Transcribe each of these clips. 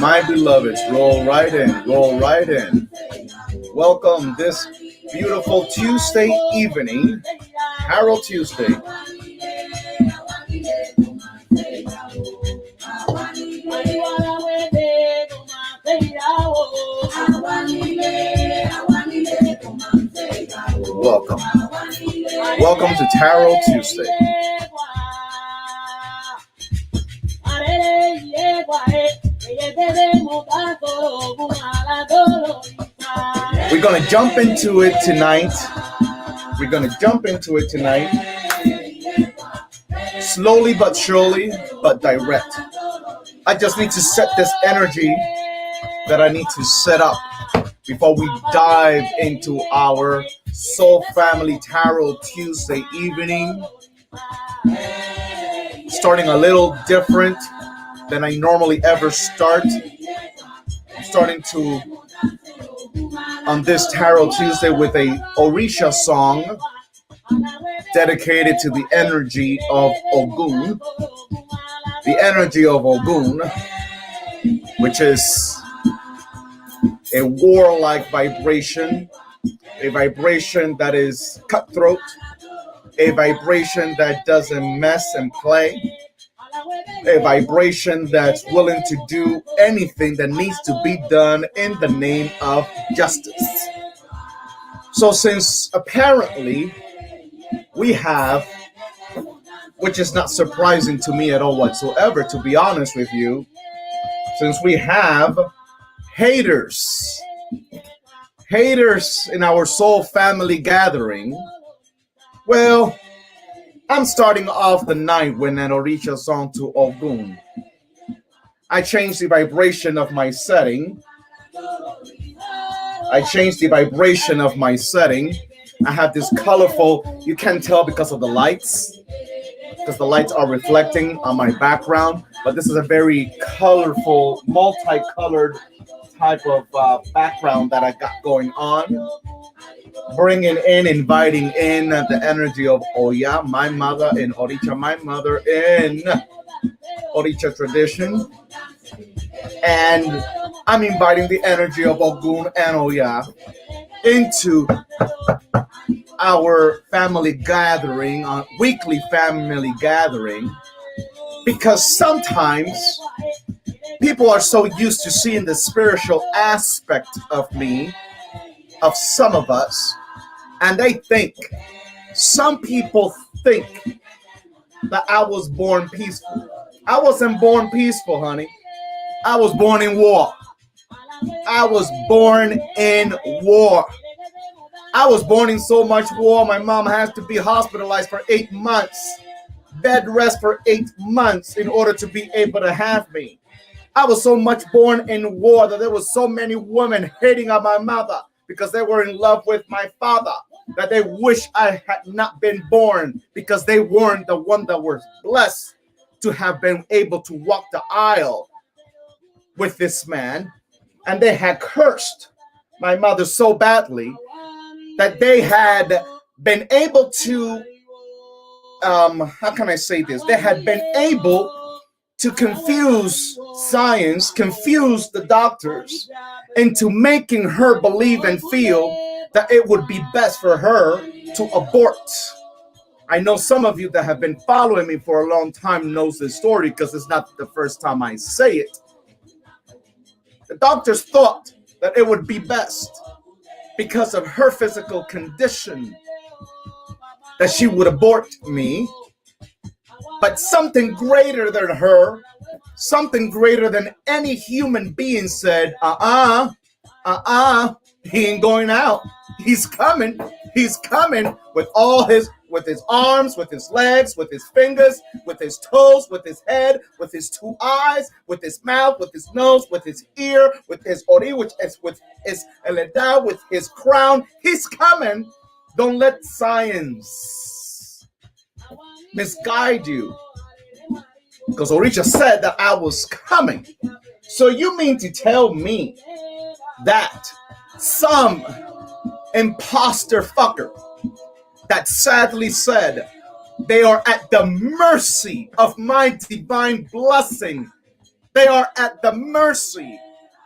my beloveds, roll right in, roll right in. Welcome this beautiful Tuesday evening, Harold Tuesday. Welcome. Welcome to Tarot Tuesday. We're going to jump into it tonight. Slowly but surely, but direct. I just need to set this energy that I need to set up before we dive into our Soul Family Tarot Tuesday evening. Starting a little different than I normally ever start. I'm starting to, on this Tarot Tuesday, with a Orisha song dedicated to the energy of Ogun. The energy of Ogun, which is a warlike vibration, a vibration that is cutthroat, a vibration that doesn't mess and play, a vibration that's willing to do anything that needs to be done in the name of justice. So since apparently we have, which is not surprising to me at all whatsoever, to be honest with you, since we have haters in our soul family gathering, well, I'm starting off the night with an Orisha song to Ogun. I changed the vibration of my setting. I have this colorful, you can't tell because of the lights, because the lights are reflecting on my background, but this is a very colorful, multicolored type of background that I got going on. Bringing in, inviting in the energy of Oya, my mother in Orisha, my mother in Orisha tradition. And I'm inviting the energy of Ogun and Oya into our family gathering, weekly family gathering, because sometimes people are so used to seeing the spiritual aspect of me, of some of us, and some people think that I was born peaceful. I wasn't born peaceful, honey. I was born in war. I was born in so much war, my mom has to be hospitalized for 8 months, bed rest for 8 months in order to be able to have me. I was so much born in war that there was so many women hating on my mother because they were in love with my father, that they wish I had not been born because they weren't the one that was blessed to have been able to walk the aisle with this man. And they had cursed my mother so badly that they had been able to, how can I say this? They had been able to confuse science, confuse the doctors into making her believe and feel that it would be best for her to abort. I know some of you that have been following me for a long time knows this story because it's not the first time I say it. The doctors thought that it would be best because of her physical condition that she would abort me. But something greater than her, something greater than any human being said, he ain't going out. He's coming with with his arms, with his legs, with his fingers, with his toes, with his head, with his 2 eyes, with his mouth, with his nose, with his ear, with his ori, which is with his eleda, with his crown. He's coming. Don't let science misguide you, because Orisha said that I was coming. So you mean to tell me that some imposter fucker that sadly said they are at the mercy of my divine blessing They are at the mercy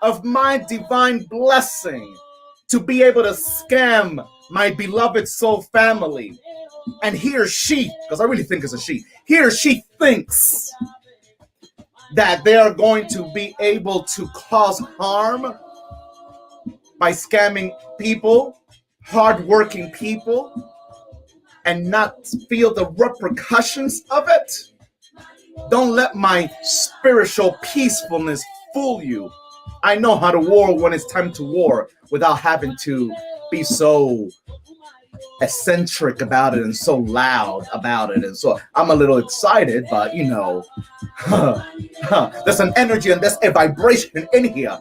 of my divine blessing to be able to scam my beloved soul family. And he or she, because I really think it's a she, he or she thinks that they are going to be able to cause harm by scamming people, hardworking people, and not feel the repercussions of it. Don't let my spiritual peacefulness fool you. I know how to war when it's time to war without having to be so eccentric about it and so loud about it. And so I'm a little excited, but there's an energy and there's a vibration in here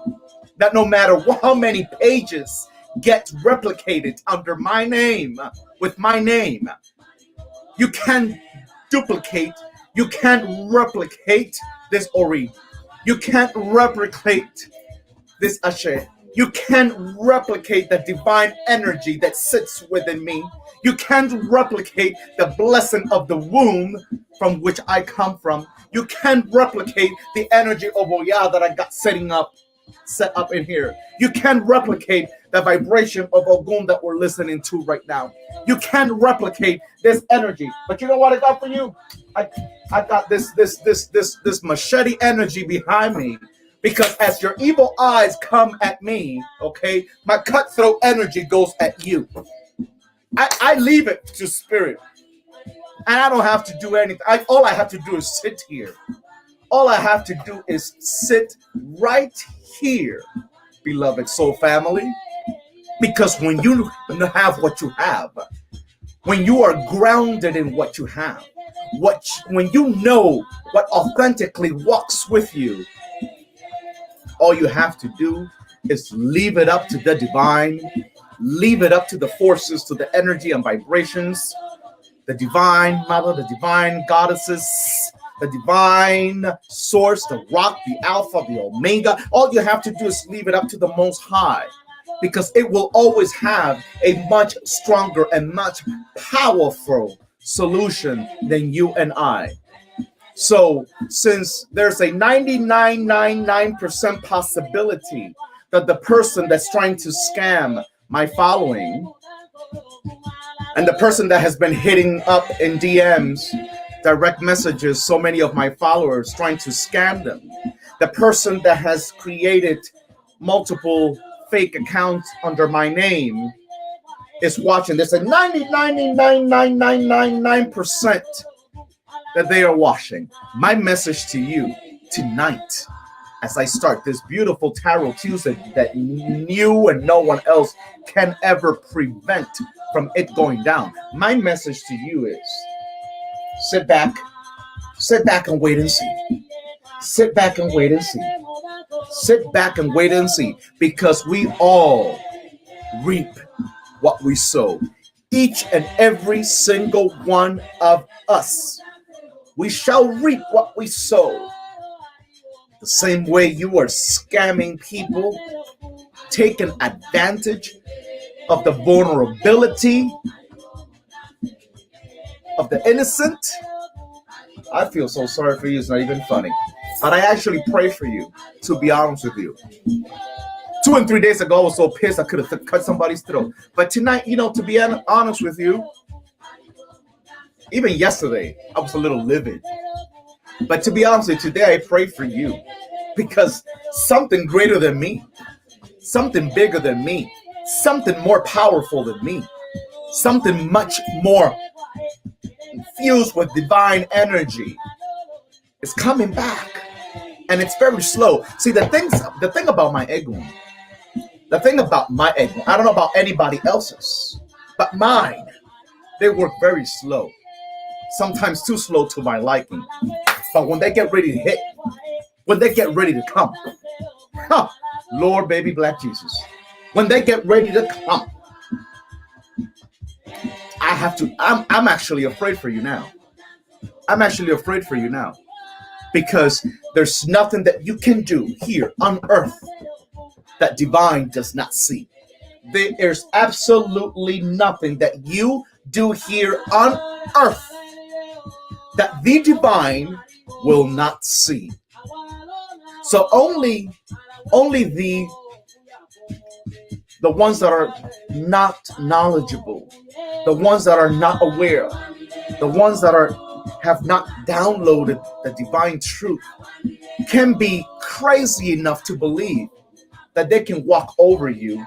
that no matter how many pages get replicated under my name, with my name, you can duplicate, you can't replicate this Ori. You can't replicate this Ashe. You can't replicate the divine energy that sits within me. You can't replicate the blessing of the womb from which I come from. You can't replicate the energy of Oya that I got set up in here. You can't replicate the vibration of Ogun that we're listening to right now. You can't replicate this energy. But you know what I got for you? I got this machete energy behind me. Because as your evil eyes come at me, okay, my cutthroat energy goes at you. I leave it to spirit. And I don't have to do anything. All I have to do is sit here. All I have to do is sit right here, beloved soul family. Because when you have what you have, when you are grounded in what you have, when you know what authentically walks with you, all you have to do is leave it up to the divine, leave it up to the forces, to the energy and vibrations, the divine mother, the divine goddesses, the divine source, the rock, the alpha, the omega. All you have to do is leave it up to the Most High, because it will always have a much stronger and much powerful solution than you and I. So since there's a 99.99% possibility that the person that's trying to scam my following, and the person that has been hitting up in DMs, direct messages, so many of my followers trying to scam them, the person that has created multiple fake accounts under my name is watching. There's a 99.99999% that they are watching. My message to you tonight, as I start this beautiful Tarot Tuesday that you and no one else can ever prevent from it going down. My message to you is sit back and wait and see. Sit back and wait and see. Sit back and wait and see, because we all reap what we sow. Each and every single one of us. We shall reap what we sow. The same way you are scamming people, taking advantage of the vulnerability of the innocent. I feel so sorry for you, it's not even funny. But I actually pray for you, to be honest with you. 2 and 3 days ago, I was so pissed I could have cut somebody's throat. But tonight, to be honest with you, even yesterday, I was a little livid. But to be honest with you, today I pray for you, because something greater than me, something bigger than me, something more powerful than me, something much more infused with divine energy is coming back. And it's very slow. See, the thing about my egg wound, I don't know about anybody else's, but mine, they work very slow. Sometimes too slow to my liking. But when they get ready to hit, when they get ready to come, Lord baby black Jesus, when they get ready to come, I'm actually afraid for you now. I'm actually afraid for you now, because there's nothing that you can do here on earth that divine does not see. There's absolutely nothing that you do here on earth that the divine will not see. So only the ones that are not knowledgeable, the ones that are not aware, the ones that are have not downloaded the divine truth can be crazy enough to believe that they can walk over you,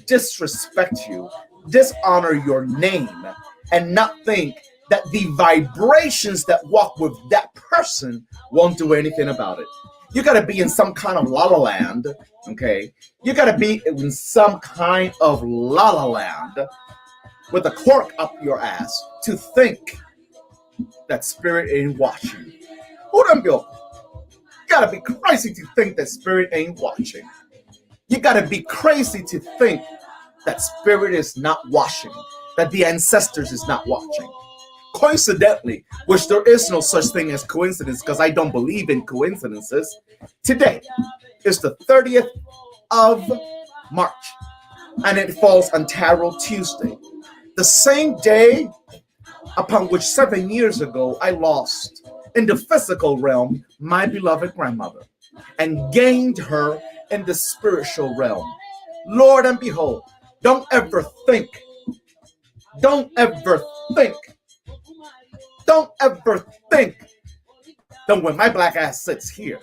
disrespect you, dishonor your name, and not think that the vibrations that walk with that person won't do anything about it. You got to be in some kind of la la land, okay? You got to be in some kind of la la land with a cork up your ass to think that spirit ain't watching. Hold on, Bill. You got to be crazy to think that spirit ain't watching. You got to be crazy to think that spirit is not watching, that the ancestors is not watching. Coincidentally, which there is no such thing as coincidence because I don't believe in coincidences, today is the 30th of March and it falls on Tarot Tuesday, the same day upon which 7 years ago I lost in the physical realm my beloved grandmother and gained her in the spiritual realm. Lord and behold, don't ever think that when my black ass sits here,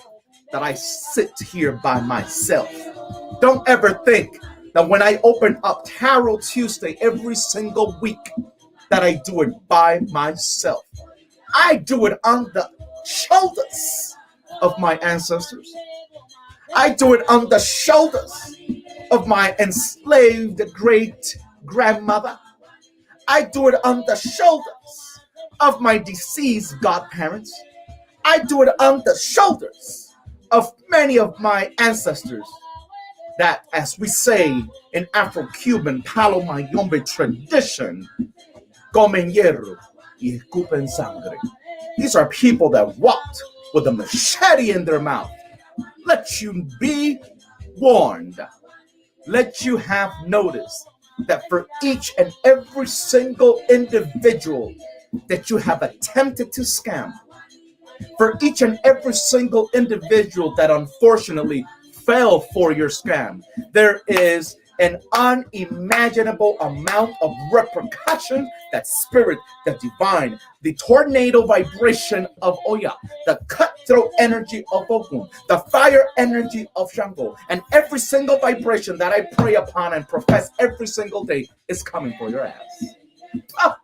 that I sit here by myself. Don't ever think that when I open up Tarot Tuesday every single week, that I do it by myself. I do it on the shoulders of my ancestors. I do it on the shoulders of my enslaved great grandmother. I do it on the shoulders of my deceased godparents. I do it on the shoulders of many of my ancestors that, as we say in Afro-Cuban Palo Mayombe tradition, comen hierro y escupen sangre. These are people that walked with a machete in their mouth. Let you be warned. Let you have notice that for each and every single individual that you have attempted to scam, for each and every single individual that unfortunately fell for your scam, there is an unimaginable amount of repercussion that spirit, the divine, the tornado vibration of Oya, the cutthroat energy of Ogun, the fire energy of Shango, and every single vibration that I pray upon and profess every single day is coming for your ass. Ah.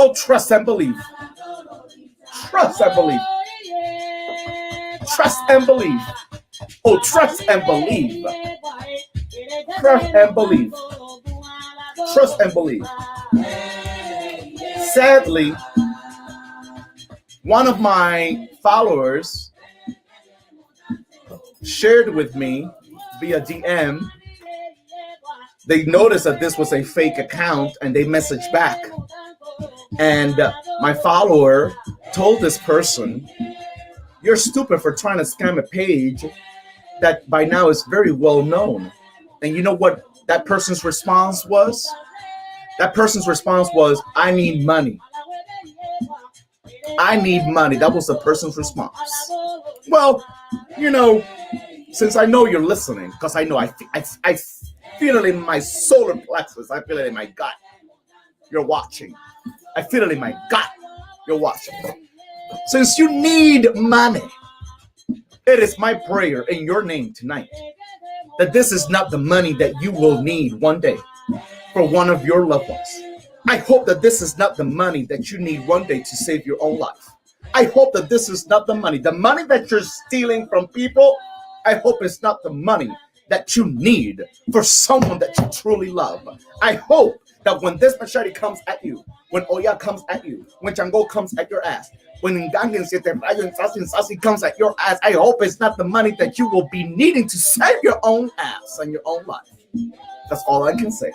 Oh, trust and believe. Trust and believe. Trust and believe. Oh, trust and believe. Trust and believe. Trust and believe. Sadly, one of my followers shared with me via DM. They noticed that this was a fake account and they messaged back. And my follower told this person, "You're stupid for trying to scam a page that by now is very well known." And you know what that person's response was? That person's response was, "I need money. I need money." That was the person's response. Well, you know, since I know you're listening, because I know I feel it in my solar plexus, I feel it in my gut. You're watching. I feel it in my gut. You're watching. Since you need money, it is my prayer in your name tonight that this is not the money that you will need one day for one of your loved ones. I hope that this is not the money that you need one day to save your own life. I hope that this is not the money that you're stealing from people. I hope it's not the money that you need for someone that you truly love. I hope that when this machete comes at you, when Oya comes at you, when Chango comes at your ass, when Ngangen Siete Rayo and Sasi comes at your ass, I hope it's not the money that you will be needing to save your own ass and your own life. That's all I can say.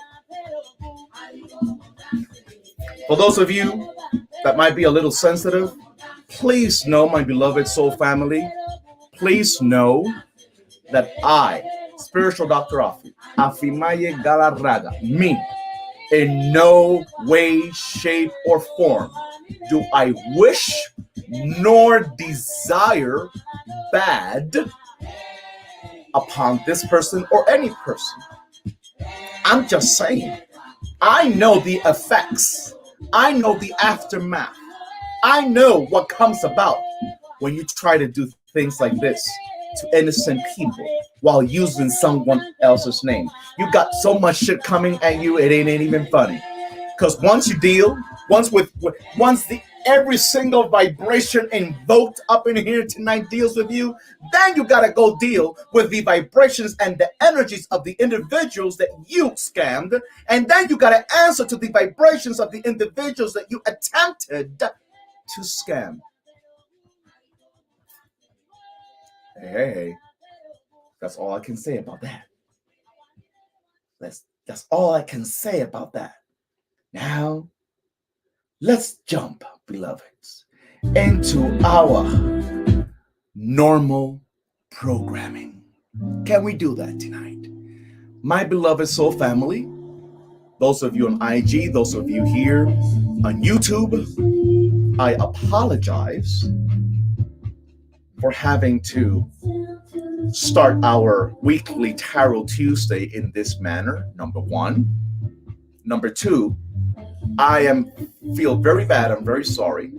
For those of you that might be a little sensitive, please know, my beloved soul family, please know that I, Spiritual Dr. Afimaye Galarraga, me, in no way, shape, or form do I wish nor desire bad upon this person or any person. I'm just saying, I know the effects. I know the aftermath. I know what comes about when you try to do things like this to innocent people while using someone else's name. You got so much shit coming at you, it ain't even funny. Because once you deal, once the every single vibration invoked up in here tonight deals with you, then you gotta go deal with the vibrations and the energies of the individuals that you scammed, and then you gotta answer to the vibrations of the individuals that you attempted to scam. Hey, that's all I can say about that. That's all I can say about that. Now, let's jump, beloveds, into our normal programming. Can we do that tonight? My beloved soul family, those of you on IG, those of you here on YouTube, I apologize for having to start our weekly Tarot Tuesday in this manner, number one. Number two, I feel very bad, I'm very sorry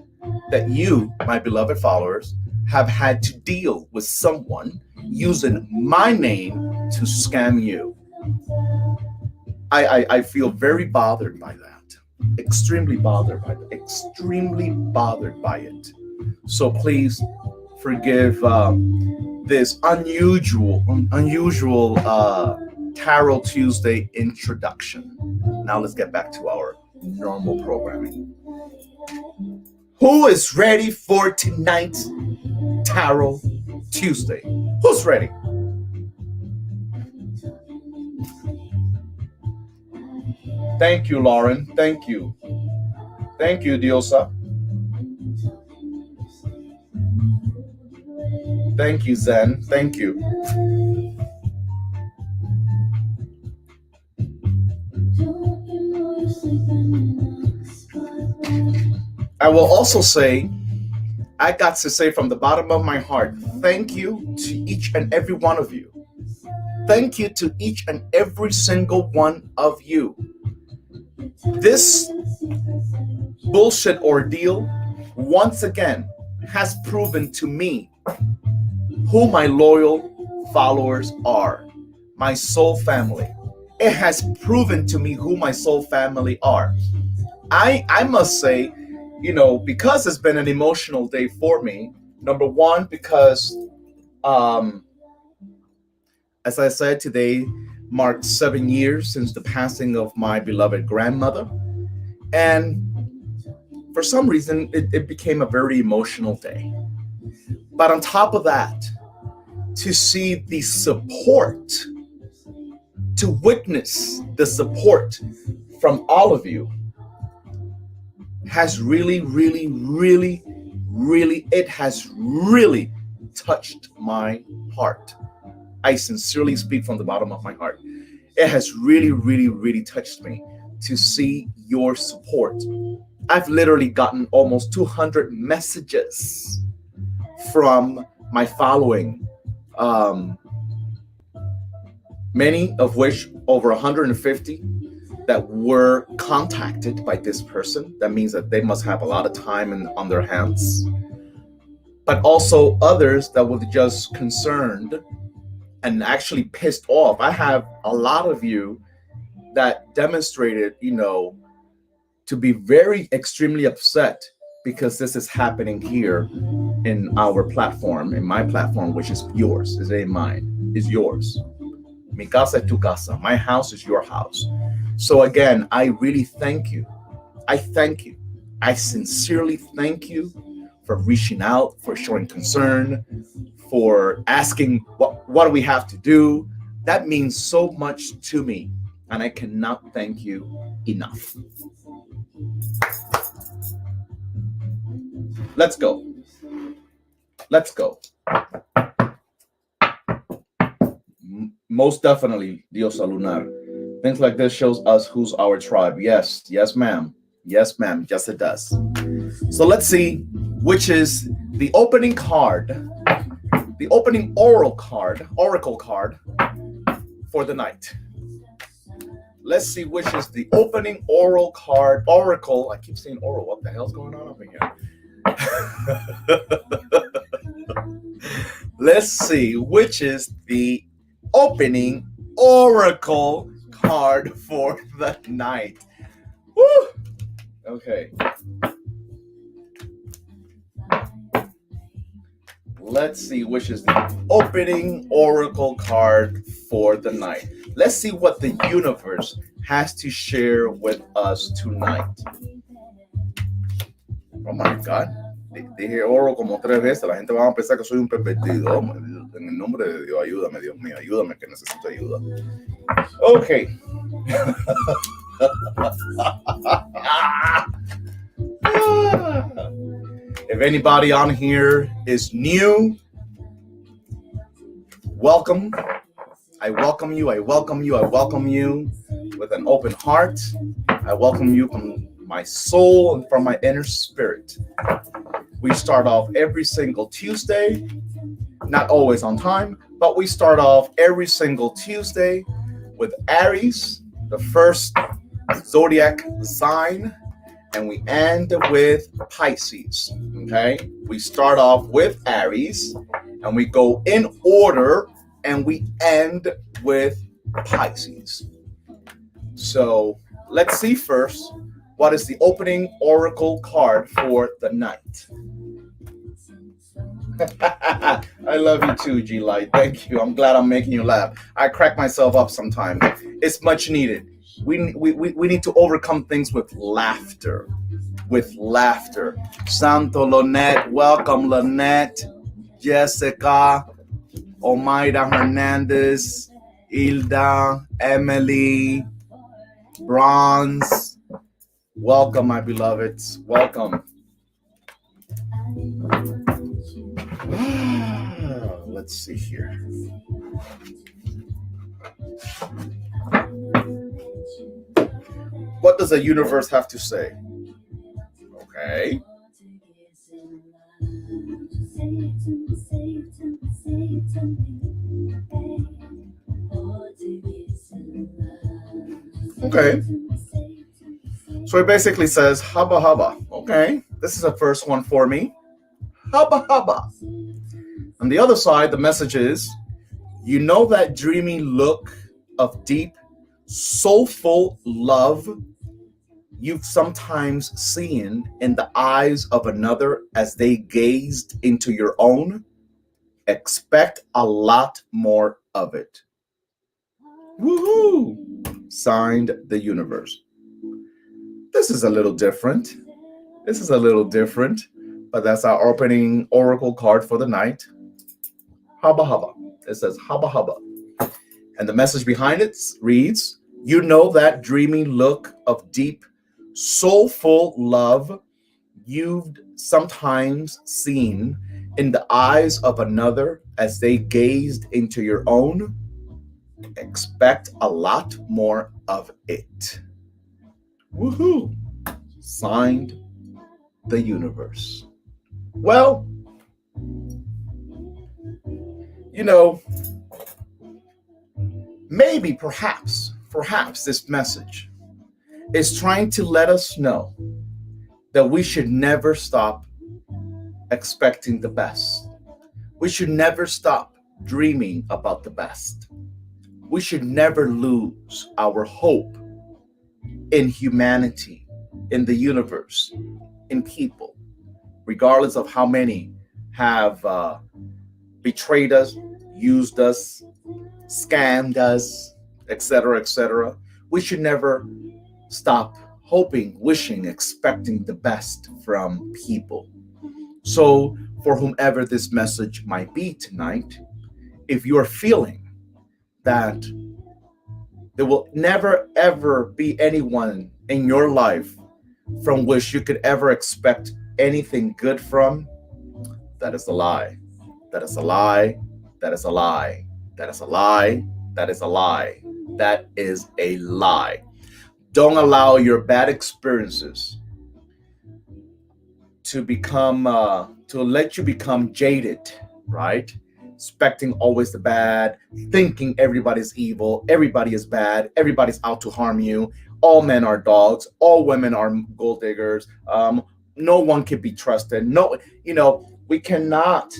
that you, my beloved followers, have had to deal with someone using my name to scam you. I feel very bothered by that. Extremely bothered by it. So please forgive this unusual Tarot Tuesday introduction. Now let's get back to our normal programming. Who is ready for tonight's Tarot Tuesday? Who's ready? Thank you, Lauren. Thank you. Thank you, Diosa. Thank you, Zen. Thank you. I will also say, I got to say from the bottom of my heart, thank you to each and every one of you. Thank you to each and every single one of you. This bullshit ordeal, once again, has proven to me who my loyal followers are, my soul family. It has proven to me who my soul family are. I must say, because it's been an emotional day for me, number one, because as I said, today marked 7 years since the passing of my beloved grandmother. And for some reason, it became a very emotional day. But on top of that, to see the support, to witness the support from all of you has really, really, really, really, it has really touched my heart. I sincerely speak from the bottom of my heart. It has really, really, really touched me to see your support. I've literally gotten almost 200 messages from my following, many of which, over 150, that were contacted by this person. That means that they must have a lot of time on their hands. But also others that were just concerned and actually pissed off. I have a lot of you that demonstrated, to be very extremely upset because this is happening here in our platform, in my platform, which is yours. It ain't mine, it's yours. Mi casa es tu casa. My house is your house. So again, I really thank you. I thank you. I sincerely thank you for reaching out, for showing concern, for asking what do we have to do. That means so much to me, and I cannot thank you enough. Let's go. Let's go. Most definitely, Diosa Lunar. Things like this shows us who's our tribe. Yes, ma'am. Yes, ma'am. Yes, it does. So let's see which is the opening card, the opening oracle card for the night. Let's see which is the opening oracle. I keep saying oral. What the hell's going on up in here? Let's see which is the opening oracle card for the night. Woo! Okay. Let's see which is the opening oracle card for the night. Let's see what the universe has to share with us tonight. Oh my God. Dije oro como 3 veces. La gente va a pensar que soy un pervertido. En el nombre de Dios, ayúdame, Dios mío. Ayúdame que necesito ayuda. Okay. If anybody on here is new, welcome. I welcome you. I welcome you. I welcome you with an open heart. I welcome you from my soul and from my inner spirit. We start off every single Tuesday, not always on time, but we start off every single Tuesday with Aries, the first zodiac sign, and we end with Pisces. Okay, we start off with Aries and we go in order and we end with Pisces. So let's see first what is the opening oracle card for the night. I love you too, G Light. Thank you. I'm glad I'm making you laugh. I crack myself up sometimes. It's much needed. We need to overcome things with laughter. With laughter. Santo Lonette, welcome Lonette, Jessica, Omaida Hernandez, Hilda, Emily, Bronze. Welcome, my beloveds. Welcome. Let's see here. What does the universe have to say? Okay. Okay. So it basically says hubba hubba. Okay. This is the first one for me. Hubba hubba. On the other side, the message is, you know that dreamy look of deep, soulful love you've sometimes seen in the eyes of another as they gazed into your own? Expect a lot more of it. Woohoo! Signed, the universe. This is a little different. But that's our opening oracle card for the night. Hubba hubba. It says hubba hubba. And the message behind it reads, you know that dreamy look of deep, soulful love you've sometimes seen in the eyes of another as they gazed into your own? Expect a lot more of it. Woohoo! Signed, the universe. Well, maybe perhaps this message is trying to let us know that we should never stop expecting the best. We should never stop dreaming about the best. We should never lose our hope in humanity, in the universe, in people, regardless of how many have betrayed us, used us, scammed us, etc., etc. We should never stop hoping, wishing, expecting the best from people. So, for whomever this message might be tonight, if you're feeling that there will never, ever be anyone in your life from which you could ever expect anything good from, that is a lie. That is a lie. That is a lie. That is a lie. That is a lie. That is a lie. Don't allow your bad experiences to let you become jaded, right? Expecting always the bad, thinking everybody's evil, everybody is bad, everybody's out to harm you. All men are dogs, all women are gold diggers. No one can be trusted. No, we cannot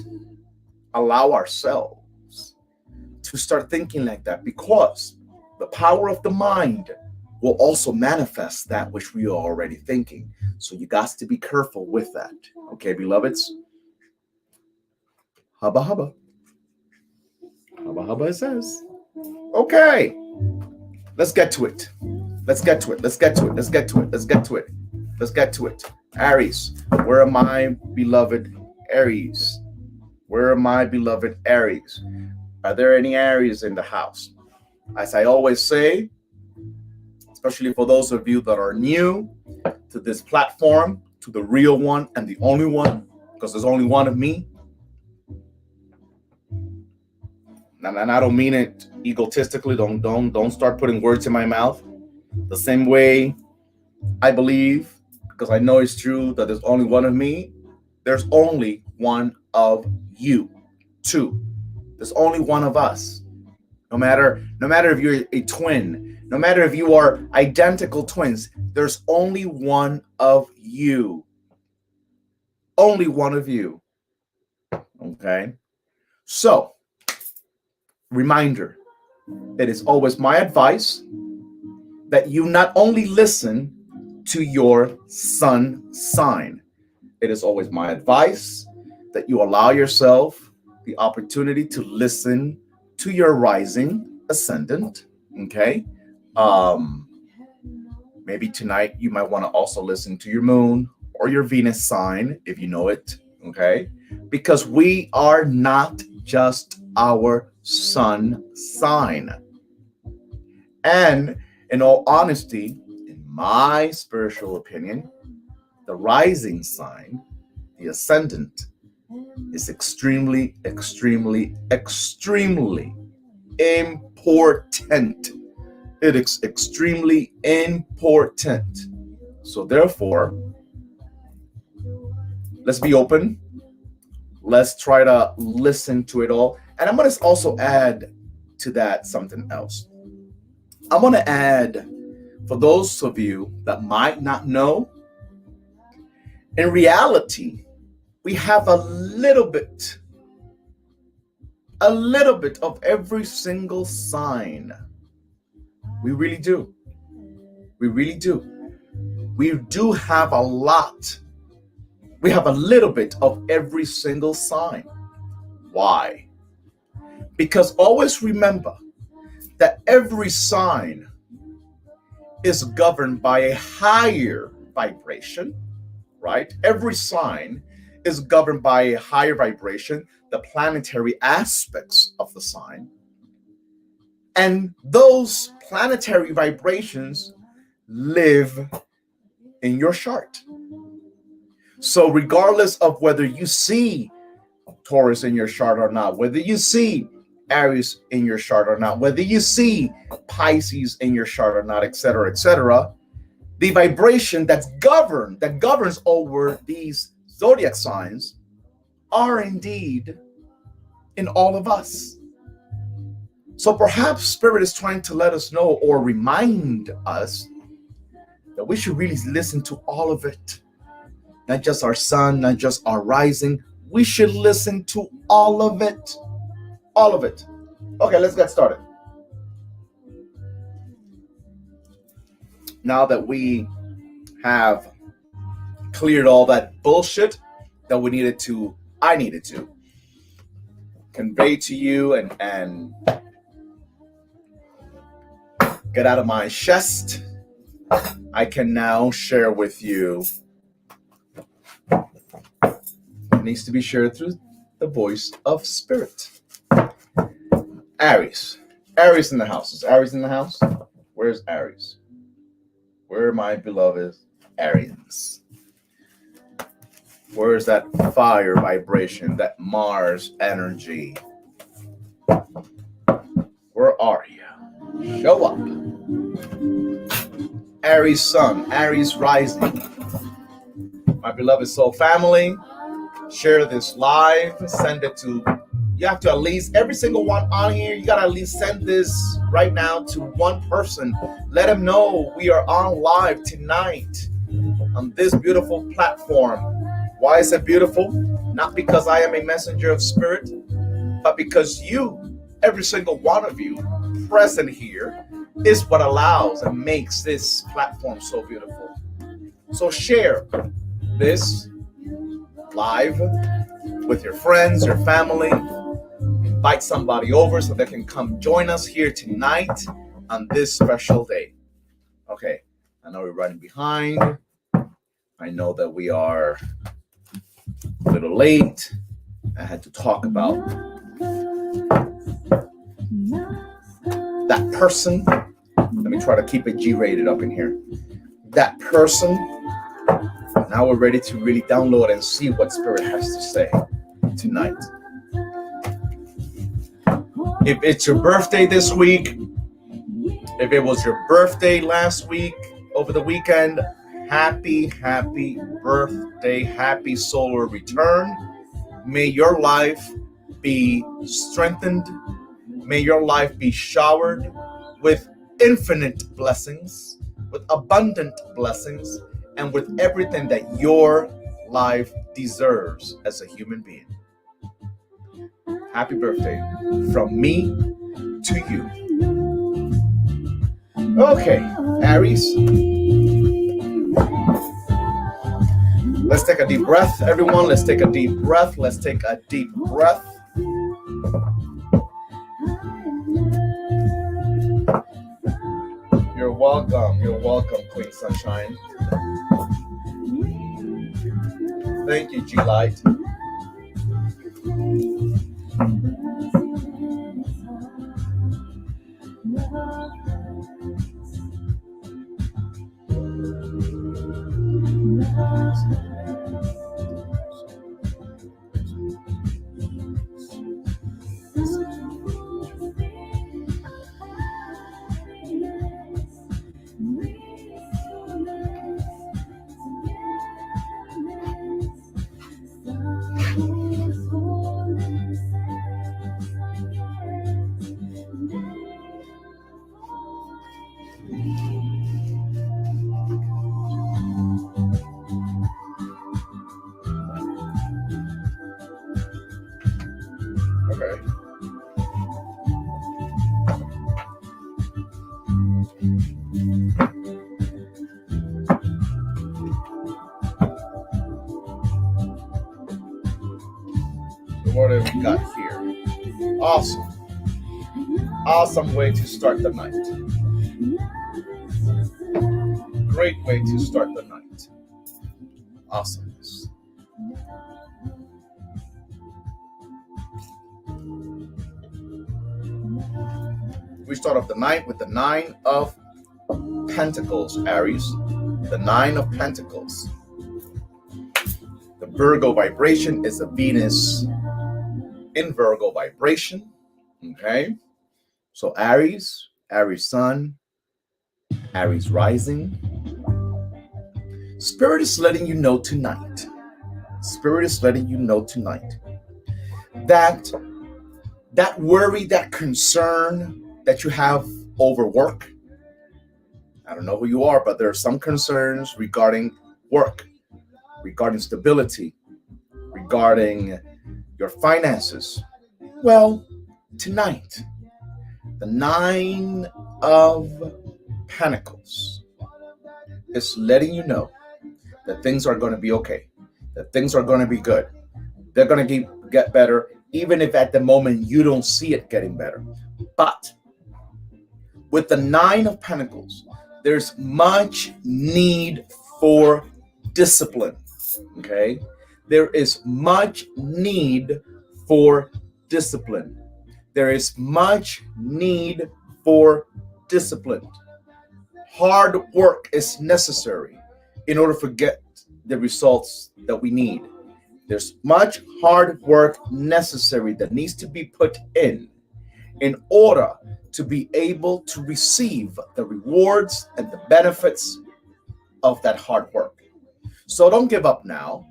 allow ourselves to start thinking like that, because the power of the mind will also manifest that which we are already thinking. So you got to be careful with that. Okay, beloveds? Hubba hubba. Hubba hubba, it says. Okay. Let's get to it. Let's get to it. Let's get to it. Let's get to it. Let's get to it. Let's get to it. Aries. Where are my beloved Aries? Where are my beloved Aries? Are there any Aries in the house? As I always say, especially for those of you that are new to this platform, to the real one and the only one, because there's only one of me. And I don't mean it egotistically. Don't start putting words in my mouth. The same way I believe, because I know it's true, that there's only one of me, there's only one of you too. There's only one of us. No matter if you're a twin, no matter if you are identical twins, there's only one of you. Only one of you. Okay? So, reminder, it is always my advice that you not only listen to your sun sign. It is always my advice that you allow yourself the opportunity to listen to your rising ascendant. Okay? Maybe tonight you might want to also listen to your moon or your Venus sign if you know it. Okay? Because we are not just our sun sign. And in all honesty, in my spiritual opinion, the rising sign, the ascendant, is extremely, extremely, extremely important. It is extremely important. So therefore, let's be open. Let's try to listen to it all. And I'm going to also add to that something else. I'm going to add, for those of you that might not know, in reality, we have a little bit of every single sign. We really do. We really do. We do have a lot. We have a little bit of every single sign. Why? Because always remember that every sign is governed by a higher vibration, right? Every sign is governed by a higher vibration, the planetary aspects of the sign. And those planetary vibrations live in your chart. So regardless of whether you see Taurus in your chart or not, whether you see Aries in your chart or not, whether you see Pisces in your chart or not, etc., the vibration that governs over these zodiac signs are indeed in all of us. So perhaps Spirit is trying to let us know or remind us that we should really listen to all of it. Not just our sun, not just our rising. We should listen to all of it. All of it. Okay, let's get started. Now that we have cleared all that bullshit that I needed to convey to you and get out of my chest, I can now share with you what needs to be shared through the voice of Spirit. Aries. Aries in the house. Is Aries in the house? Where's Aries? Where are my beloved Aries? Where's that fire vibration, that Mars energy? Where are you? Show up. Aries sun, Aries rising. My beloved soul family, share this live, send it to, you have to at least, every single one on here, you got to at least send this right now to one person. Let them know we are on live tonight on this beautiful platform. Why is it beautiful? Not because I am a messenger of spirit, but because you, every single one of you present here, is what allows and makes this platform so beautiful. So share this live with your friends, your family. Invite somebody over so they can come join us here tonight on this special day. Okay, I know we're running behind. I know that we are a little late. I had to talk about that person. Let me try to keep it G-rated up in here. That person. Now we're ready to really download and see what Spirit has to say tonight. If it's your birthday this week, if it was your birthday last week, over the weekend, happy birthday, happy solar return. May your life be strengthened. May your life be showered with infinite blessings, with abundant blessings, and with everything that your life deserves as a human being. Happy birthday from me to you. Okay, Aries. Let's take a deep breath, everyone. Let's take a deep breath. Let's take a deep breath. You're welcome. You're welcome, Queen Sunshine. Thank you, G-Light. Okay. What have we got here? Awesome. Awesome way to start the night. Great way to start the night. Awesomeness. We start off the night with the 9 of Pentacles, Aries. The 9 of Pentacles. The Virgo vibration is a Venus in Virgo vibration. Okay. So Aries, Aries Sun, Aries rising. Spirit is letting you know tonight. Spirit is letting you know tonight that worry, that concern that you have over work. I don't know who you are, but there are some concerns regarding work, regarding stability, regarding your finances. Well, tonight, the 9 of Pentacles is letting you know that things are going to be okay, that things are going to be good. They're going to get better, even if at the moment you don't see it getting better. But with the 9 of Pentacles, there's much need for discipline. Okay? There is much need for discipline. There is much need for discipline. Hard work is necessary in order to get the results that we need. There's much hard work necessary that needs to be put in order to be able to receive the rewards and the benefits of that hard work. So don't give up now.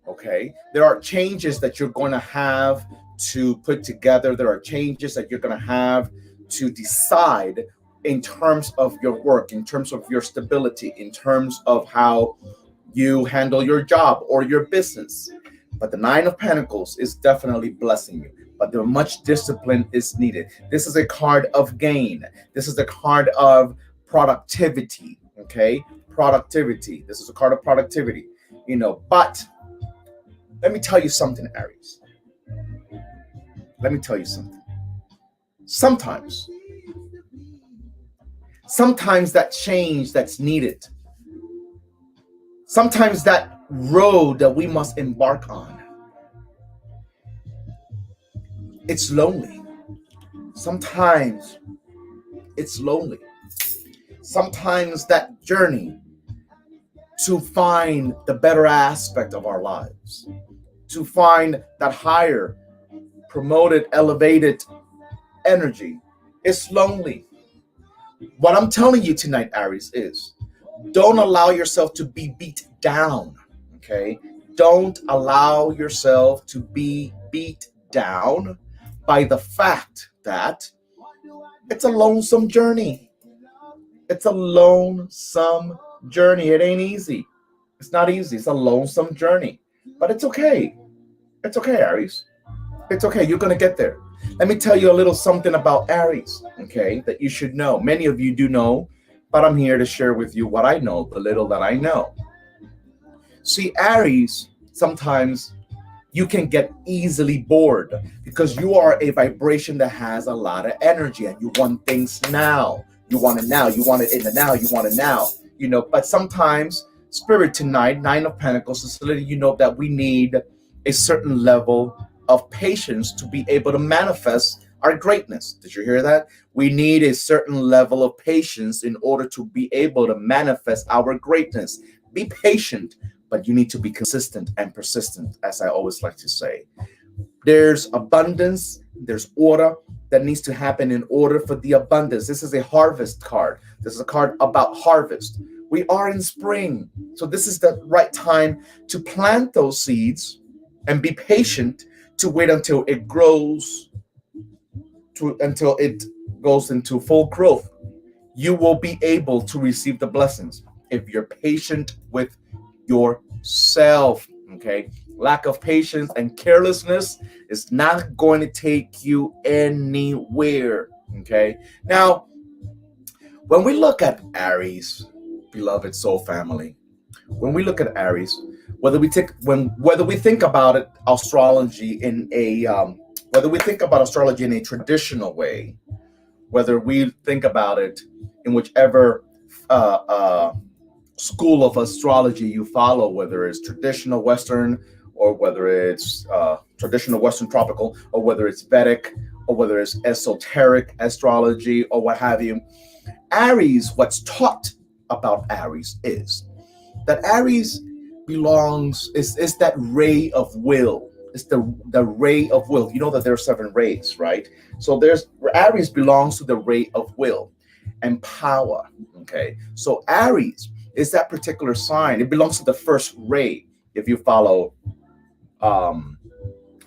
Okay. There are changes that you're going to have to put together. There are changes that you're going to have to decide in terms of your work, in terms of your stability, in terms of how you handle your job or your business. But the Nine of Pentacles is definitely blessing you. But there much discipline is needed. This is a card of gain. This is a card of productivity. Okay, productivity. This is a card of productivity. But let me tell you something, Aries. Let me tell you something. Sometimes that change that's needed, sometimes that road that we must embark on, it's lonely. Sometimes it's lonely. Sometimes that journey to find the better aspect of our lives, to find that higher, promoted, elevated energy, it's lonely. What I'm telling you tonight, Aries, is don't allow yourself to be beat down. Okay? Don't allow yourself to be beat down by the fact that it's a lonesome journey. It's a lonesome journey. It ain't easy. It's not easy. It's a lonesome journey. But it's okay. It's okay, Aries. It's okay. You're going to get there. Let me tell you a little something about Aries, okay, that you should know. Many of you do know, but I'm here to share with you what I know, the little that I know. See, Aries, sometimes you can get easily bored because you are a vibration that has a lot of energy and you want things now. You want it now. You want it in the now. You want it now. But sometimes Spirit tonight, Nine of Pentacles, is letting you know that we need a certain level of patience to be able to manifest our greatness. Did you hear that? We need a certain level of patience in order to be able to manifest our greatness. Be patient, but you need to be consistent and persistent, as I always like to say. There's abundance, there's order that needs to happen in order for the abundance. This is a harvest card. This is a card about harvest. We are in spring, so this is the right time to plant those seeds and be patient to wait until it grows, until it goes into full growth. You will be able to receive the blessings if you're patient with yourself. Okay, lack of patience and carelessness is not going to take you anywhere. Okay, now when we look at Aries, beloved soul family, when we look at Aries, whether we think about it, astrology in a whether we think about astrology in a traditional way, whether we think about it in whichever school of astrology you follow, whether it's traditional Western or whether it's traditional Western tropical, or whether it's Vedic, or whether it's esoteric astrology, or what have you, Aries, what's taught about Aries is that Aries is that ray of will. It's the ray of will. You know that there are 7 rays, right? So Aries belongs to the ray of will and power. Okay, so Aries is that particular sign. It belongs to the first ray if you follow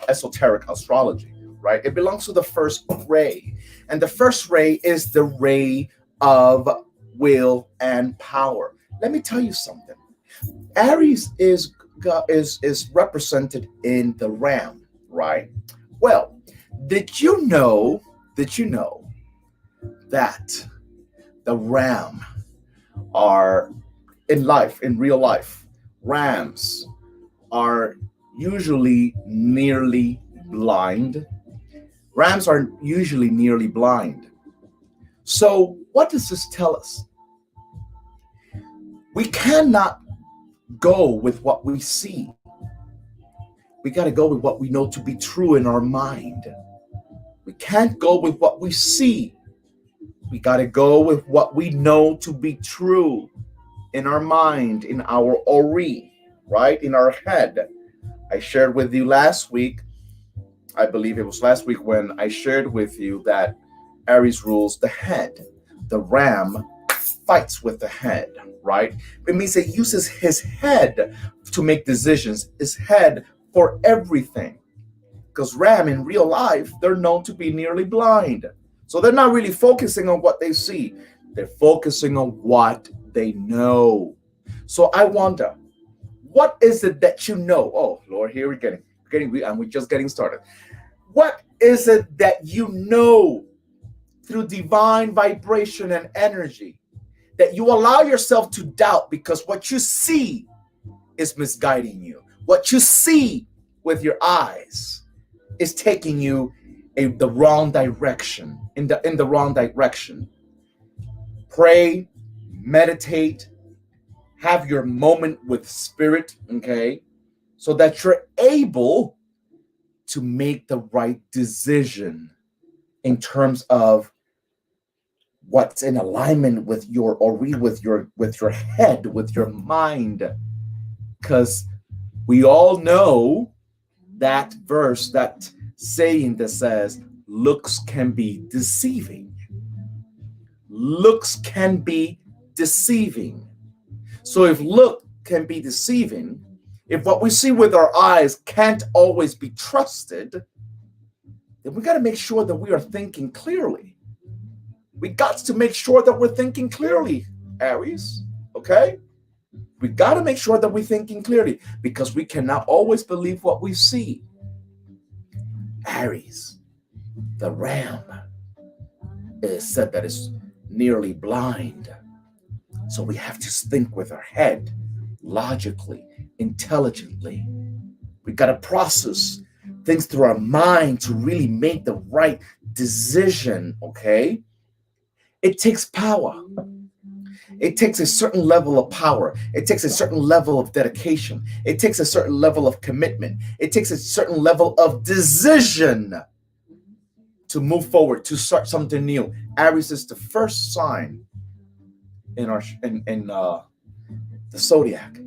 esoteric astrology, right? It belongs to the first ray, and the first ray is the ray of will and power. Let me tell you something. Aries is represented in the ram, right? Well, did you know that the ram are in real life, rams are usually nearly blind. Rams are usually nearly blind. So what does this tell us? We cannot go with what we see. We got to go with what we know to be true in our mind. We can't go with what we see. We got to go with what we know to be true in our mind, in our ori, right? In our head. I shared with you last week, I believe it was last week, when I shared with you that Aries rules the head. The ram fights with the head, right? It means it uses his head to make decisions, his head for everything. Because Ram in real life, they're known to be nearly blind. So they're not really focusing on what they see. They're focusing on what they know. So I wonder, what is it that you know? Oh, Lord, here we're just getting started. What is it that you know through divine vibration and energy that you allow yourself to doubt because what you see is misguiding you? What you see with your eyes is taking you the wrong direction, in the wrong direction. Pray, meditate, have your moment with spirit, okay, so that you're able to make the right decision in terms of what's in alignment with your head, with your mind. Because we all know that verse, that saying that says looks can be deceiving. Looks can be deceiving. So if look can be deceiving, if what we see with our eyes can't always be trusted, then we got to make sure that we are thinking clearly. We got to make sure that we're thinking clearly, Aries, okay? We got to make sure that we're thinking clearly, because we cannot always believe what we see. Aries, the ram, is said that it's nearly blind. So we have to think with our head, logically, intelligently. We got to process things through our mind to really make the right decision, okay? It takes power. It takes a certain level of power. It takes a certain level of dedication. It takes a certain level of commitment. It takes a certain level of decision to move forward, to start something new. Aries is the first sign in the zodiac.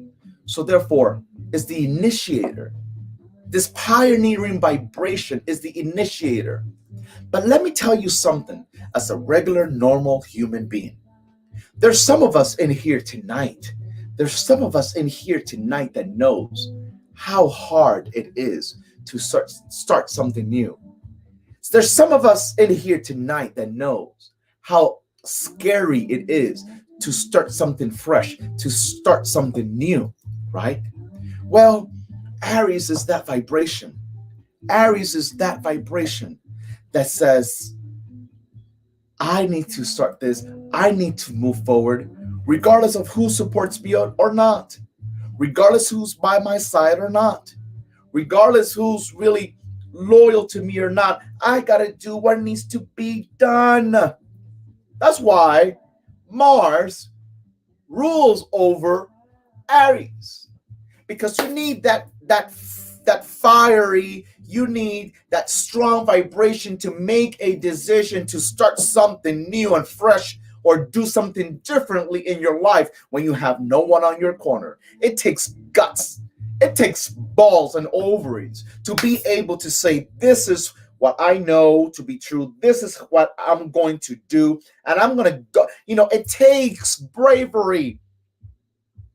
So therefore, is the initiator. This pioneering vibration is the initiator. But let me tell you something, as a regular, normal human being. There's some of us in here tonight. There's some of us in here tonight that knows how hard it is to start something new. There's some of us in here tonight that knows how scary it is to start something fresh, to start something new, right? Well, Aries is that vibration. Aries is that vibration that says, I need to start this. I need to move forward, regardless of who supports me or not, regardless who's by my side or not, regardless who's really loyal to me or not. I got to do what needs to be done. That's why Mars rules over Aries, because you need that fiery, you need that strong vibration to make a decision to start something new and fresh, or do something differently in your life when you have no one on your corner. It takes guts. It takes balls and ovaries to be able to say, this is what I know to be true. This is what I'm going to do. And I'm going to go. It takes bravery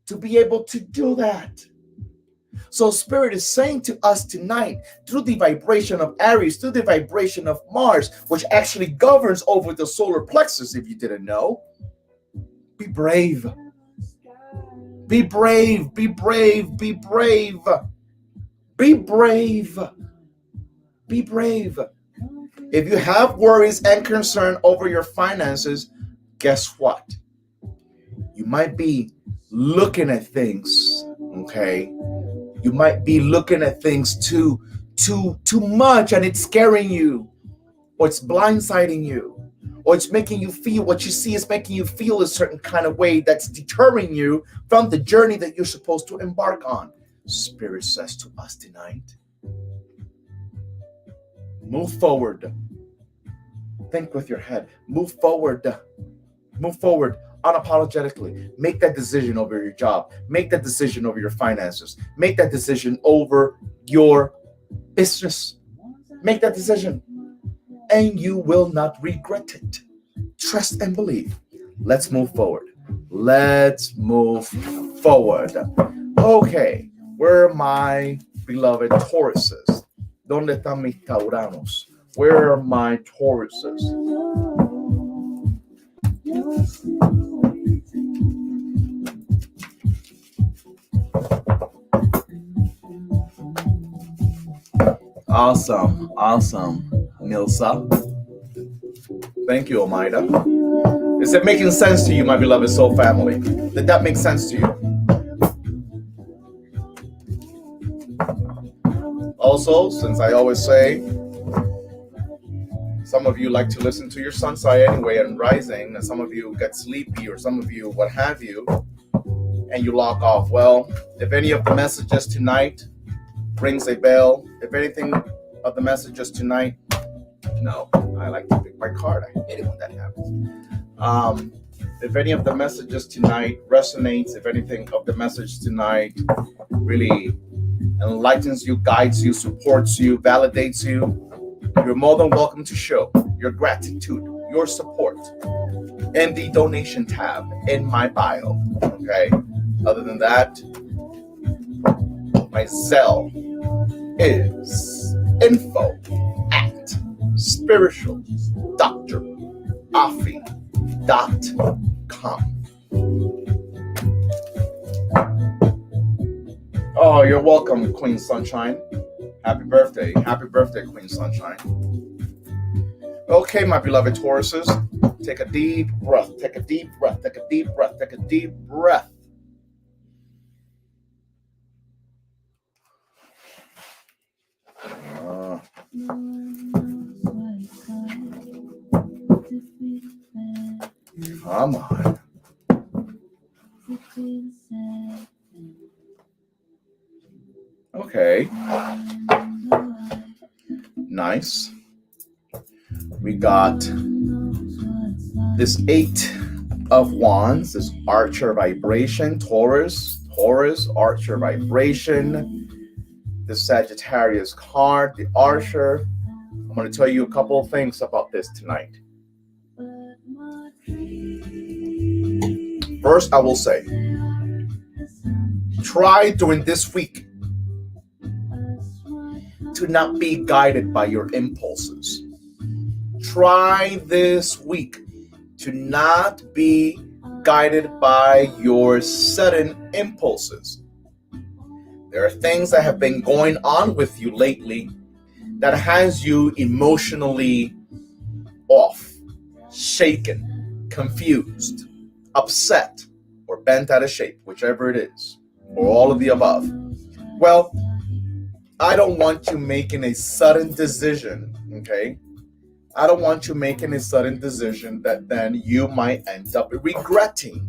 to be able to do that. So Spirit is saying to us tonight, through the vibration of Aries, through the vibration of Mars, which actually governs over the solar plexus, if you didn't know, be brave. Be brave, be brave, be brave. Be brave. Be brave. If you have worries and concern over your finances, guess what? You might be looking at things, okay? You might be looking at things too much, and it's scaring you, or it's blindsiding you, or it's making you feel, what you see is making you feel a certain kind of way that's deterring you from the journey that you're supposed to embark on. Spirit says to us tonight, move forward. Think with your head. Move forward. Move forward unapologetically. Make that decision over your job. Make that decision over your finances. Make that decision over your business. Make that decision, and you will not regret it. Trust and believe. Let's move forward. Let's move forward. Okay, where are my beloved Tauruses? ¿Dónde están mis tauranos? Where are my Tauruses? Awesome, Nilsa. Thank you, Omaida. Is it making sense to you, my beloved soul family? Did that make sense to you? Also, since I always say, some of you like to listen to your sun sign anyway and rising, and some of you get sleepy, or some of you what have you, and you log off. Well, if any of the messages tonight rings a bell, if anything of the messages tonight, no, I like to pick my card. I hate it when that happens. If any of the messages tonight resonates, if anything of the message tonight really enlightens you, guides you, supports you, validates you, you're more than welcome to show your gratitude, your support in the donation tab in my bio. Okay. Other than that, my Zelle is info@spiritualdoctorafi.com. Oh, you're welcome, Queen Sunshine. Happy birthday, Queen Sunshine. Okay, my beloved Tauruses, take a deep breath, take a deep breath, take a deep breath, take a deep breath. Come on. Okay. Nice. We got this 8 of Wands, this Archer vibration, Taurus, Archer vibration, the Sagittarius card, the Archer. I'm going to tell you a couple of things about this tonight. First, I will say, try during this week to not be guided by your impulses. Try this week to not be guided by your sudden impulses. There are things that have been going on with you lately that has you emotionally off, shaken, confused, upset, or bent out of shape, whichever it is, or all of the above. Well, I don't want you making a sudden decision, okay? I don't want you making a sudden decision that then you might end up regretting.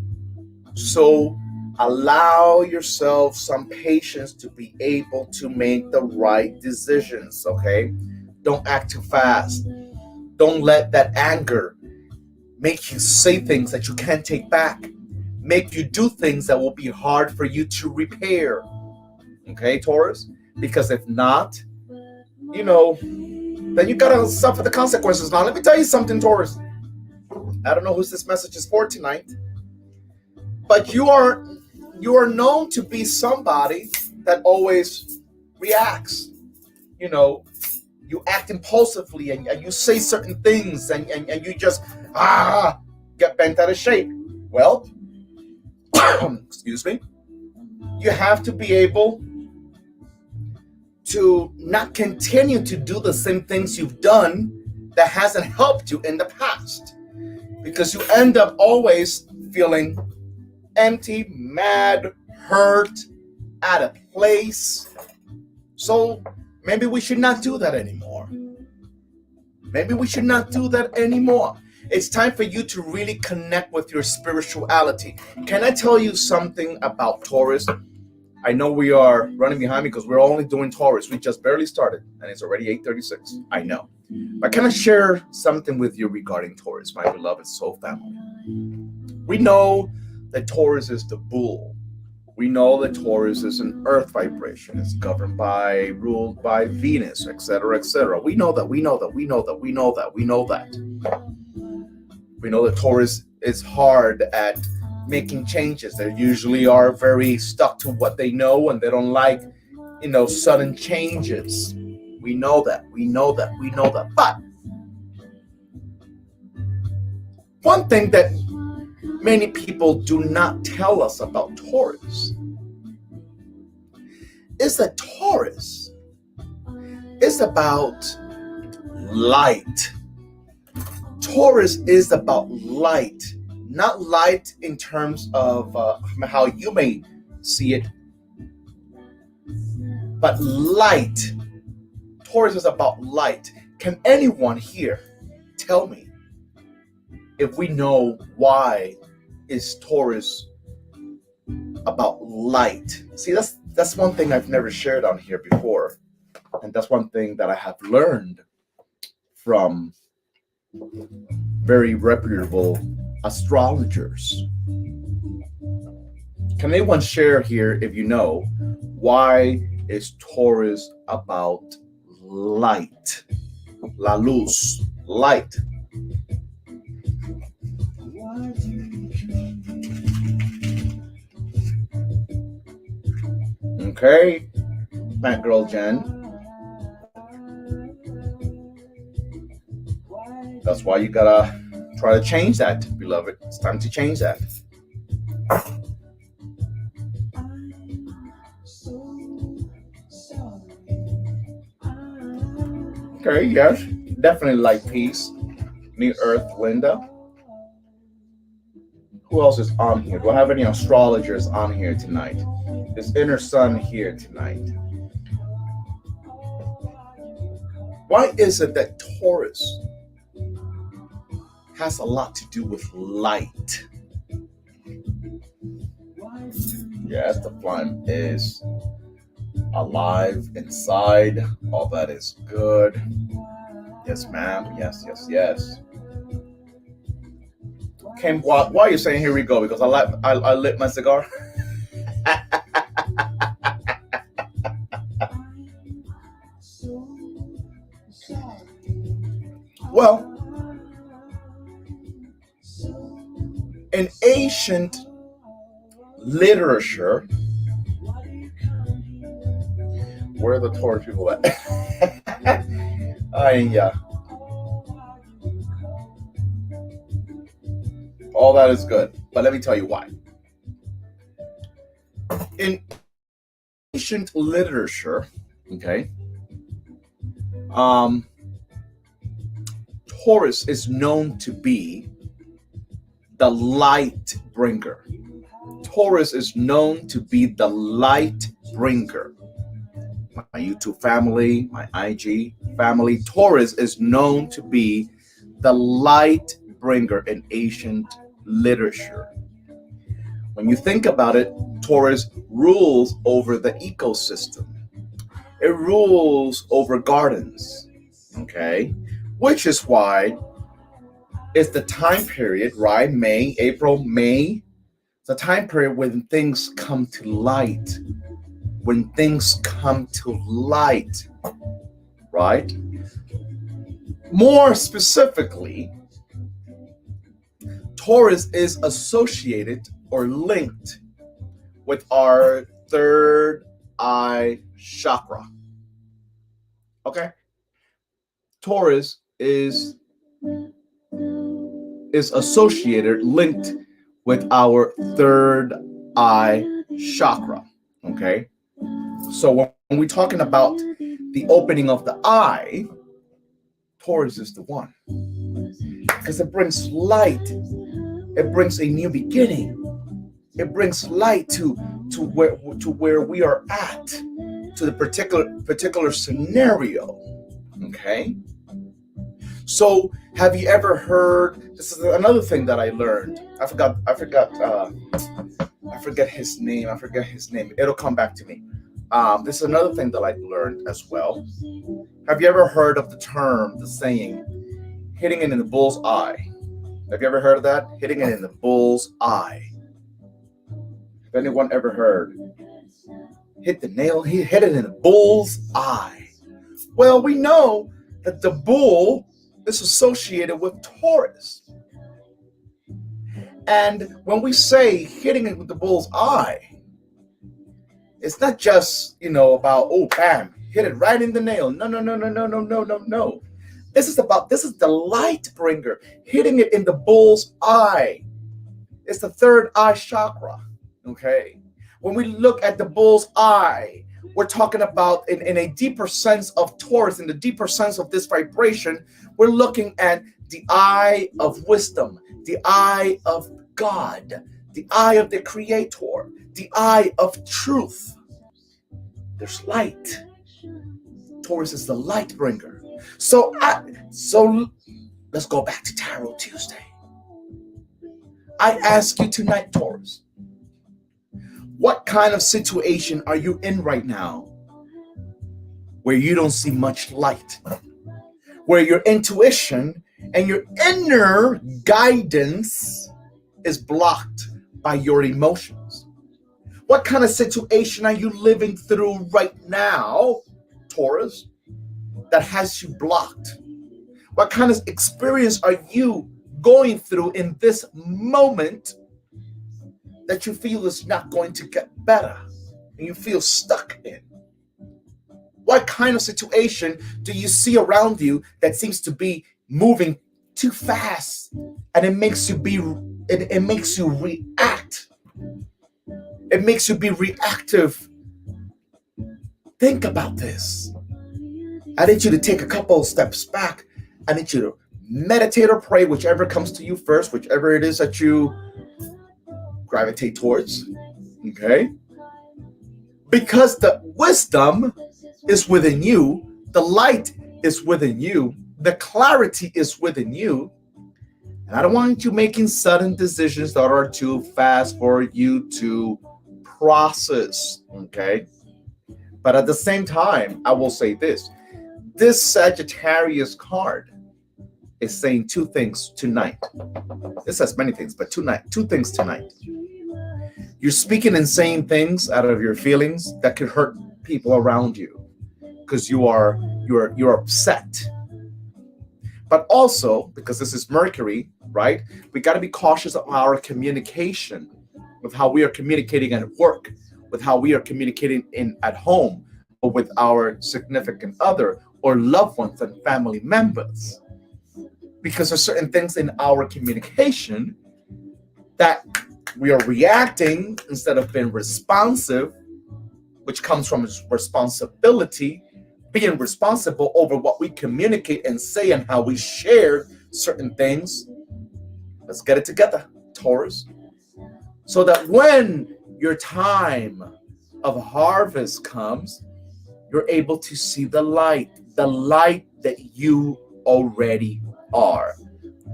So allow yourself some patience to be able to make the right decisions, okay? Don't act too fast. Don't let that anger make you say things that you can't take back. Make you do things that will be hard for you to repair. Okay, Taurus? Because if not, then you gotta suffer the consequences. Now, let me tell you something, Taurus. I don't know who this message is for tonight, but you are known to be somebody that always reacts. You act impulsively and you say certain things and you just get bent out of shape. Well, excuse me, you have to be able to not continue to do the same things you've done that hasn't helped you in the past, because you end up always feeling empty, mad, hurt, out of place. So maybe we should not do that anymore. It's time for you to really connect with your spirituality. Can I tell you something about Taurus? I know we are running behind because we're only doing Taurus. We just barely started and it's already 8:36. I know. But can I share something with you regarding Taurus, my beloved soul family? We know that Taurus is the bull. We know that Taurus is an earth vibration. It's governed by, ruled by Venus, etc., etc. We know that. We know that Taurus is hard at making changes. They usually are very stuck to what they know, and they don't like, sudden changes. We know that. We know that. We know that. But one thing that many people do not tell us about Taurus is that Taurus is about light. Taurus is about light, not light in terms of how you may see it, but light. Taurus is about light. Can anyone here tell me if we know why is Taurus about light? See, that's one thing I've never shared on here before, and that's one thing that I have learned from very reputable astrologers. Can anyone share here if you know why is Taurus about light? La luz, light. Okay, Matt Girl Jen. That's why you gotta try to change that, beloved. It's time to change that. Okay, yes, definitely like peace. New Earth, Linda. Who else is on here? Do I have any astrologers on here tonight? Is Inner Sun here tonight? Why is it that Taurus has a lot to do with light? Yes, the flame is alive inside. All that is good. Yes, ma'am. Yes, yes, yes. Kim, why are you saying here we go? Because I lit my cigar. Well, in ancient literature, where are the Taurus people at? All that is good, but let me tell you why. In ancient literature, okay, Taurus is known to be the light bringer. Taurus is known to be the light bringer. My YouTube family, my IG family, Taurus is known to be the light bringer in ancient literature. When you think about it, Taurus rules over the ecosystem. It rules over gardens, okay? Which is why it's the time period, right? April, May. It's a time period when things come to light. When things come to light, right? More specifically, Taurus is associated or linked with our third eye chakra. Okay? Taurus is associated, linked with our third eye chakra. Okay? So when we're talking about the opening of the eye, Taurus is the one. Because it brings light. It brings a new beginning. It brings light to where we are at, to the particular scenario. Okay? So have you ever heard, this is another thing that I learned. I forget his name. It'll come back to me. This is another thing that I learned as well. Have you ever heard of the saying, hitting it in the bull's eye? Have you ever heard of that? Hitting it in the bull's eye. Have anyone ever heard? Hit it in the bull's eye. Well, we know that the bull is associated with Taurus. And when we say hitting it with the bull's eye, it's not just, about, oh, bam, hit it right in the nail. No, no, no, no, no, no, no, no, no. This is the light bringer, hitting it in the bull's eye. It's the third eye chakra, okay? When we look at the bull's eye, we're talking about in a deeper sense of Taurus, in the deeper sense of this vibration, we're looking at the eye of wisdom, the eye of God, the eye of the Creator, the eye of truth. There's light. Taurus is the light bringer. So let's go back to Tarot Tuesday. I ask you tonight, Taurus, what kind of situation are you in right now where you don't see much light? Where your intuition and your inner guidance is blocked by your emotions? What kind of situation are you living through right now, Taurus, that has you blocked? What kind of experience are you going through in this moment that you feel is not going to get better and you feel stuck in? What kind of situation do you see around you that seems to be moving too fast and it makes you react? It makes you be reactive. Think about this. I need you to take a couple of steps back. I need you to meditate or pray, whichever comes to you first, whichever it is that you gravitate towards, okay? Because the wisdom is within you, the light is within you, the clarity is within you, and I don't want you making sudden decisions that are too fast for you to process, okay? But at the same time, I will say this. This Sagittarius card is saying two things tonight. It says many things, but two things tonight. You're speaking and saying things out of your feelings that could hurt people around you because you're upset. But also, because this is Mercury, right? We got to be cautious of our communication, with how we are communicating at work, with how we are communicating at home, or with our significant other or loved ones and family members. Because there's certain things in our communication that we are reacting instead of being responsive, which comes from responsibility, being responsible over what we communicate and say and how we share certain things. Let's get it together, Taurus. So that when your time of harvest comes, you're able to see the light that you already are.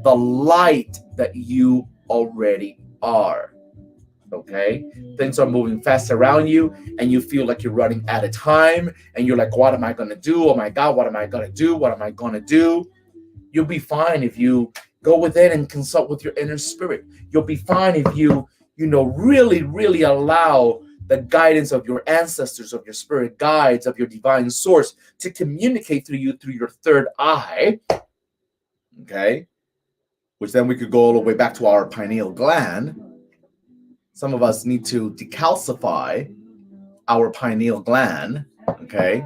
The light that you already are. Okay? Things are moving fast around you and you feel like you're running out of time and you're like, what am I going to do? Oh my God, what am I going to do? What am I going to do? You'll be fine if you go within and consult with your inner spirit. You'll be fine if you really, really allow the guidance of your ancestors, of your spirit guides, of your divine source to communicate through you through your third eye. Okay? Which then we could go all the way back to our pineal gland. Some of us need to decalcify our pineal gland, okay?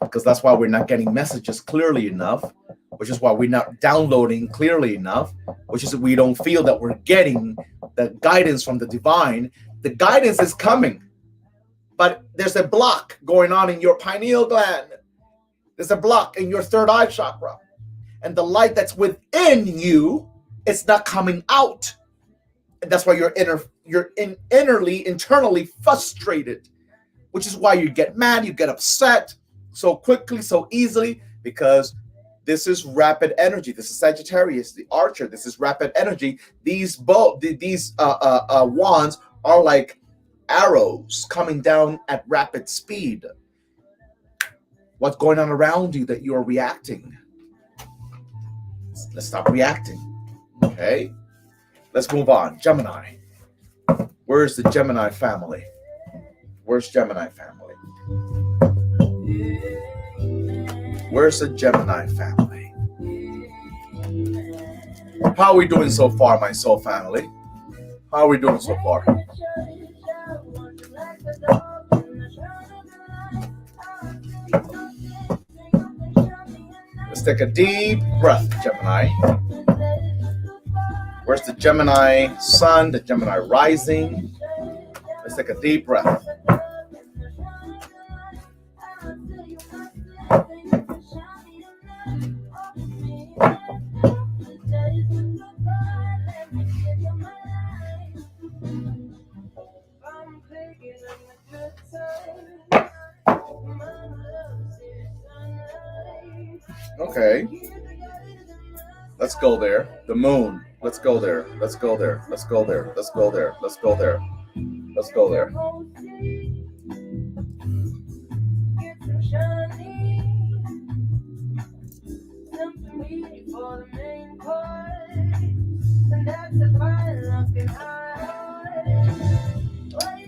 Because that's why we're not getting messages clearly enough, which is why we're not downloading clearly enough, which is we don't feel that we're getting the guidance from the divine. The guidance is coming, but there's a block going on in your pineal gland. There's a block in your third eye chakra. And the light that's within you, it's not coming out. And that's why you're internally frustrated, which is why you get mad, you get upset so quickly, so easily, because this is rapid energy. This is Sagittarius, the archer. This is rapid energy. These wands are like arrows coming down at rapid speed. What's going on around you that you're reacting? Let's stop reacting. Okay? Let's move on. Gemini. Where's the Gemini family? Where's Gemini family? Where's the Gemini family? How are we doing so far, my soul family? How are we doing so far? Let's take a deep breath, Gemini. Where's the Gemini sun, the Gemini rising? Let's take a deep breath. Okay. Let's go there. The moon. Let's go there. Let's go there. Let's go there. Let's go there. Let's go there. Let's go there.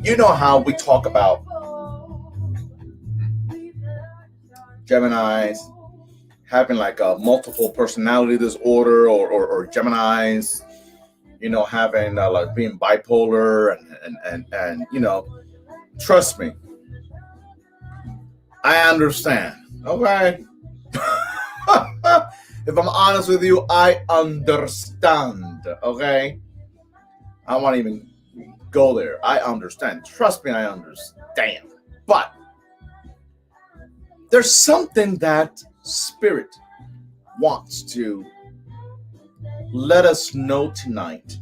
You know how we talk about Geminis having like a multiple personality disorder, or Geminis, having like being bipolar and trust me, I understand. Okay. If I'm honest with you, I understand. Okay. I won't even go there. I understand. Trust me, I understand. But there's something that Spirit wants to let us know tonight.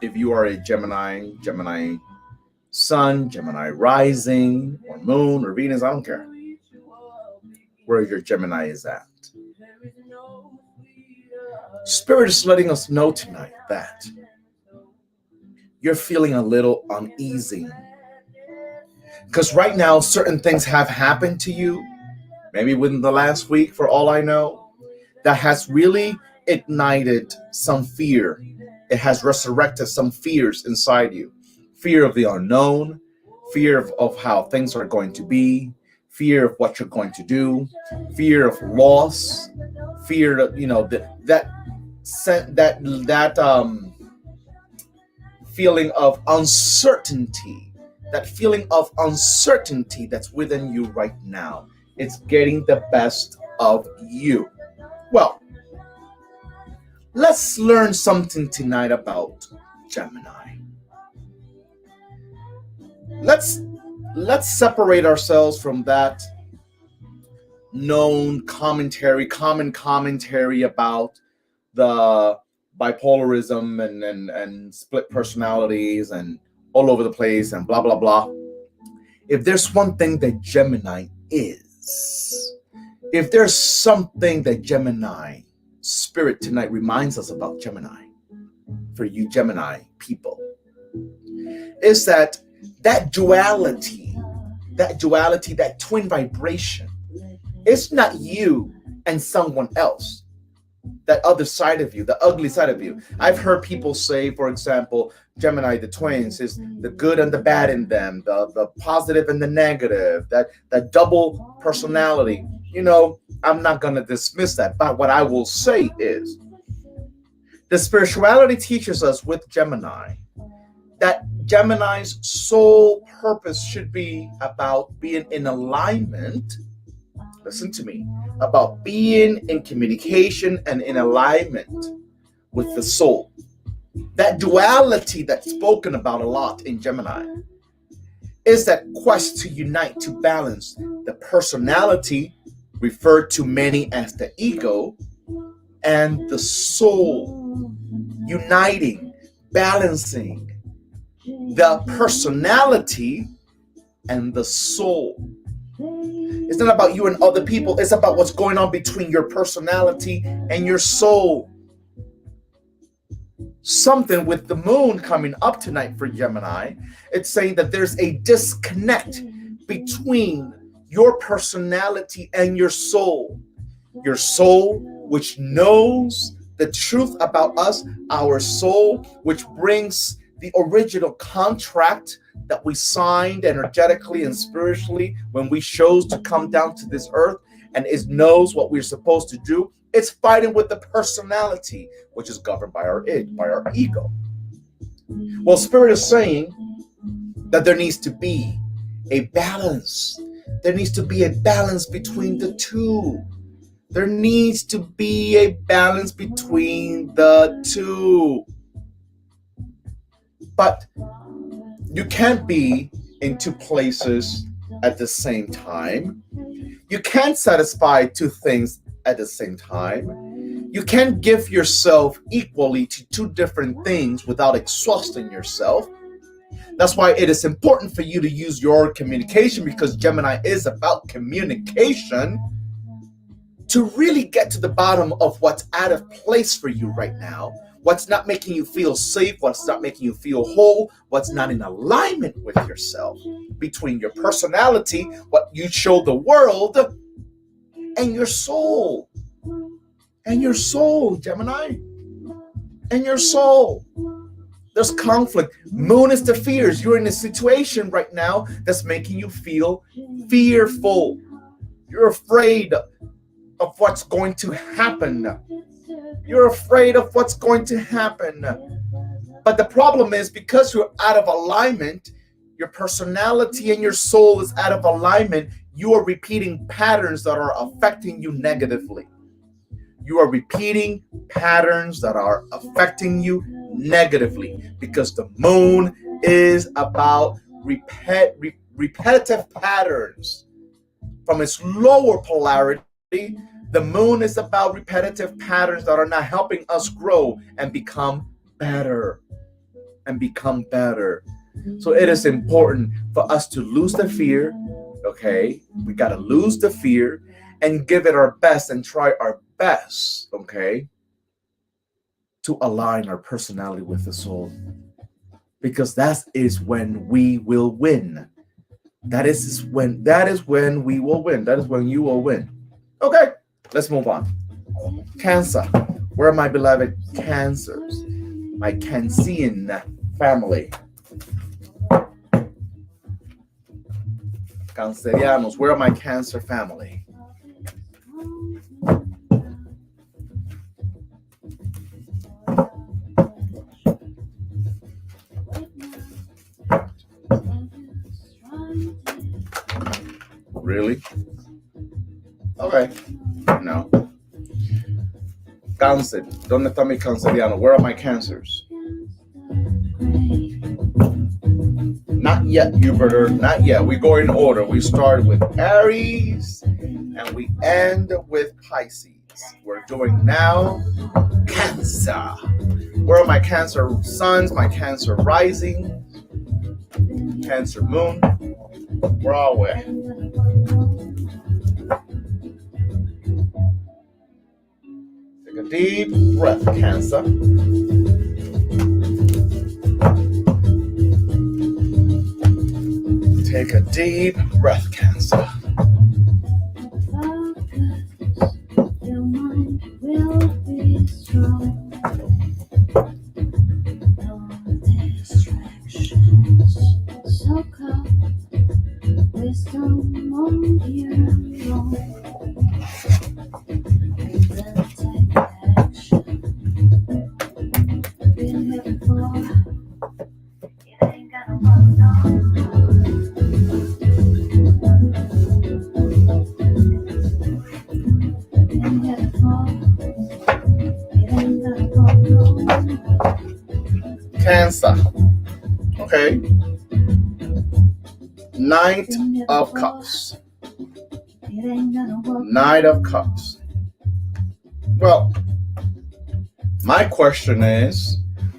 If you are a Gemini, Gemini sun, Gemini rising, or moon, or Venus, I don't care where your Gemini is at. Spirit is letting us know tonight that you're feeling a little uneasy. Because right now, certain things have happened to you, maybe within the last week, for all I know, that has really ignited some fear. It has resurrected some fears inside you. Fear of the unknown, fear of how things are going to be, fear of what you're going to do, fear of loss, fear of, that feeling of uncertainty, that's within you right now. It's getting the best of you. Well, let's learn something tonight about Gemini. Let's separate ourselves from that known common commentary about the bipolarism and split personalities and all over the place and blah, blah, blah. If there's one thing that Gemini is, if there's something that Gemini Spirit tonight reminds us about Gemini, for you Gemini people, is that duality, that twin vibration, it's not you and someone else. That other side of you, the ugly side of you. I've heard people say, for example, Gemini, the twins, is the good and the bad in them, the positive and the negative, that double personality. I'm not going to dismiss that. But what I will say is, the spirituality teaches us with Gemini that Gemini's sole purpose should be about being in alignment. Listen to me. About being in communication and in alignment with the soul. That duality that's spoken about a lot in Gemini is that quest to unite, to balance the personality, referred to many as the ego, and the soul, uniting, balancing the personality and the soul. It's not about you and other people. It's about what's going on between your personality and your soul. Something with the moon coming up tonight for Gemini, it's saying that there's a disconnect between your personality and your soul. Your soul, which knows the truth about us, our soul, which brings the original contract that we signed energetically and spiritually when we chose to come down to this earth, and it knows what we're supposed to do. It's fighting with the personality, which is governed by our ego. Well, Spirit is saying that there needs to be a balance. There needs to be a balance between the two. There needs to be a balance between the two. But you can't be in two places at the same time. You can't satisfy two things at the same time. You can't give yourself equally to two different things without exhausting yourself. That's why it is important for you to use your communication, because Gemini is about communication, to really get to the bottom of what's out of place for you right now, what's not making you feel safe, what's not making you feel whole, what's not in alignment with yourself, between your personality, what you show the world, and your soul. And your soul, Gemini. And your soul. There's conflict. Moon is the fears. You're in a situation right now that's making you feel fearful. You're afraid of what's going to happen. You're afraid of what's going to happen. But the problem is, because you're out of alignment, your personality and your soul is out of alignment, you are repeating patterns that are affecting you negatively. You are repeating patterns that are affecting you negatively, because the moon is about repetitive patterns. From its lower polarity, the moon is about repetitive patterns that are not helping us grow and become better. So it is important for us to lose the fear, okay? We got to lose the fear and give it our best and try our best, okay, to align our personality with the soul. Because that is when we will win. That is when we will win. That is when you will win. Okay, let's move on. Cancer. Where are my beloved Cancers? My Cancerian family. Cancerianos, where are my Cancer family? Really? Okay. No. Cáncer. ¿Dónde está mi canceriano? Where are my Cancers? Not yet, Jupiter. Not yet. We go in order. We start with Aries and we end with Pisces. We're doing now Cancer. Where are my Cancer suns? My Cancer rising? Cancer moon? Where are we? Take a deep breath, Cancer. Take a deep breath, Cancer. Your mind will be strong. No distractions. Soak up wisdom on your own. Then take action. Been here before. It ain't gonna work no. Cancer. Okay. Knight of Cups. Knight of Cups. Well, my question is,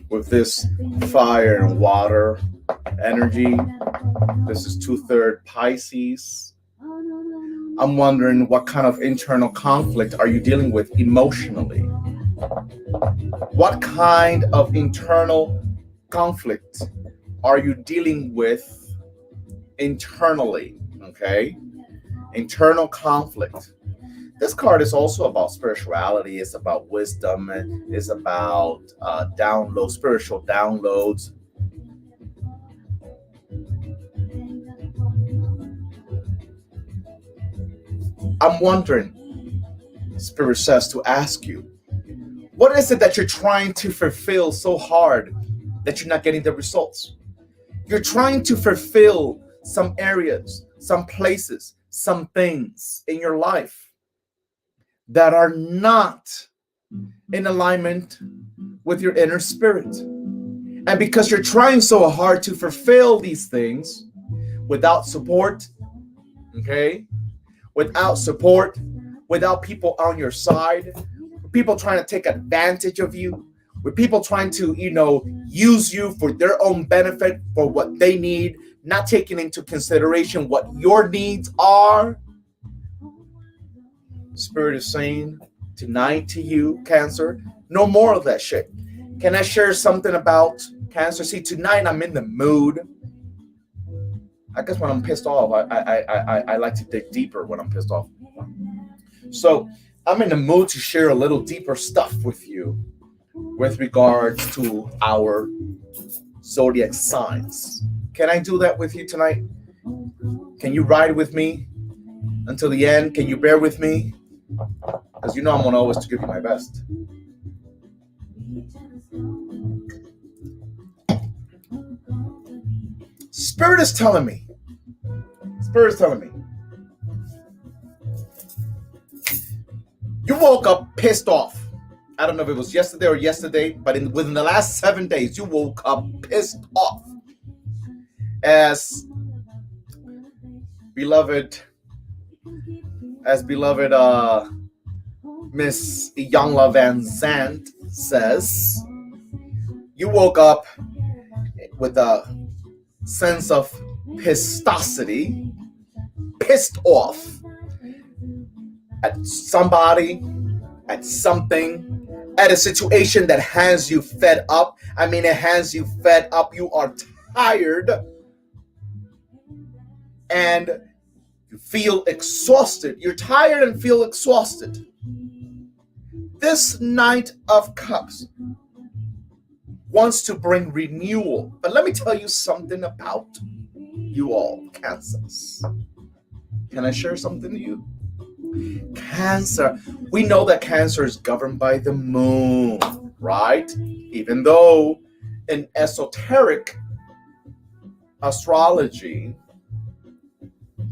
with this fire and water energy, this is 2/3 Pisces. I'm wondering, what kind of internal conflict are you dealing with emotionally? What kind of internal conflict are you dealing with internally? Okay, internal conflict. This card is also about spirituality. It's about wisdom. It's about spiritual downloads. I'm wondering, Spirit says to ask you, what is it that you're trying to fulfill so hard that you're not getting the results. You're trying to fulfill some areas, some places, some things in your life that are not in alignment with your inner spirit. And because you're trying so hard to fulfill these things without support, okay, without support, without people on your side, people trying to take advantage of you, with people trying to, use you for their own benefit, for what they need, not taking into consideration what your needs are. Spirit is saying tonight to you, Cancer, no more of that shit. Can I share something about Cancer? See, tonight I'm in the mood. I guess when I'm pissed off, I like to dig deeper when I'm pissed off. So I'm in the mood to share a little deeper stuff with you with regards to our zodiac signs. Can I do that with you tonight? Can you ride with me until the end? Can you bear with me? Because I'm going to always give you my best. Spirit is telling me. You woke up pissed off. I don't know if it was yesterday, but within the last 7 days, you woke up pissed off. As beloved Miss Iyanla Van Zandt says, you woke up with a sense of pissosity, pissed off at somebody, at something, at a situation that has you fed up. I mean, it has you fed up. You are tired and you feel exhausted. You're tired and feel exhausted. This Knight of Cups wants to bring renewal. But let me tell you something about you all, Cancers. Can I share something to you? Cancer. We know that Cancer is governed by the moon, right? Even though in esoteric astrology,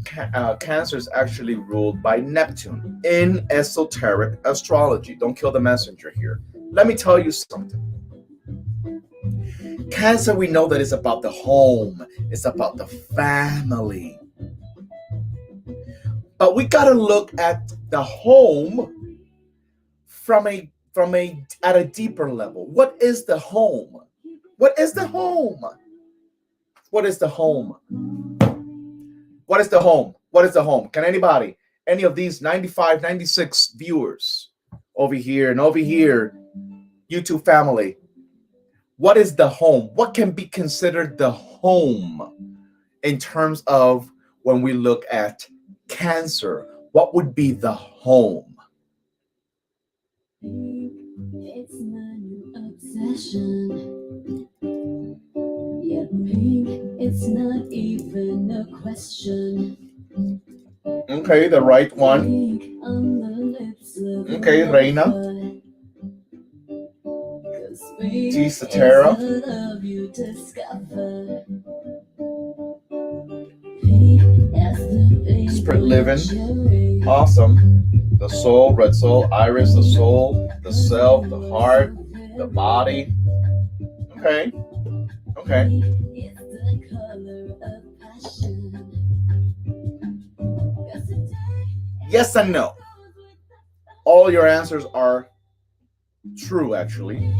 Cancer is actually ruled by Neptune in esoteric astrology. Don't kill the messenger here. Let me tell you something. Cancer, we know that it's about the home. It's about the family. But we got to look at the home at a deeper level. What is the home? What is the home? What is the home? What is the home? What is the home? Can anybody, any of these 95, 96 viewers over here and over here, YouTube family, what is the home? What can be considered the home in terms of when we look at Cancer? What would be the home? It's my new obsession. Yeah, it's not even a question. Okay, the right one. Okay, Reina. T. Satara. Spirit living. Awesome. The soul, red soul, iris, the soul, the self, the heart, the body. Okay. Okay. Yes and no. All your answers are true, actually.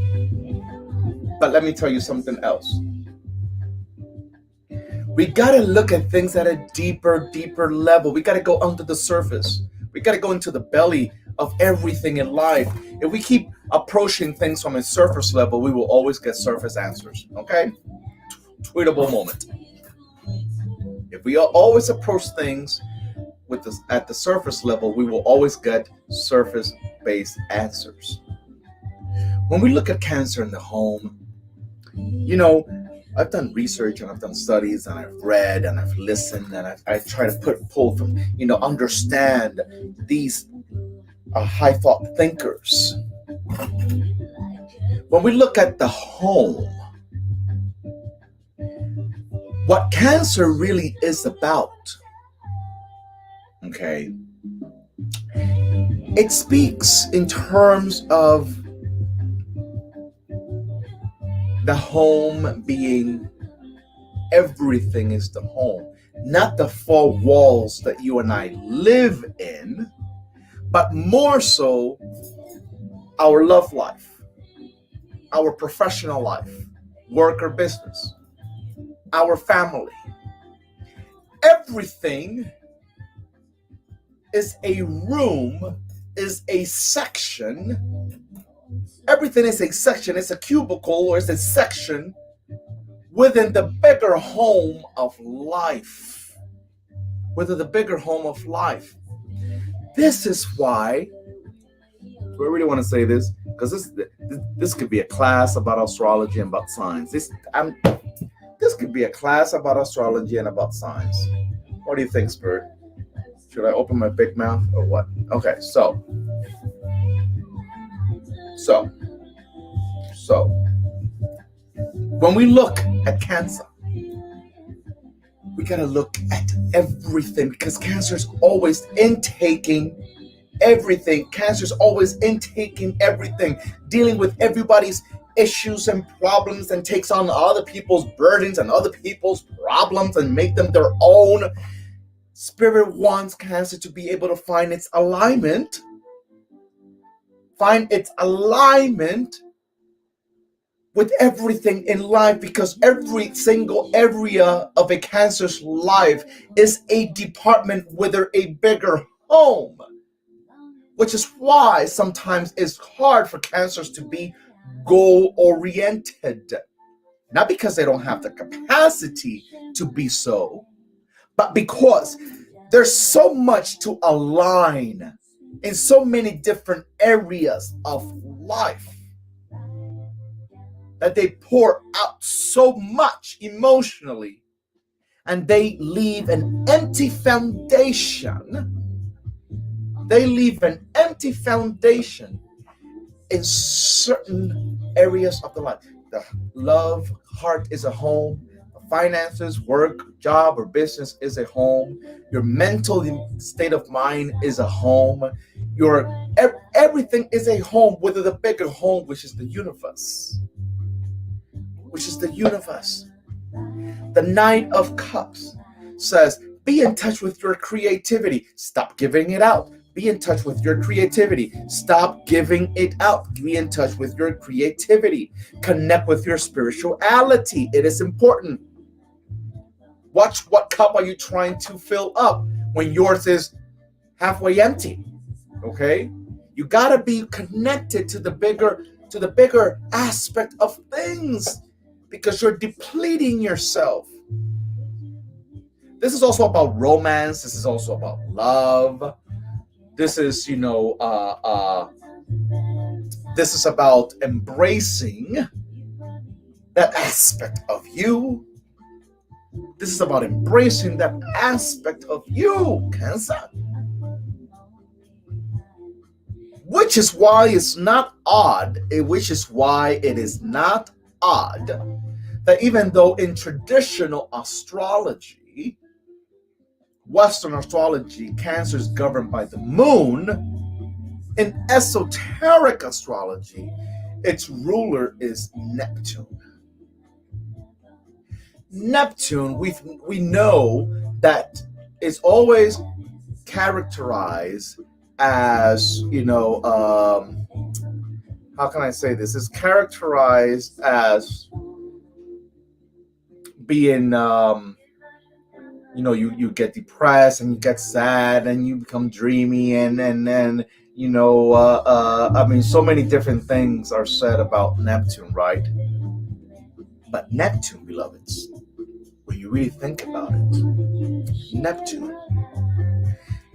But let me tell you something else. We got to look at things at a deeper level. We got to go under the surface. We got to go into the belly of everything in life. If we keep approaching things from a surface level, we will always get surface answers. Okay? Tweetable moment. If we always approach things at the surface level, we will always get surface-based answers. When we look at Cancer in the home, I've done research and I've done studies and I've read and I've listened and I try to pull from, understand these high thought thinkers. When we look at the home, what cancer really is about, okay, it speaks in terms of the home being everything is the home, not the four walls that you and I live in, but more so our love life, our professional life, work or business, our family. Everything is a room, is a section. Everything is a section, it's a cubicle or it's a section within the bigger home of life. Within the bigger home of life. This is why, I really want to say this, because this could be a class about astrology and about science. This could be a class about astrology and about science. What do you think, Spirit? Should I open my big mouth or what? Okay, so when we look at cancer, we gotta look at everything, because cancer is always intaking everything. Cancer is always intaking everything, dealing with everybody's issues and problems, and takes on other people's burdens and other people's problems and make them their own. Spirit wants cancer to be able to find its alignment with everything in life, because every single area of a cancer's life is a department within a bigger home, which is why sometimes it's hard for cancers to be goal-oriented. Not because they don't have the capacity to be so, but because there's so much to align in so many different areas of life that they pour out so much emotionally, and they leave an empty foundation. They leave an empty foundation in certain areas of the life. The love, heart is a home. Finances, work, job, or business is a home. Your mental state of mind is a home. Everything is a home, whether the bigger home, which is the universe. The Knight of Cups says, be in touch with your creativity. Stop giving it out. Be in touch with your creativity. Stop giving it out. Be in touch with your creativity. Connect with your spirituality. It is important. Watch what cup are you trying to fill up when yours is halfway empty. Okay? You gotta be connected to the bigger aspect of things, because you're depleting yourself. This is also about romance. This is also about love. This is, this is about embracing that aspect of you. This is about embracing that aspect of you, Cancer. Which is why it's not odd, which is why it is not odd that even though in traditional astrology, Western astrology, Cancer is governed by the moon, in esoteric astrology, its ruler is Neptune. Neptune, we know that is always characterized as, how can I say this? It's characterized as being, you get depressed and you get sad and you become dreamy and so many different things are said about Neptune, right? But Neptune, beloveds, when you really think about it, Neptune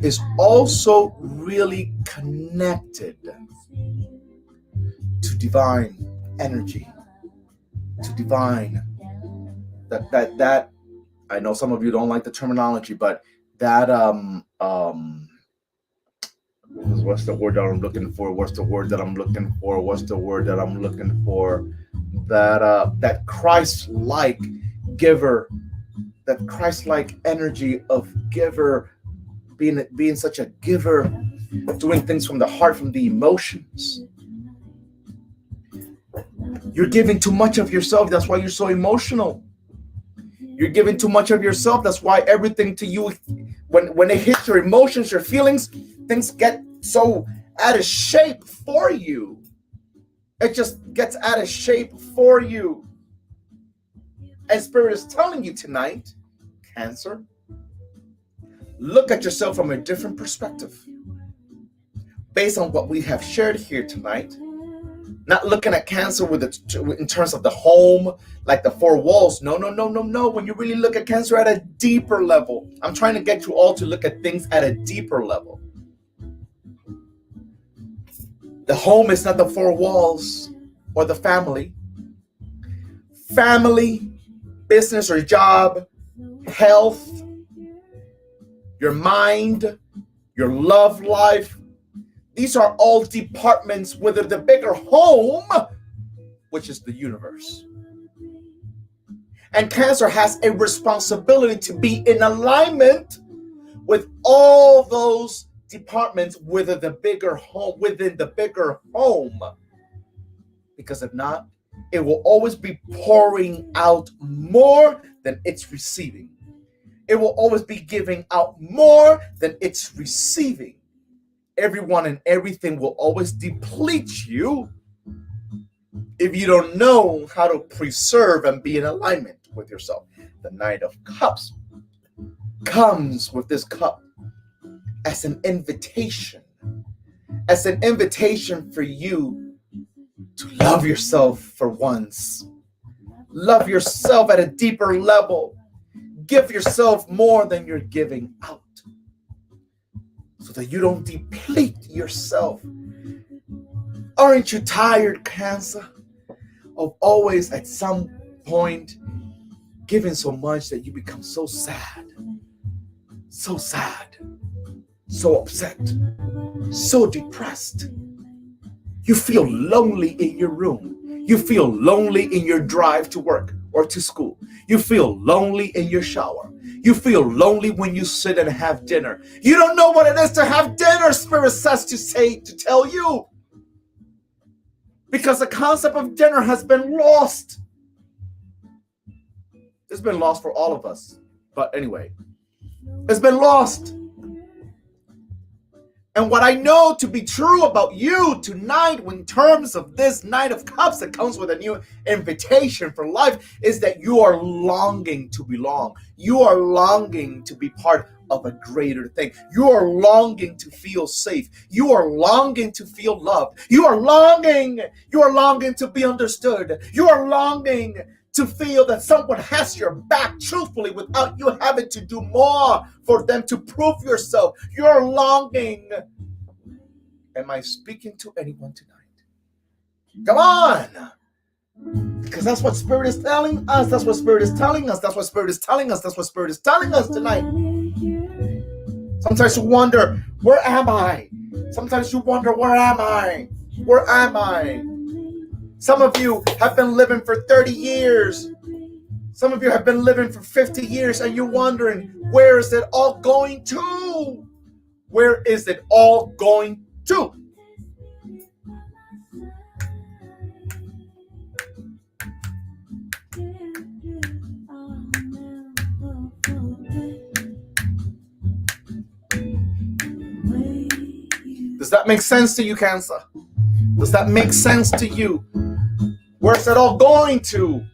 is also really connected to divine energy, to divine, that I know some of you don't like the terminology, but that what's the word that I'm looking for? That Christ-like giver that Christ-like energy of giver, being such a giver, doing things from the heart, from the emotions. You're giving too much of yourself. That's why you're so emotional. You're giving too much of yourself. That's why everything to you, when it hits your emotions, your feelings, things get so out of shape for you. It just gets out of shape for you. And Spirit is telling you tonight, Cancer, look at yourself from a different perspective. Based on what we have shared here tonight, not looking at Cancer in terms of the home, like the four walls. No. When you really look at Cancer at a deeper level, I'm trying to get you all to look at things at a deeper level. The home is not the four walls or the family. Family, business or job, health, your mind, your love life. These are all departments within the bigger home, which is the universe. And Cancer has a responsibility to be in alignment with all those departments within the bigger home. Because if not, it will always be pouring out more than it's receiving. It will always be giving out more than it's receiving. Everyone and everything will always deplete you if you don't know how to preserve and be in alignment with yourself. The Knight of Cups comes with this cup as an invitation for you to love yourself for once. Love yourself at a deeper level. Give yourself more than you're giving out, so that you don't deplete yourself. Aren't you tired, Cancer, of always at some point giving so much that you become so sad, so upset, so depressed? You feel lonely in your room. You feel lonely in your drive to work or to school. You feel lonely in your shower. You feel lonely when you sit and have dinner. You don't know what it is to have dinner, Spirit says to tell you. Because the concept of dinner has been lost. It's been lost for all of us. But anyway, it's been lost. And what I know to be true about you tonight, in terms of this Knight of Cups that comes with a new invitation for life, is that you are longing to belong. You are longing to be part of a greater thing. You are longing to feel safe. You are longing to feel loved. You are longing to be understood. You are longing to feel that someone has your back truthfully without you having to do more for them to prove yourself. You're longing. Am I speaking to anyone tonight? Come on! Because that's what Spirit is telling us. That's what Spirit is telling us. That's what Spirit is telling us. That's what Spirit is telling us tonight. Sometimes you wonder, where am I? Sometimes you wonder, where am I? Where am I? Some of you have been living for 30 years. Some of you have been living for 50 years, and you're wondering, where is it all going to? Where is it all going to? Does that make sense to you, Cancer? Does that make sense to you? Where's it all going to?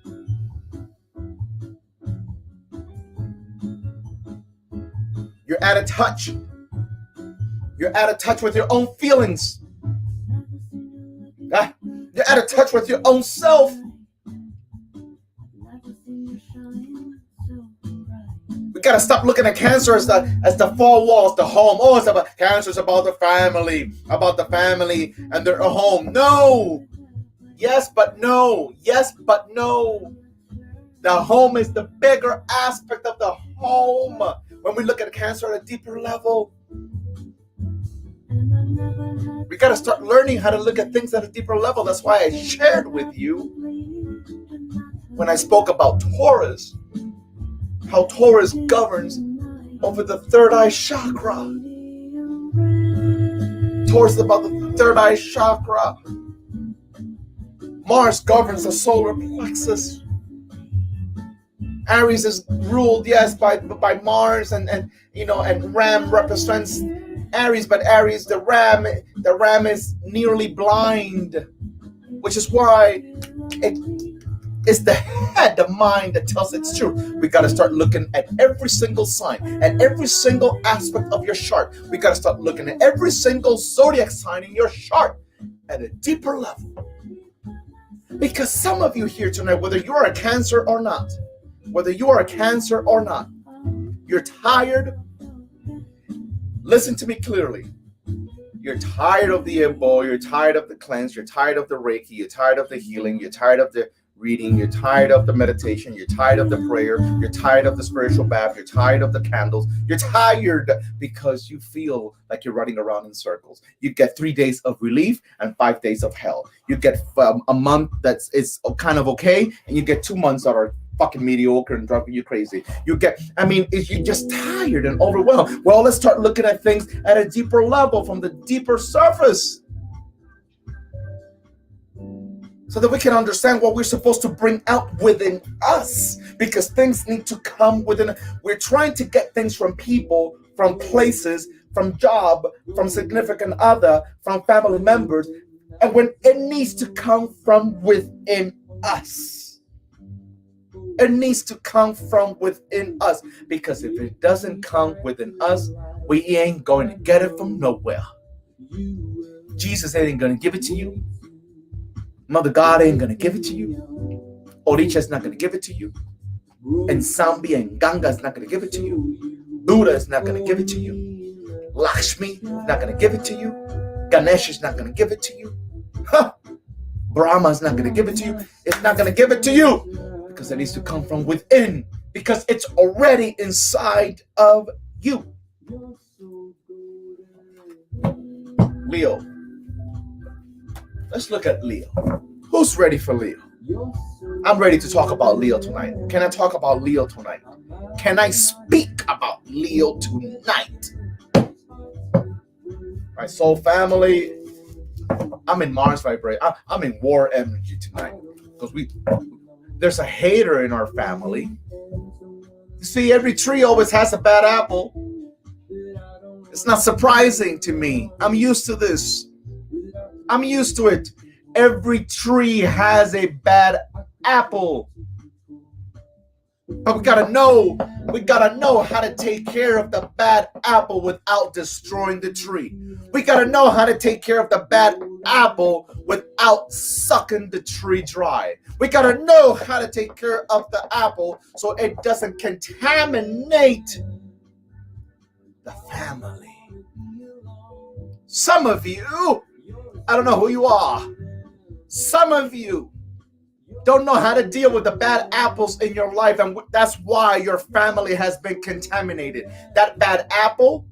You're out of touch. You're out of touch with your own feelings. You're out of touch with your own self. We gotta stop looking at Cancer as the four walls, the home. Oh, it's about Cancer's about the family and their home. No. Yes, but no. Yes, but no. The home is the bigger aspect of the home. When we look at Cancer at a deeper level, we got to start learning how to look at things at a deeper level. That's why I shared with you when I spoke about Taurus, how Taurus governs over the third eye chakra. Taurus is about the third eye chakra. Mars governs the solar plexus. Aries is ruled, yes, by Mars, and Ram represents Aries, but Aries, the Ram is nearly blind, which is why it's the head, the mind that tells it's true. We got to start looking at every single sign, at every single aspect of your chart. We got to start looking at every single zodiac sign in your chart at a deeper level. Because some of you here tonight, whether you are a Cancer or not, you're tired. Listen to me clearly. You're tired of the info, you're tired of the cleanse, you're tired of the Reiki, you're tired of the healing, you're tired of the reading, you're tired of the meditation, you're tired of the prayer, you're tired of the spiritual bath, you're tired of the candles, you're tired because you feel like you're running around in circles. You get 3 days of relief and 5 days of hell. You get a month is kind of okay, and you get 2 months that are fucking mediocre and driving you crazy. You're just tired and overwhelmed. Well, let's start looking at things at a deeper level, from the deeper surface, so that we can understand what we're supposed to bring out within us, because things need to come within. We're trying to get things from people, from places, from job, from significant other, from family members, and when it needs to come from within us. It needs to come from within us, because if it doesn't come within us, we ain't going to get it from nowhere. Jesus ain't going to give it to you. Mother God ain't going to give it to you. Orisha's not going to give it to you. And Sambi and Ganga is not going to give it to you. Buddha is not going to give it to you. Lakshmi is not going to give it to you. Ganesh is not going to give it to you. Brahma is not going to give it to you. It's not going to give it to you. Because it needs to come from within, because it's already inside of you. Leo. Let's look at Leo. Who's ready for Leo? I'm ready to talk about Leo tonight. Can I talk about Leo tonight? Can I speak about Leo tonight? My soul family, I'm in Mars vibration. I'm in war energy tonight, because there's a hater in our family. You see, every tree always has a bad apple. It's not surprising to me. I'm used to this. I'm used to it. Every tree has a bad apple. But we gotta know how to take care of the bad apple without destroying the tree. We gotta know how to take care of the bad apple without sucking the tree dry. We gotta know how to take care of the apple so it doesn't contaminate the family. Some of you, I don't know who you are. Some of you don't know how to deal with the bad apples in your life, and that's why your family has been contaminated. That bad apple,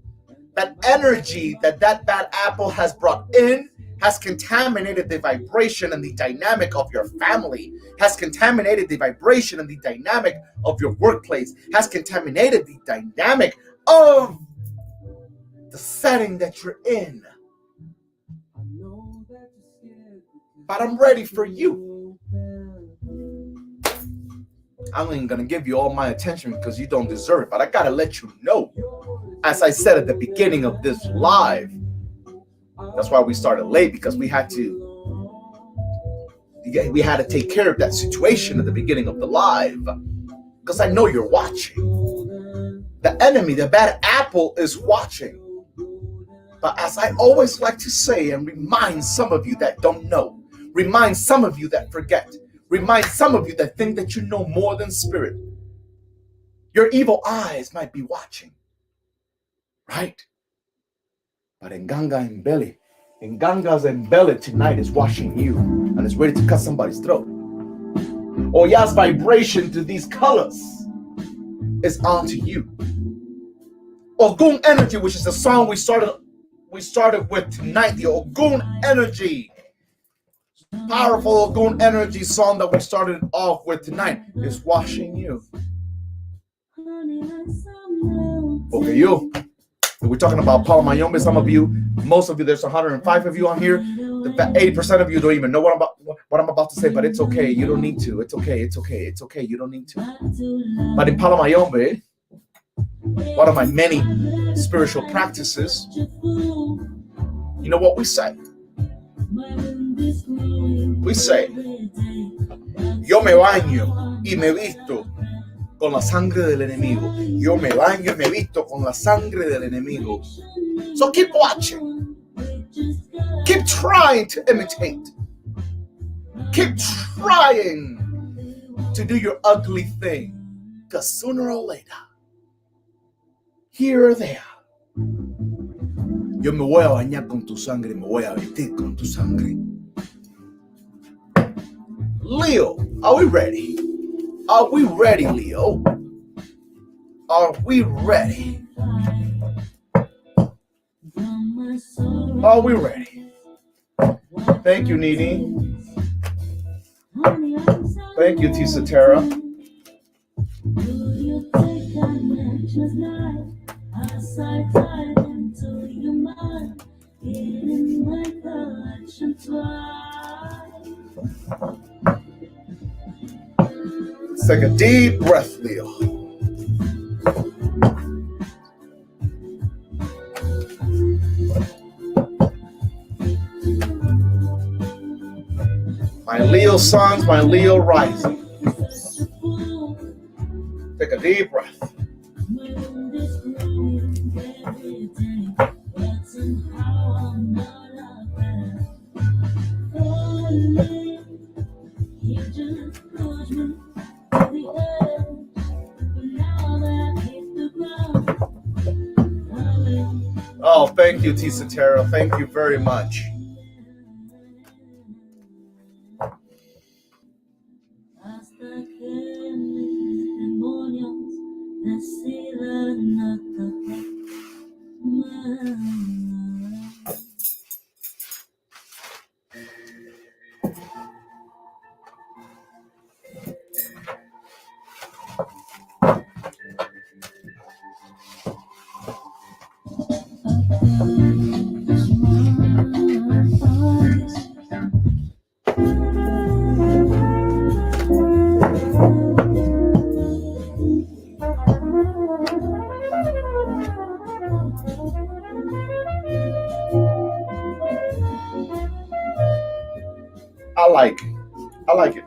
that energy that bad apple has brought in, has contaminated the vibration and the dynamic of your family, has contaminated the vibration and the dynamic of your workplace, has contaminated the dynamic of the setting that you're in. But I'm ready for you. I'm not even going to give you all my attention because you don't deserve it, but I got to let you know, as I said at the beginning of this live, that's why we started late, because we had to take care of that situation at the beginning of the live, because I know you're watching. The enemy, the bad apple, is watching. But as I always like to say and remind some of you that don't know, remind some of you that forget, remind some of you that think that you know more than spirit, your evil eyes might be watching, right? But Nganga's Mbele tonight is watching you and is ready to cut somebody's throat. Oya's vibration to these colors is onto you. Ogun energy, which is the song we started with tonight, the Ogun energy. Powerful Ogun energy song that we started off with tonight is washing you. Okay, you. We're talking about Palomayombe. Some of you, most of you, there's 105 of you on here. 80% of you don't even know what I'm about to say, but it's okay. You don't need to. It's okay. It's okay. It's okay. You don't need to. But in Palomayombe, one of my many spiritual practices, you know what we say? We say, yo me baño y me visto con la sangre del enemigo. Yo me baño y me visto con la sangre del enemigo. So keep watching. Keep trying to imitate. Keep trying to do your ugly thing. Because sooner or later, here or there, yo me voy a bañar con tu sangre, me voy a vestir con tu sangre. Leo, are we ready? Are we ready, Leo? Are we ready? Are we ready? Thank you, Nini. Thank you, Tisa Tara. Let's take a deep breath, Leo. My Leo sons, my Leo rising. Take a deep breath. Oh, thank you, Tisa Tara. Thank you very much. I like it. I like it.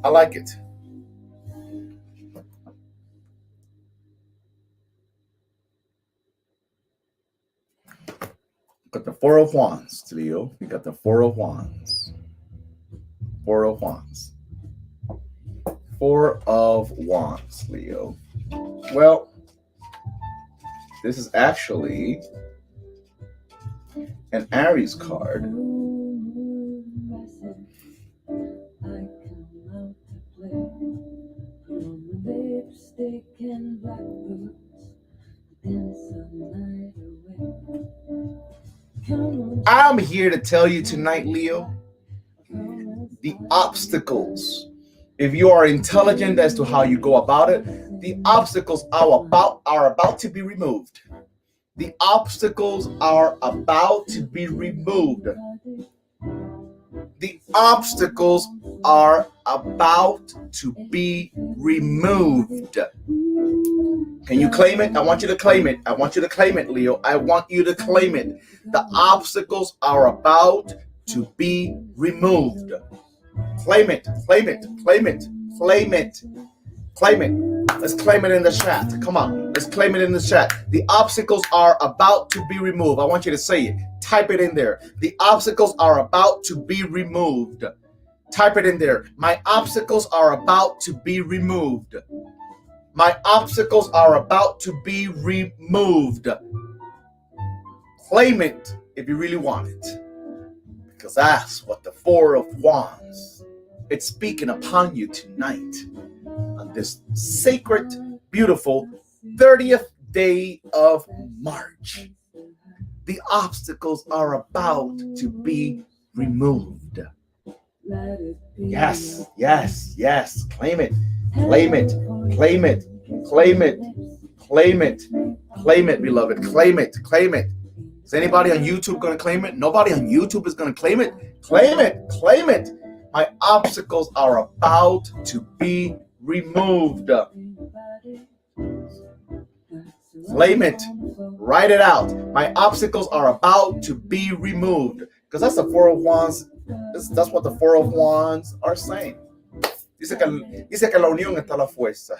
I like it. Got the Four of Wands, Leo. You got the Four of Wands. Four of Wands. Four of Wands, Leo. Well, this is actually an Aries card. I'm here to tell you tonight, Leo, the obstacles, if you are intelligent as to how you go about it, the obstacles are about to be removed. The obstacles are about to be removed. The obstacles are about to be removed. Can you claim it? I want you to claim it. I want you to claim it, Leo. I want you to claim it. The obstacles are about to be removed. Claim it, claim it, claim it, claim it, claim it. Let's claim it in the chat. Come on, let's claim it in the chat. The obstacles are about to be removed. I want you to say it. Type it in there. The obstacles are about to be removed. Type it in there. My obstacles are about to be removed. My obstacles are about to be removed. Claim it if you really want it. Because that's what the Four of Wands, it's speaking upon you tonight on this sacred, beautiful 30th day of March. The obstacles are about to be removed. Yes, yes, yes. Claim it. Claim it. Claim it. Claim it. Claim it. Claim it, beloved. Claim it. Claim it. Is anybody on YouTube going to claim it? Nobody on YouTube is going to claim it. Claim it. Claim it. My obstacles are about to be removed. Claim it. Write it out. My obstacles are about to be removed. Because that's the Four of Wands. That's what the Four of Wands are saying. Dice que la unión está la fuerza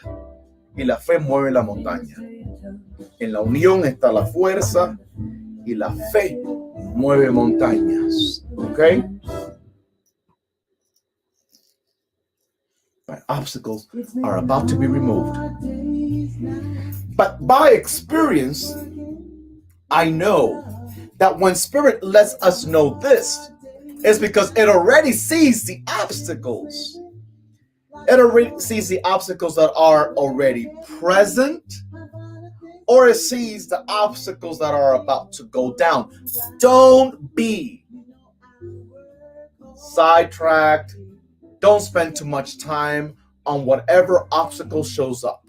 y la fe mueve la montaña. En la unión está la fuerza y la fe mueve montañas. Okay? My obstacles are about to be removed. But by experience, I know that when Spirit lets us know this, it's because it already sees the obstacles. It already sees the obstacles that are already present, or it sees the obstacles that are about to go down. Don't be sidetracked. Don't spend too much time on whatever obstacle shows up.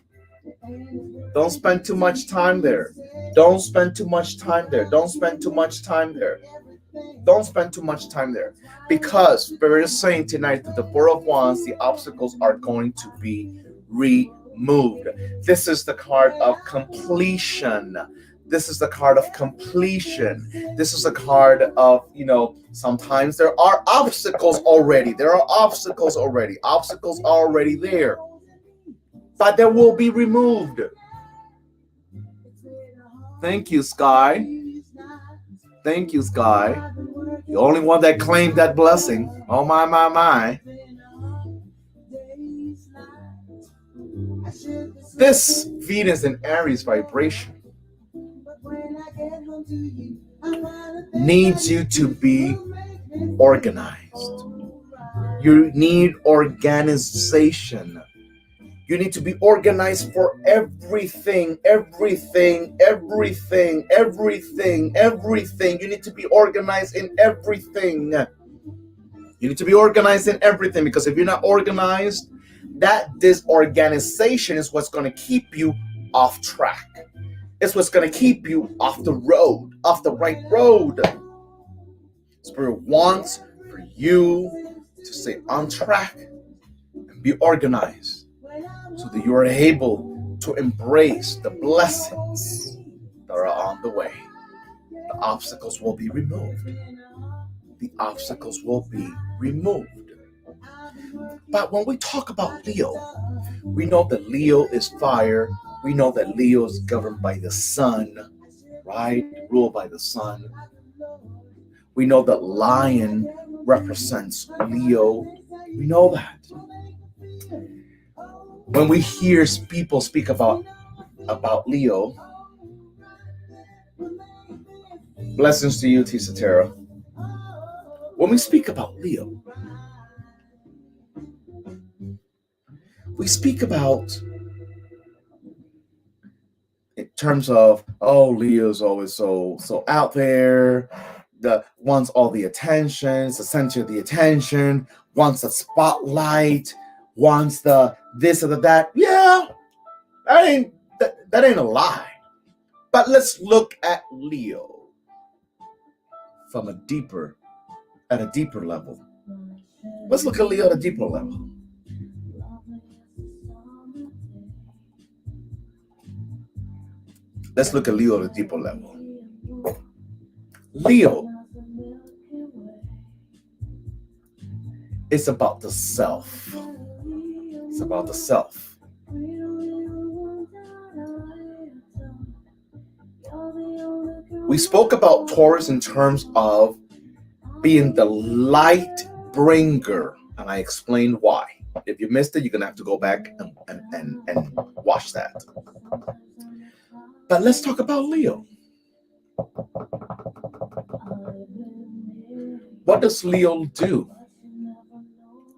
Don't spend too much time there. Don't spend too much time there. Don't spend too much time there. Don't spend too much time there. Because Spirit is saying tonight that the Four of Wands, the obstacles are going to be removed. This is the card of completion. This is the card of completion. This is a card of, sometimes there are obstacles already. There are obstacles already. Obstacles are already there. But they will be removed. Thank you, Sky. Thank you, Sky. The only one that claimed that blessing. Oh, my. This Venus and Aries vibration needs you to be organized. You need organization. You need to be organized for everything. You need to be organized in everything. You need to be organized in everything, because if you're not organized, that disorganization is what's going to keep you off track. It's what's going to keep you off the road, off the right road. Spirit wants for you to stay on track and be organized, so that you are able to embrace the blessings that are on the way. The obstacles will be removed. The obstacles will be removed. But when we talk about Leo, we know that Leo is fire. We know that Leo is governed by the sun, right? Ruled by the sun. We know that lion represents Leo. We know that. When we hear people speak about Leo, blessings to you, Tisatera. When we speak about Leo, we speak about in terms of, Leo's always so out there, wants all the attention, is the center of the attention, wants the spotlight, wants the this or the that. Yeah, that ain't a lie. But let's look at Leo from a deeper level. Let's look at Leo at a deeper level. Let's look at Leo at a deeper level. Leo is about the self. It's about the self. We spoke about Taurus in terms of being the light bringer, and I explained why. If you missed it, you're going to have to go back and watch that. But let's talk about Leo. What does Leo do?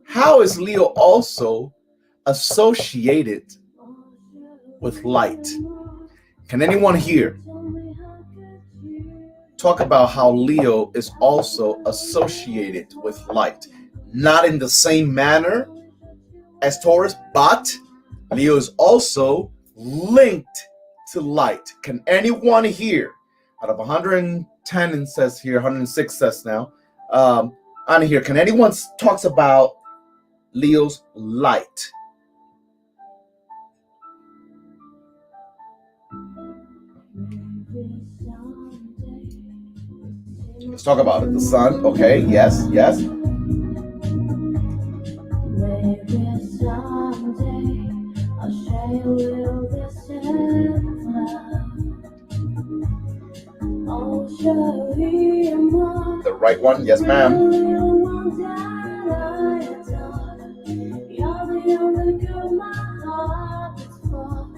How is Leo also associated with light? Can anyone here talk about how Leo is also associated with light? Not in the same manner as Taurus, but Leo is also linked to light. Can anyone here, out of 110 and says here, 106 says now, on here, can anyone talks about Leo's light? Let's talk about it. The sun. Okay. Yes. Yes. The right one. Yes, ma'am.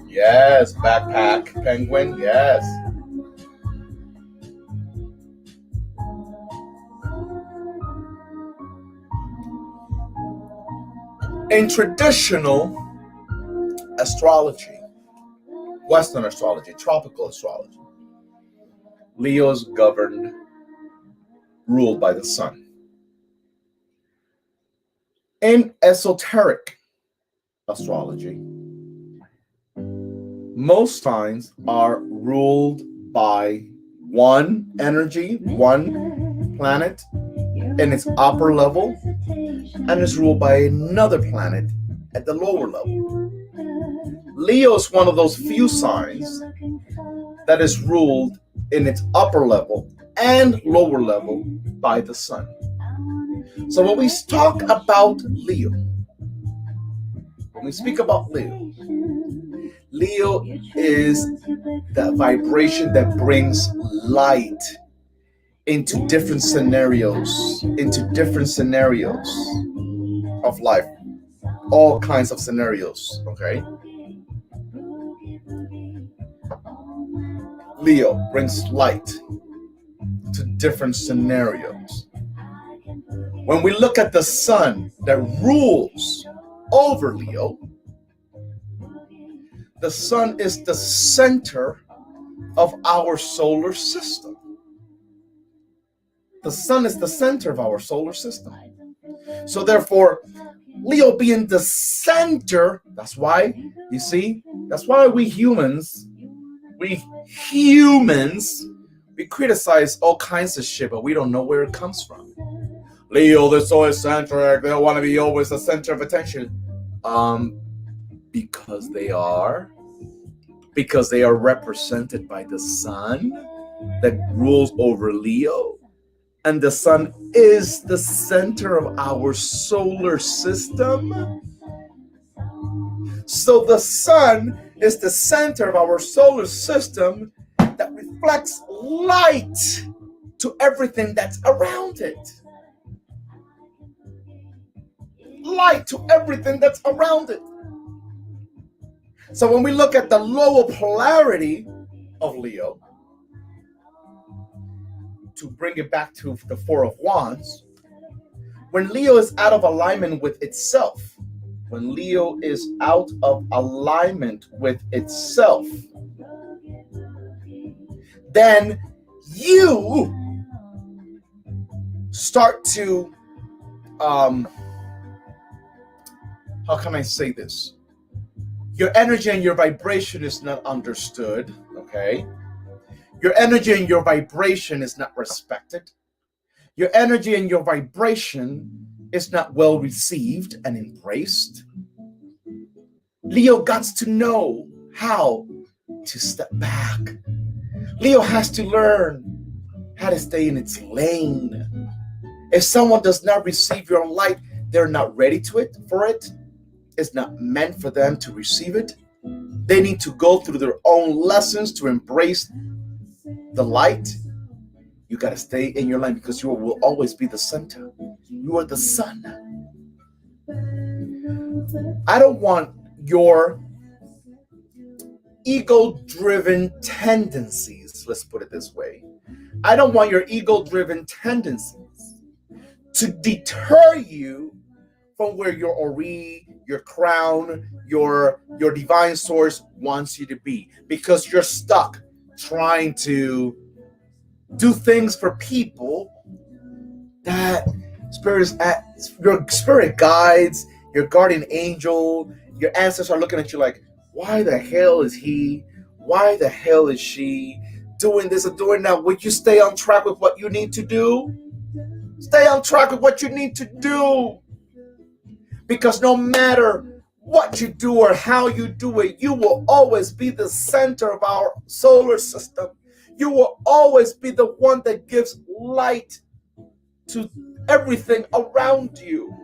Yes. Backpack penguin. Yes. In traditional astrology, Western astrology, tropical astrology, Leo is governed, ruled by the sun. In esoteric astrology, most signs are ruled by one energy, one planet in its upper level, and is ruled by another planet at the lower level. Leo is one of those few signs that is ruled in its upper level and lower level by the sun. So when we talk about Leo, when we speak about Leo, Leo is the vibration that brings light into different scenarios of life, all kinds of scenarios, okay? Leo brings light to different scenarios. When we look at the sun that rules over Leo, the sun is the center of our solar system. The sun is the center of our solar system. So therefore, Leo being the center, that's why we humans, we criticize all kinds of shit, but we don't know where it comes from. Leo, they're so eccentric, they don't want to be always the center of attention. Because they are represented by the sun that rules over Leo. And the sun is the center of our solar system. So the sun is the center of our solar system that reflects light to everything that's around it. Light to everything that's around it. So when we look at the lower polarity of Leo, to bring it back to the Four of Wands, when Leo is out of alignment with itself, then you start to, how can I say this? Your energy and your vibration is not understood, okay? Your energy and your vibration is not respected. Your energy and your vibration is not well received and embraced. Leo got to know how to step back. Leo has to learn how to stay in its lane. If someone does not receive your light, they're not ready for it. It's not meant for them to receive it. They need to go through their own lessons to embrace the light. You got to stay in your lane because you will always be the center. You are the sun. I don't want your ego-driven tendencies, let's put it this way. I don't want your ego-driven tendencies to deter you from where your Ori, your crown, your divine source wants you to be, because you're stuck trying to do things for people that your spirit guides, your guardian angel Your ancestors are looking at you like, why the hell is he? Why the hell is she doing this or doing that? Would you stay on track with what you need to do? Stay on track with what you need to do. Because no matter what you do or how you do it, you will always be the center of our solar system. You will always be the one that gives light to everything around you.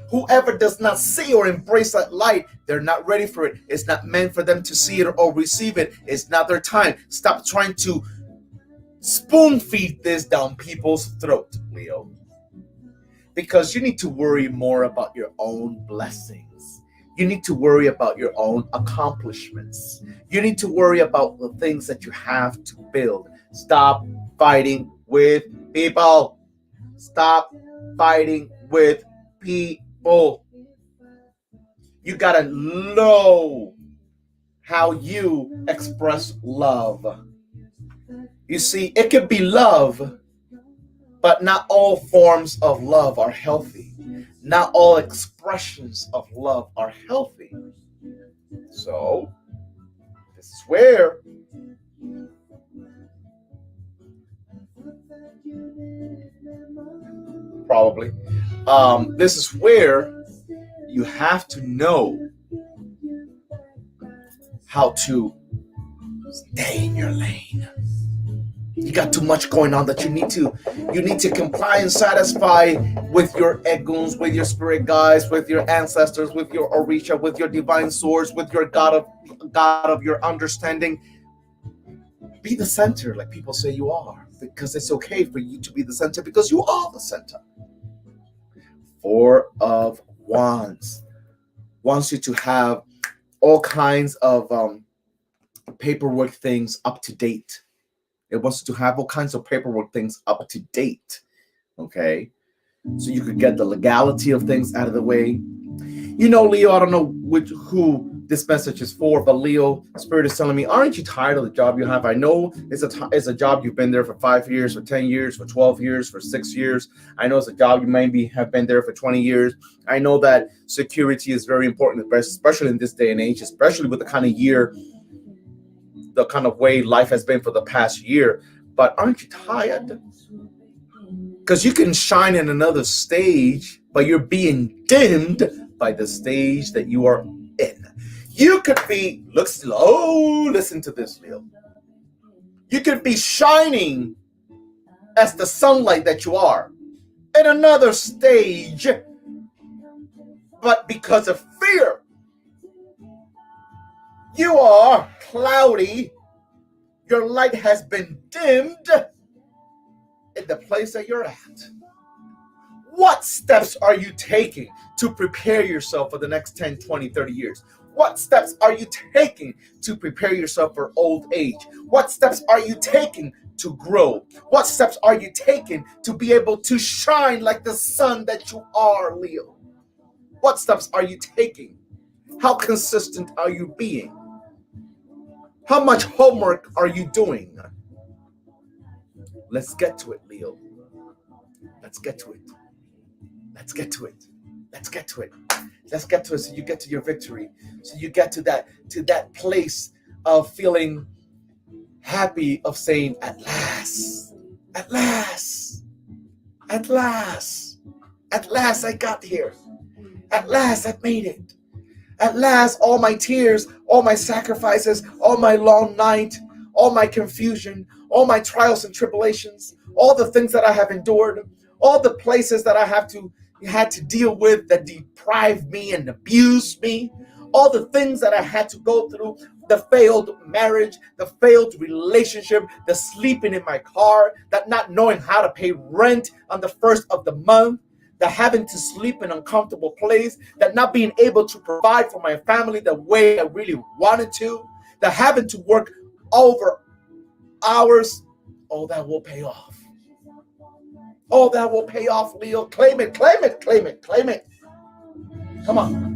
Whoever does not see or embrace that light, they're not ready for it. It's not meant for them to see it or receive it. It's not their time. Stop trying to spoon feed this down people's throat, Leo. Because you need to worry more about your own blessings. You need to worry about your own accomplishments. You need to worry about the things that you have to build. Stop fighting with people. Stop fighting with people. You gotta know how you express love. You see, it could be love, but not all forms of love are healthy. Not all expressions of love are healthy. So, this is where probably this is where you have to know how to stay in your lane. You got too much going on that you need to comply and satisfy with your eguns, with your spirit guides, with your ancestors, with your orisha, with your divine source, with your God of your understanding. Be the center, like people say you are, because it's okay for you to be the center because you are the center. Four of Wands wants you to have all kinds of paperwork things up to date. It wants you to have all kinds of paperwork things up to date. Okay? So you could get the legality of things out of the way. You know, Leo, I don't know who this message is for, but Leo, Spirit is telling me, aren't you tired of the job you have? I know it's a job you've been there for 5 years, for 10 years, for 12 years, for 6 years. I know it's a job you maybe have been there for 20 years. I know that security is very important, especially in this day and age, especially with the kind of way life has been for the past year. But aren't you tired? Because you can shine in another stage, but you're being dimmed by the stage that you are in. You could be, listen to this, Leo. You could be shining as the sunlight that you are in another stage, but because of fear, you are cloudy. Your light has been dimmed in the place that you're at. What steps are you taking to prepare yourself for the next 10, 20, 30 years? What steps are you taking to prepare yourself for old age? What steps are you taking to grow? What steps are you taking to be able to shine like the sun that you are, Leo? What steps are you taking? How consistent are you being? How much homework are you doing? Let's get to it, Leo. Let's get to it. Let's get to it. Let's get to it. Let's get to it so you get to your victory. So you get to that place of feeling happy, of saying, at last, at last, at last, at last I got here. At last I made it. At last, all my tears, all my sacrifices, all my long night, all my confusion, all my trials and tribulations, all the things that I have endured, all the places that I had to deal with that deprived me and abused me, all the things that I had to go through, the failed marriage, the failed relationship, the sleeping in my car, that not knowing how to pay rent on the first of the month, the having to sleep in an uncomfortable place, that not being able to provide for my family the way I really wanted to, the having to work over hours, all that will pay off. All that will pay off, Leo. Claim it, claim it, claim it, claim it. Come on.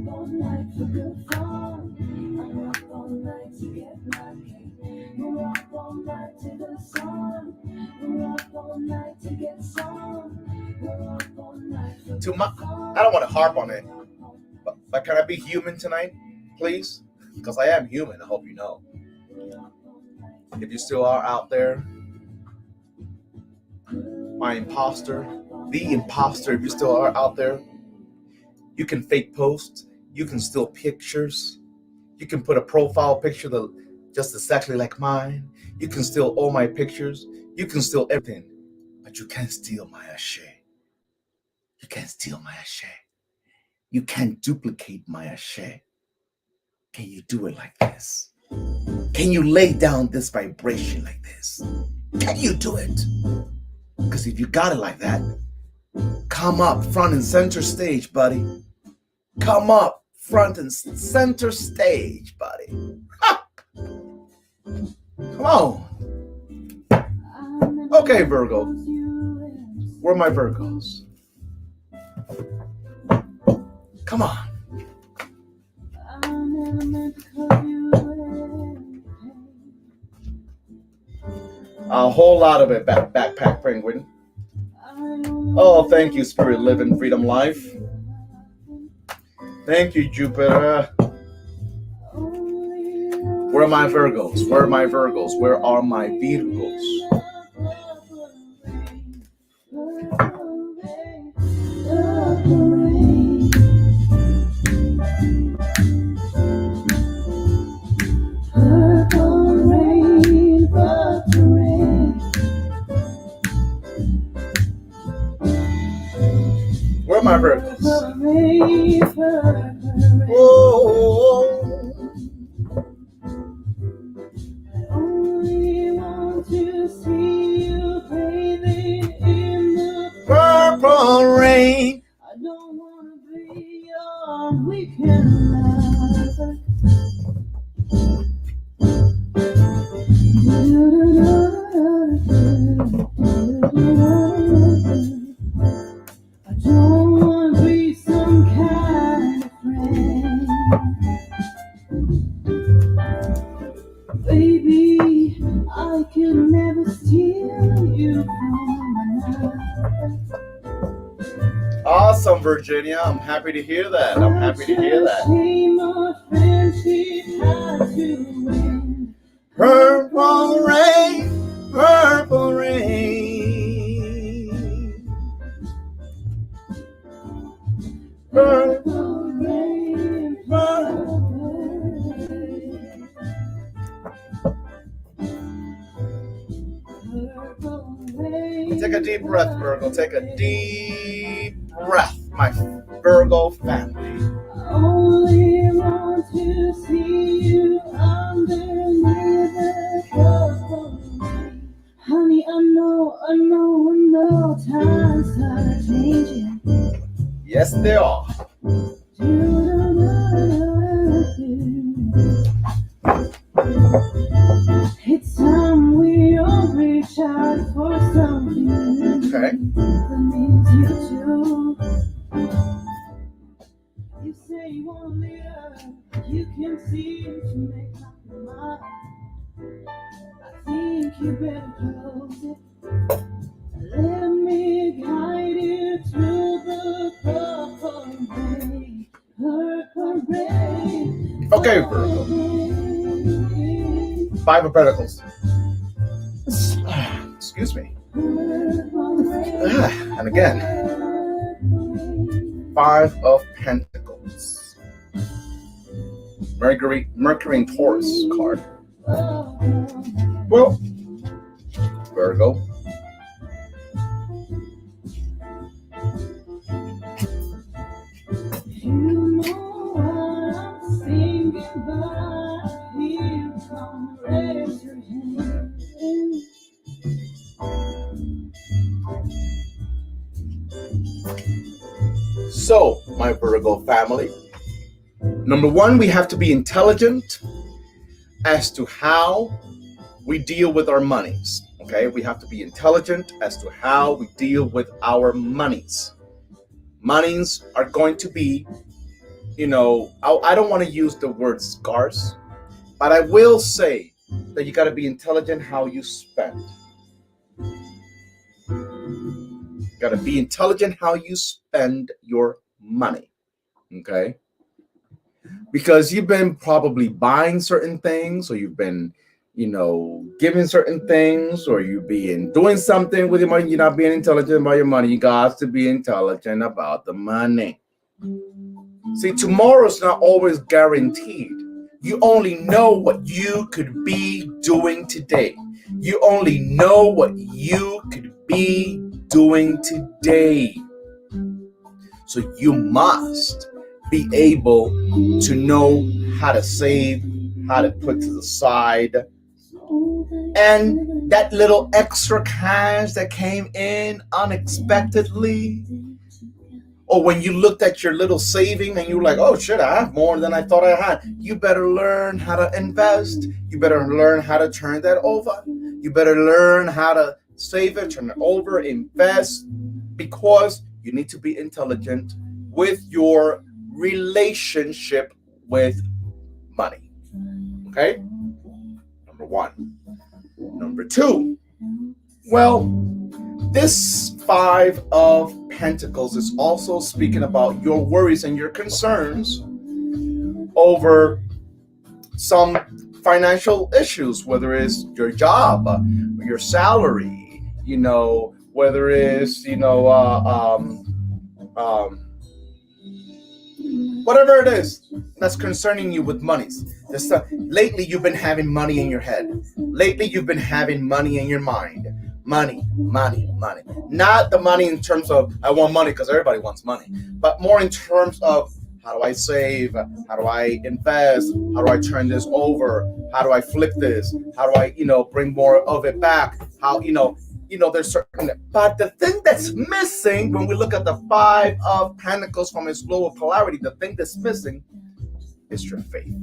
I don't want to harp on it, But can I be human tonight, please? Because I am human, I hope you know. If you still are out there, my imposter, the imposter, if you still are out there, you can fake posts, you can steal pictures, you can put a profile picture that just exactly like mine, you can steal all my pictures, you can steal everything, but you can't steal my ashe. You can't steal my ashe. You can't duplicate my ashe. Can you do it like this? Can you lay down this vibration like this? Can you do it? Because if you got it like that, come up front and center stage, buddy. Come up front and center stage, buddy. Ha! Come on. Okay, Virgo. Where are my Virgos? Come on. A whole lot of it, backpack penguin. Oh, thank you, Spirit Living Freedom Life. Thank you, Jupiter. Where are my Virgos? Where are my Virgos? Where are my Virgos? Where are my Virgos? Whoa. Purple rain. I don't want to be your weekend lover. I don't want to be some kind of friend. Baby, I could never steal you from my life. Awesome, Virginia. I'm happy to hear that. I'm happy to hear that. Purple rain, purple rain. Purple rain, purple rain. Take a deep breath, Virgo. Take a deep breath, my Virgo family. I only want to see you underneath the purple rain. Honey, I know times are changing. Yes, they are. It's time we all reach out for something. Okay. That means you too. You say you want to live, you can seem to make up your mind. I think you better close it. Let me guide you through the purple rain, purple rain. Okay, Virgo. Five of Pentacles. Excuse me. And again, Five of Pentacles. Mercury and Taurus card. Well, Virgo. You know what I'm thinking about. You come raise your hand. So, my Virgo family, number one, we have to be intelligent as to how we deal with our monies. Okay, we have to be intelligent as to how we deal with our monies. Monies are going to be, I don't want to use the word scarce, but I will say that you got to be intelligent how you spend. You got to be intelligent how you spend your money. Okay? because you've been probably buying certain things, or you've been, giving certain things, or you've been doing something with your money. You're not being intelligent about your money. You got to be intelligent about the money. See, tomorrow's not always guaranteed. You only know what you could be doing today. You only know what you could be doing today. So you must be able to know how to save, how to put to the side. And that little extra cash that came in unexpectedly, or when you looked at your little saving and you were like, oh shit, I have more than I thought I had. You better learn how to invest. You better learn how to turn that over. You better learn how to save it, turn it over, invest, because you need to be intelligent with your relationship with money. Okay? Number one. Number two, well, this Five of Pentacles is also speaking about your worries and your concerns over some financial issues, whether it's your job, your salary, whether it's, whatever it is that's concerning you with monies. Lately, you've been having money in your head. Lately, you've been having money in your mind. Money. Not the money in terms of, I want money because everybody wants money, but more in terms of, how do I save? How do I invest? How do I turn this over? How do I flip this? How do I, bring more of it back? How, there's certain, but the thing that's missing when we look at the Five of Pentacles from its lower polarity, the thing that's missing is your faith.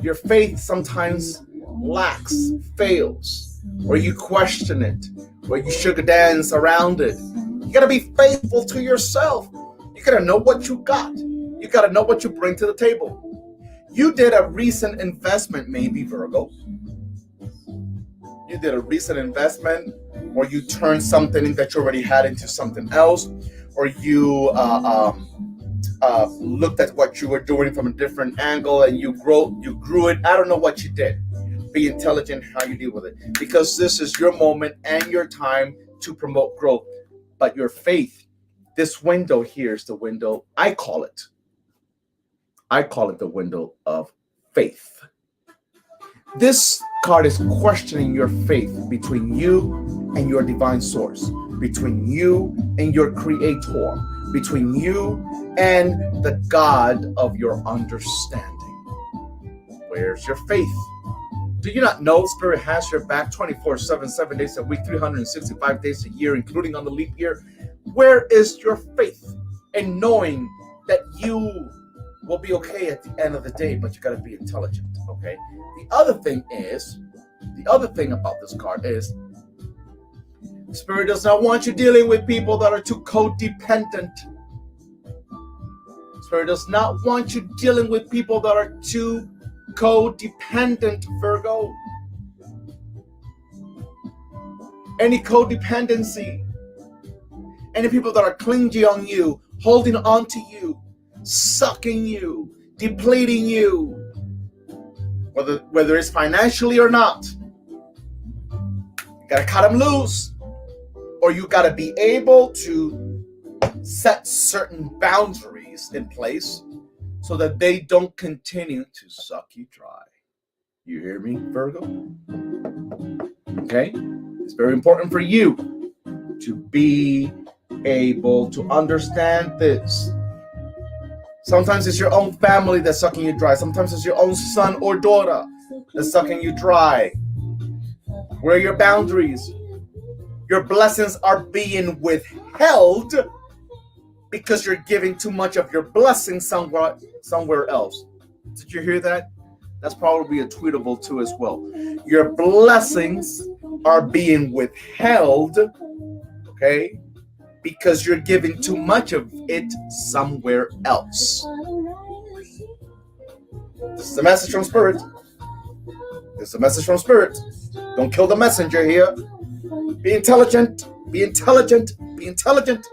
Your faith sometimes lacks, fails, or you question it, or you sugar dance around it. You gotta be faithful to yourself. You gotta know what you got. You gotta know what you bring to the table. You did a recent investment, maybe, Virgo. You did a recent investment, or you turned something that you already had into something else, or you looked at what you were doing from a different angle and you grew it. I don't know what you did. Be intelligent how you deal with it, because this is your moment and your time to promote growth. But your faith, this window here is the window, I call it the window of faith. This card is questioning your faith between you and your divine source, between you and your creator, between you and the God of your understanding. Where's your faith? Do you not know Spirit has your back 24/7, 7 days a week, 365 days a year, including on the leap year? Where is your faith in knowing that you will be okay at the end of the day, but you got to be intelligent, okay? The other thing about this card is Spirit does not want you dealing with people that are too codependent. Spirit does not want you dealing with people that are too codependent, Virgo. Any codependency, any people that are clingy on you, holding on to you, sucking you, depleting you, whether it's financially or not, you gotta cut them loose, or you gotta be able to set certain boundaries in place so that they don't continue to suck you dry. You hear me, Virgo? Okay? It's very important for you to be able to understand this. Sometimes it's your own family that's sucking you dry. Sometimes it's your own son or daughter that's sucking you dry. Where are your boundaries? Your blessings are being withheld because you're giving too much of your blessings somewhere else. Did you hear that? That's probably a tweetable too as well. Your blessings are being withheld, okay, because you're giving too much of it somewhere else. This is a message from Spirit. This is a message from Spirit. Don't kill the messenger here. Be intelligent. Be intelligent. Be intelligent.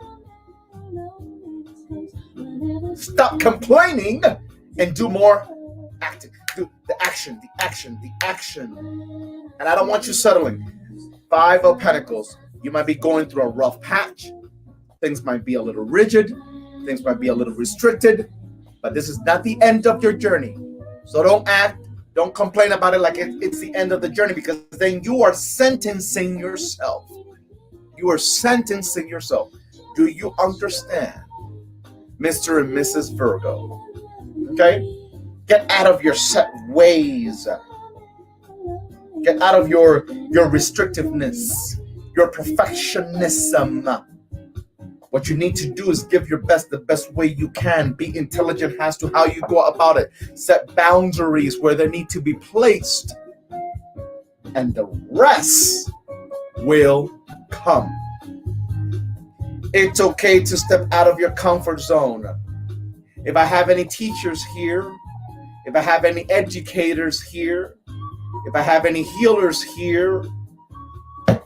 Stop complaining and do more acting. Do the action, the action, the action. And I don't want you settling. Five of Pentacles. You might be going through a rough patch. Things might be a little rigid. Things might be a little restricted. But this is not the end of your journey. So don't complain about it like it's the end of the journey, because then you are sentencing yourself. You are sentencing yourself. Do you understand, Mr. and Mrs. Virgo? Okay? Get out of your set ways. Get out of your restrictiveness, your perfectionism. What you need to do is give your best the best way you can. Be intelligent as to how you go about it. Set boundaries where they need to be placed. And the rest will come. It's okay to step out of your comfort zone. If I have any teachers here, if I have any educators here, if I have any healers here,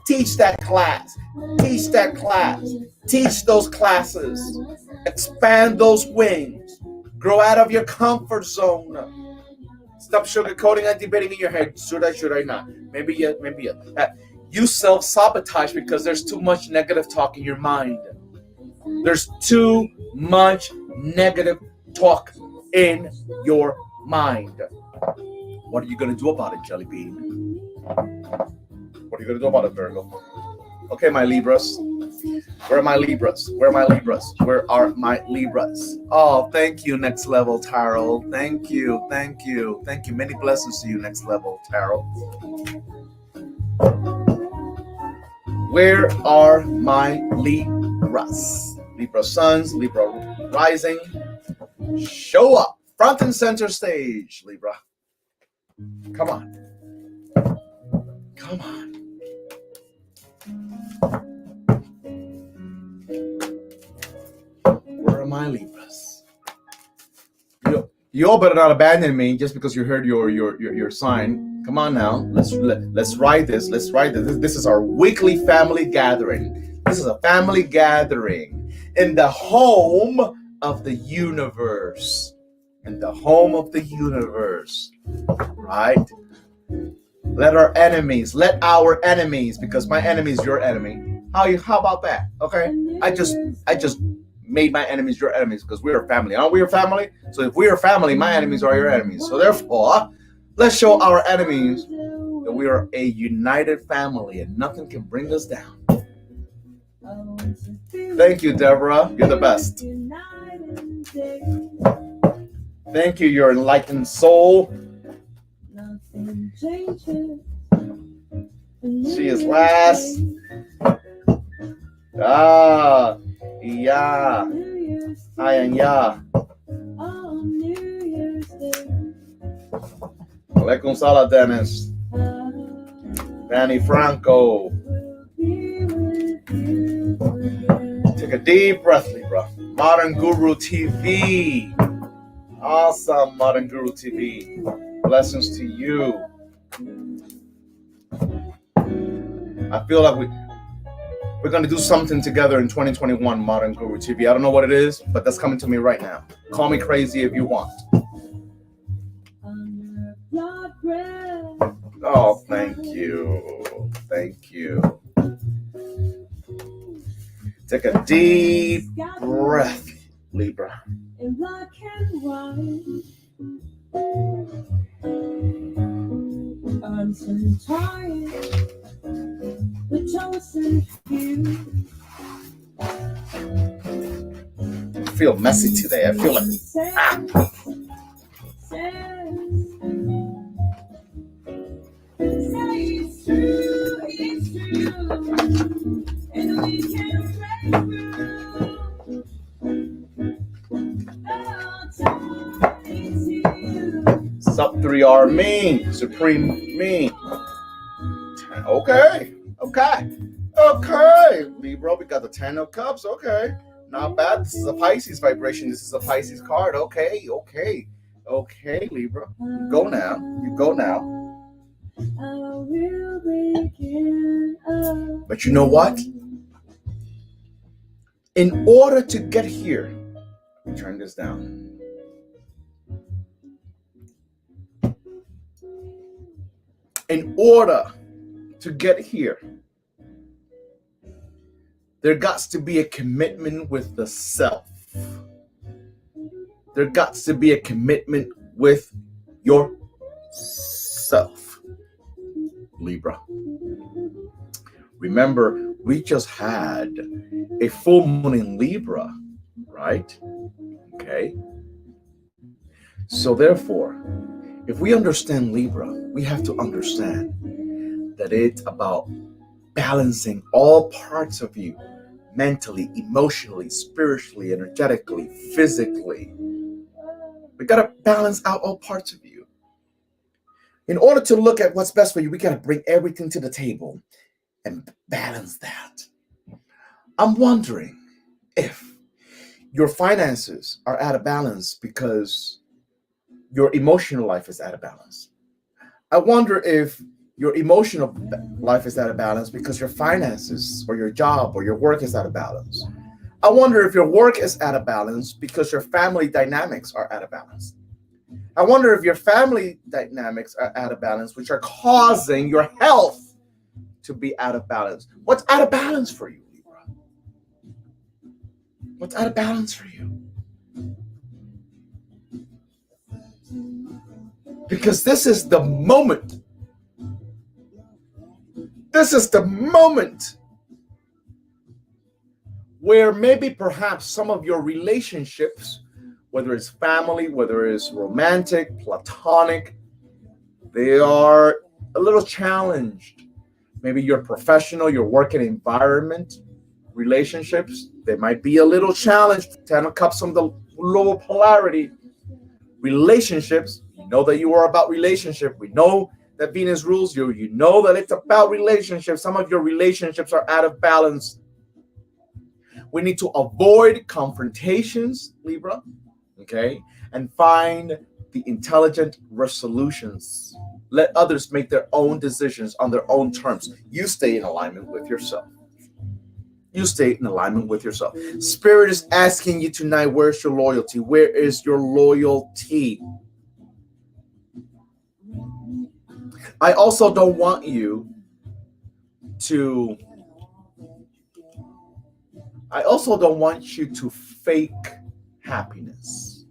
teach that class. Teach that class. Teach those classes. Expand those wings. Grow out of your comfort zone. Stop sugarcoating and debating in your head. Should I not? Maybe yet. You self-sabotage because there's too much negative talk in your mind. There's too much negative talk in your mind. What are you going to do about it, Jelly Bean? What are you going to do about it, Virgo? Okay, my Libras. Where are my Libras? Where are my Libras? Where are my Libras? Oh, thank you, Next Level Tarot. Thank you, thank you, thank you. Many blessings to you, Next Level Tarot. Where are my Libras? Libra Suns, Libra Rising. Show up. Front and center stage, Libra. Come on. Come on. Where are my Libras? You all better not abandon me just because you heard your sign. Come on now. Let's ride this. Let's ride this. This is our weekly family gathering. This is a family gathering in the home of the universe. In the home of the universe. Right? Let our enemies, because my enemy is your enemy. How about that? Okay? I just made my enemies your enemies because we're a family. Aren't we a family? So if we're a family, my enemies are your enemies. So therefore, let's show our enemies that we are a united family and nothing can bring us down. Thank you, Deborah. You're the best. Thank you, your enlightened soul. She is last. Yeah. I am yeah. Alaikum salam, Dennis. Danny Franco. Take a deep breath, Libra. Modern Guru TV. Awesome, Modern Guru TV. Blessings to you. I feel like we're going to do something together in 2021, Modern Guru TV. I don't know what it is, but that's coming to me right now. Call me crazy if you want. Oh, thank you. Thank you. Take a deep breath, Libra. In black and white, untied, the chosen few. I feel messy today. I feel like It's true, and we can break through. Sub 3R me, Supreme me. Okay, Libra, we got the 10 of Cups. Okay, not bad. This is a Pisces vibration. This is a Pisces card. Okay, Libra, you go now. But you know what? In order to get here, let me turn this down. In order to get here, there got to be a commitment with the self. There got to be a commitment with yourself, Libra. Remember, we just had a full moon in Libra, right? Okay. So therefore, if we understand Libra, we have to understand that it's about balancing all parts of you, mentally, emotionally, spiritually, energetically, physically. We got to balance out all parts of you. In order to look at what's best for you, we got to bring everything to the table and balance that. I'm wondering if your finances are out of balance because your emotional life is out of balance. I wonder if your emotional life is out of balance because your finances or your job or your work is out of balance. I wonder if your work is out of balance because your family dynamics are out of balance. I wonder if your family dynamics are out of balance, which are causing your health to be out of balance. What's out of balance for you, Libra? What's out of balance for you? Because this is the moment. This is the moment where maybe perhaps some of your relationships, whether it's family, whether it's romantic, platonic, they are a little challenged. Maybe your professional, your working environment, relationships, they might be a little challenged. 10 of Cups on the lower polarity. Relationships, you know that you are about relationship. We know that Venus rules you. You know that it's about relationships. Some of your relationships are out of balance. We need to avoid confrontations, Libra, okay, and find the intelligent resolutions. Let others make their own decisions on their own terms. You stay in alignment with yourself. You stay in alignment with yourself. Spirit is asking you tonight, where's your loyalty? Where is your loyalty? I also don't want you to fake happiness.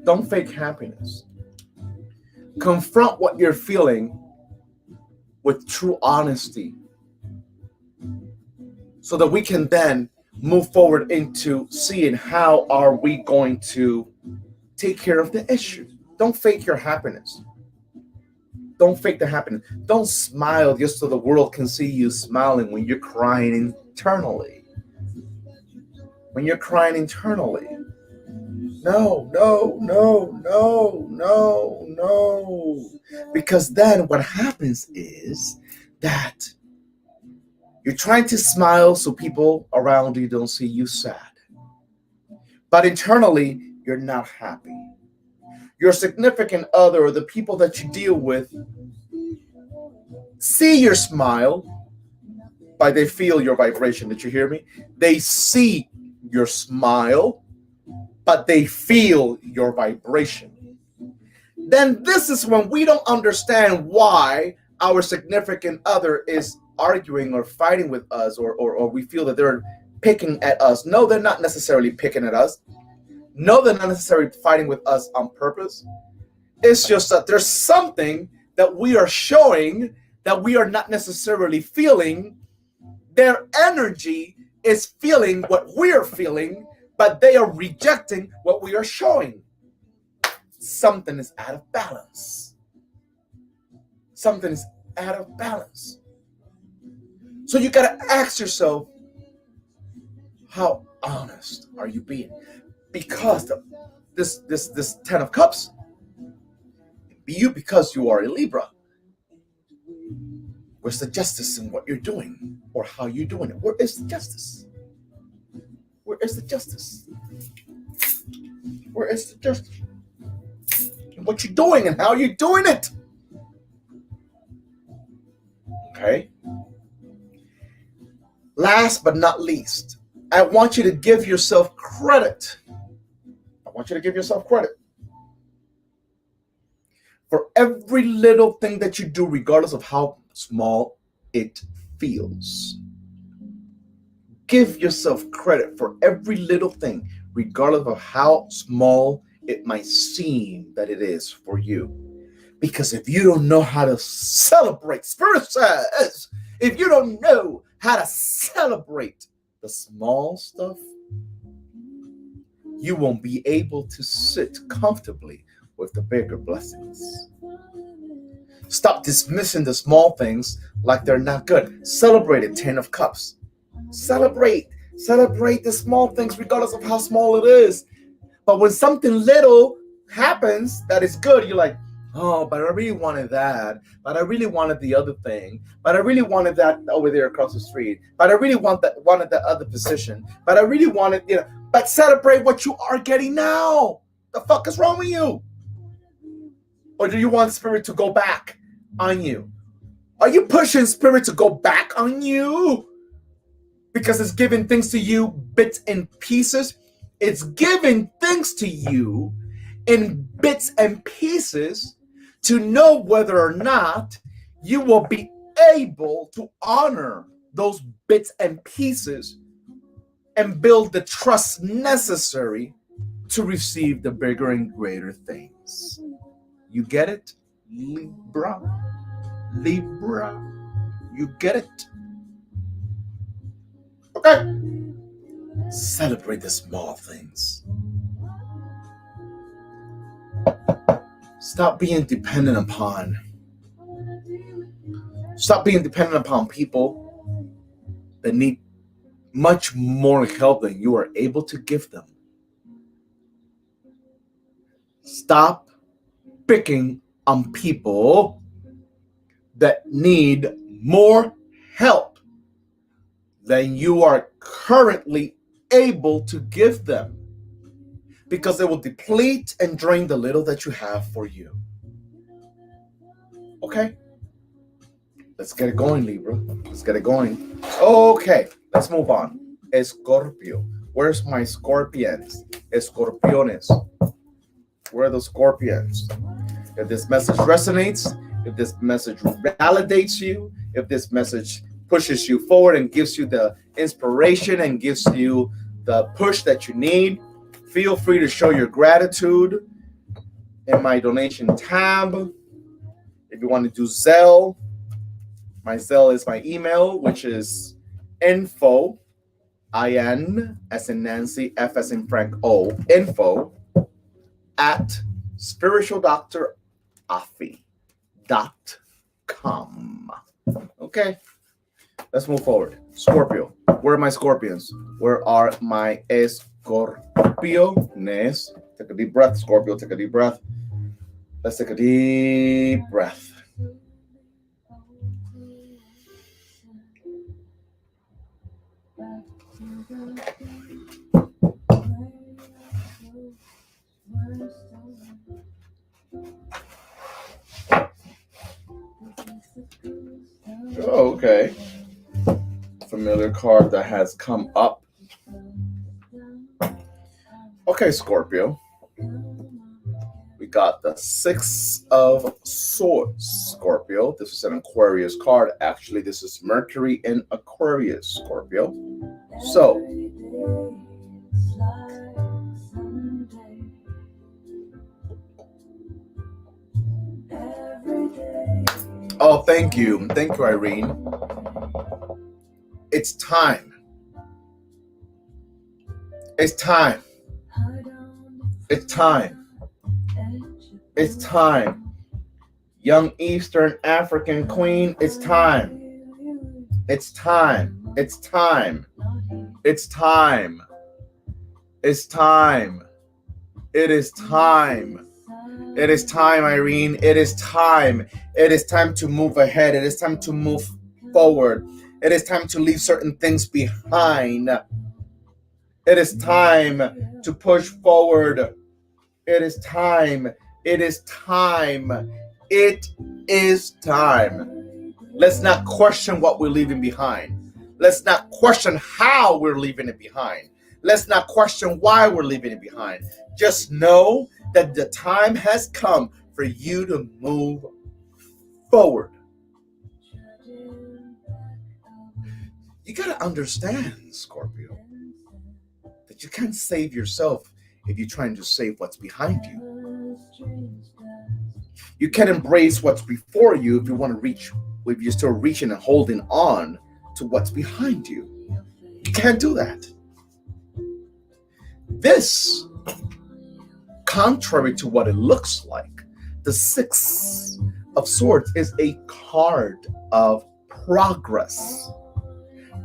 Don't fake happiness. Confront what you're feeling with true honesty so that we can then move forward into seeing how are we going to take care of the issue. Don't fake your happiness. Don't fake the happiness. Don't smile just so the world can see you smiling when you're crying internally. When you're crying internally. No. Because then what happens is that you're trying to smile so people around you don't see you sad. But internally, you're not happy. Your significant other or the people that you deal with see your smile, but they feel your vibration. Did you hear me? They see your smile, but they feel your vibration. Then this is when we don't understand why our significant other is arguing or fighting with us, or we feel that they're picking at us. No, they're not necessarily picking at us. No, they're not necessarily fighting with us on purpose. It's just that there's something that we are showing that we are not necessarily feeling. Their energy is feeling what we're feeling, but they are rejecting what we are showing. Something is out of balance. Something is out of balance. So you got to ask yourself, how honest are you being? Because this 10 of Cups, because you are a Libra, where's the justice in what you're doing or how you're doing it? Where is the justice? Where is the justice? Where is the justice? And what you're doing and how you're doing it. Okay. Last but not least, I want you to give yourself credit. I want you to give yourself credit For every little thing that you do, regardless of how small it feels. Give yourself credit for every little thing, regardless of how small it might seem that it is for you. Because if you don't know how to celebrate, Spirit says, if you don't know how to celebrate the small stuff, you won't be able to sit comfortably with the bigger blessings. Stop dismissing the small things like they're not good. Celebrate it, 10 of Cups. Celebrate the small things regardless of how small it is. But when something little happens that is good, you're like, oh, but I really wanted that. But I really wanted the other thing. But I really wanted that over there across the street. But I really wanted that other position. But I really wanted, but celebrate what you are getting now. The fuck is wrong with you? Or do you want Spirit to go back on you? Are you pushing Spirit to go back on you? Because it's giving things to you bits and pieces. It's giving things to you in bits and pieces to know whether or not you will be able to honor those bits and pieces and build the trust necessary to receive the bigger and greater things. You get it? Libra. You get it? Okay. Celebrate the small things. Stop being dependent upon people that need much more help than you are able to give them. Stop picking on people that need more help than you are currently able to give them, because it will deplete and drain the little that you have for you. Okay? Let's get it going, Libra. Let's get it going. Okay, let's move on. Scorpio. Where's my scorpions? Escorpiones. Where are the scorpions? If this message resonates, if this message validates you, if this message pushes you forward and gives you the inspiration and gives you the push that you need, feel free to show your gratitude in my donation tab. If you want to do Zelle, my Zelle is my email, which is info, IN as in Nancy, F as in Frank, O, info at spiritualdoctorafi.com. Okay, let's move forward. Scorpio. Where are my scorpions? Where are my escorpiones? Take a deep breath, Scorpio. Take a deep breath. Let's take a deep breath. Oh, okay. Familiar card that has come up. Okay, Scorpio. We got the Six of Swords, Scorpio. This is an Aquarius card. Actually, this is Mercury in Aquarius, Scorpio. So, oh, thank you. Thank you, Irene. It's time. It's time. It's time. It's time. Young Eastern African Queen, it's time. It's time. It's time. It's time. It's time. It is time. It is time, Irene. It is time. It is time to move ahead. It is time to move forward. It is time to leave certain things behind. It is time to push forward. It is time. It is time. It is time. Let's not question what we're leaving behind. Let's not question how we're leaving it behind. Let's not question why we're leaving it behind. Just know that the time has come for you to move forward. You got to understand, Scorpio, that you can't save yourself if you're trying to save what's behind you. You can't embrace what's before you if you want to reach, if you're still reaching and holding on to what's behind you. You can't do that. This, contrary to what it looks like, the Six of Swords is a card of progress.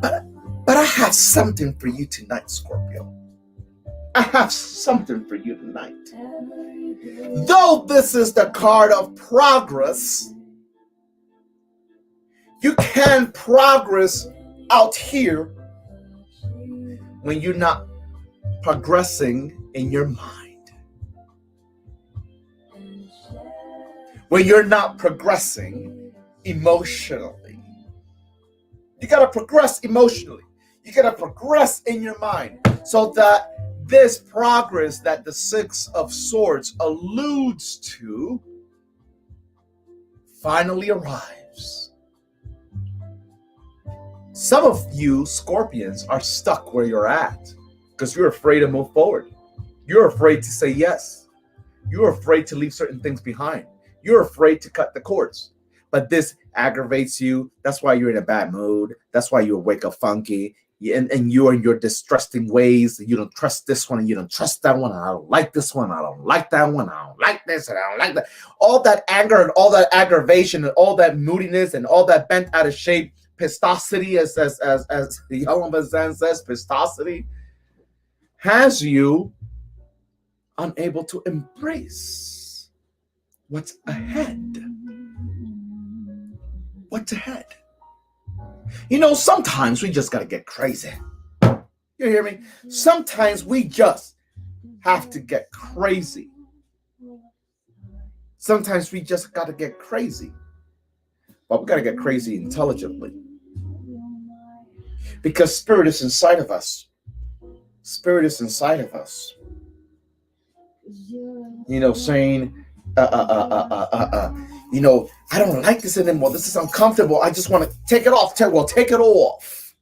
But I have something for you tonight, Scorpio. I have something for you tonight. Though this is the card of progress, you can progress out here when you're not progressing in your mind. When you're not progressing emotionally. You got to progress emotionally. You got to progress in your mind so that this progress that the Six of Swords alludes to finally arrives. Some of you Scorpions are stuck where you're at because you're afraid to move forward. You're afraid to say yes. You're afraid to leave certain things behind. You're afraid to cut the cords. But this aggravates you. That's why you're in a bad mood. That's why you wake up funky. And you're in your distrusting ways. You don't trust this one and you don't trust that one. I don't like this one. I don't like that one. I don't like this and I don't like that. All that anger and all that aggravation and all that moodiness and all that bent out of shape pistosity, as the Yellow Bazan says, pistosity, has you unable to embrace what's ahead. What's ahead? You know, sometimes we just got to get crazy. You hear me? Sometimes we just have to get crazy. Sometimes we just got to get crazy. But we got to get crazy intelligently. Because spirit is inside of us. Spirit is inside of us. You know, saying, you know, I don't like this anymore. This is uncomfortable. I just want to take it off. Take it off.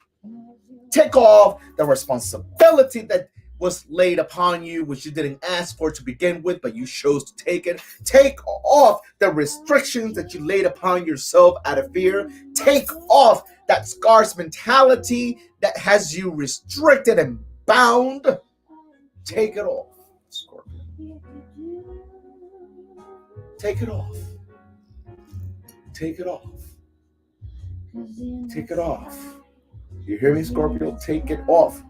Take off the responsibility that was laid upon you, which you didn't ask for to begin with, but you chose to take it. Take off the restrictions that you laid upon yourself out of fear. Take off that scars mentality that has you restricted and bound. Take it off, Scorpio. Take it off. Take it off. Take it off. You hear me, Scorpio? Take it off.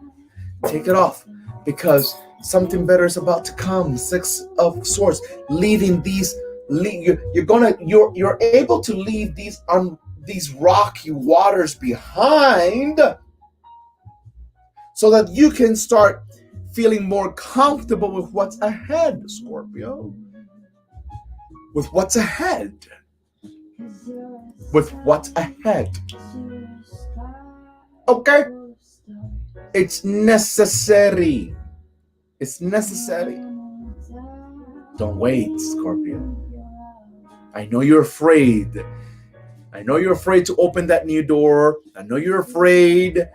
Take it off. Because something better is about to come. Six of Swords. Leaving these, you're able to leave these rocky waters behind, so that you can start feeling more comfortable with what's ahead, Scorpio. With what's ahead. With what's ahead. Okay? It's necessary. It's necessary. Don't wait, Scorpio. I know you're afraid. I know you're afraid to open that new door. I know you're afraid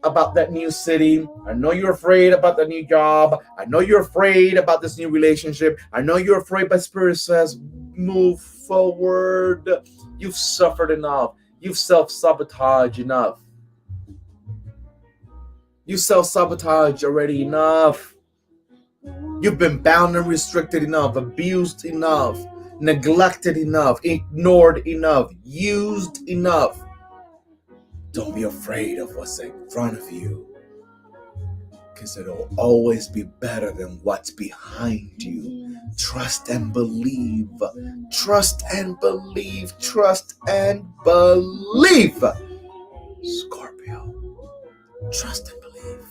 about that new city. I know you're afraid about the new job. I know you're afraid about this new relationship. I know you're afraid, but Spirit says, move forward. You've suffered enough. You've self-sabotaged enough. You self-sabotage already enough. You've been bound and restricted enough, abused enough, neglected enough, ignored enough, used enough. Don't be afraid of what's in front of you, because it'll always be better than what's behind you. Trust and believe. Trust and believe. Trust and believe. Scorpio. Trust and believe.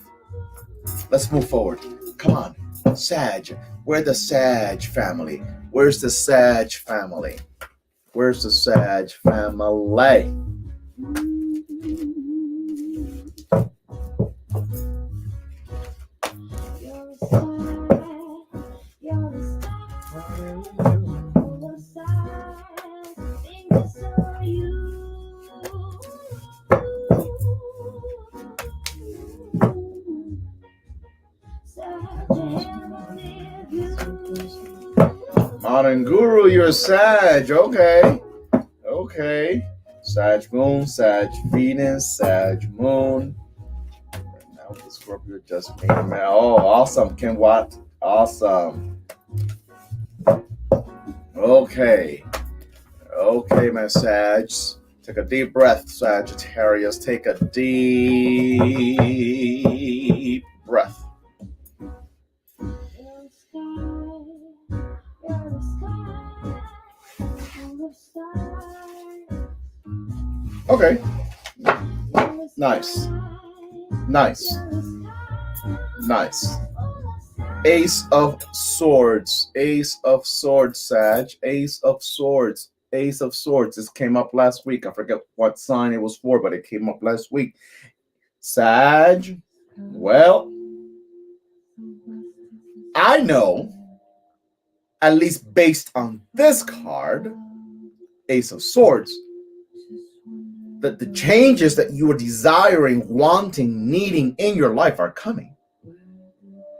Let's move forward. Come on. Sag. We're the Sag family. Where's the Sag family? Where's the Sag family? Anand Guru, you're a Sag. Okay. Sag Moon, Sag Venus, Sag Moon. Now the Scorpio just made man. Oh, awesome. Ken Watt. Awesome. Okay, my Sag. Take a deep breath, Sagittarius. Take a deep breath. Okay. Nice. Ace of Swords, Sag. Ace of Swords. This came up last week. I forget what sign it was for, but it came up last week. Sag, well, I know, at least based on this card, Ace of Swords, that the changes that you are desiring, wanting, needing in your life are coming.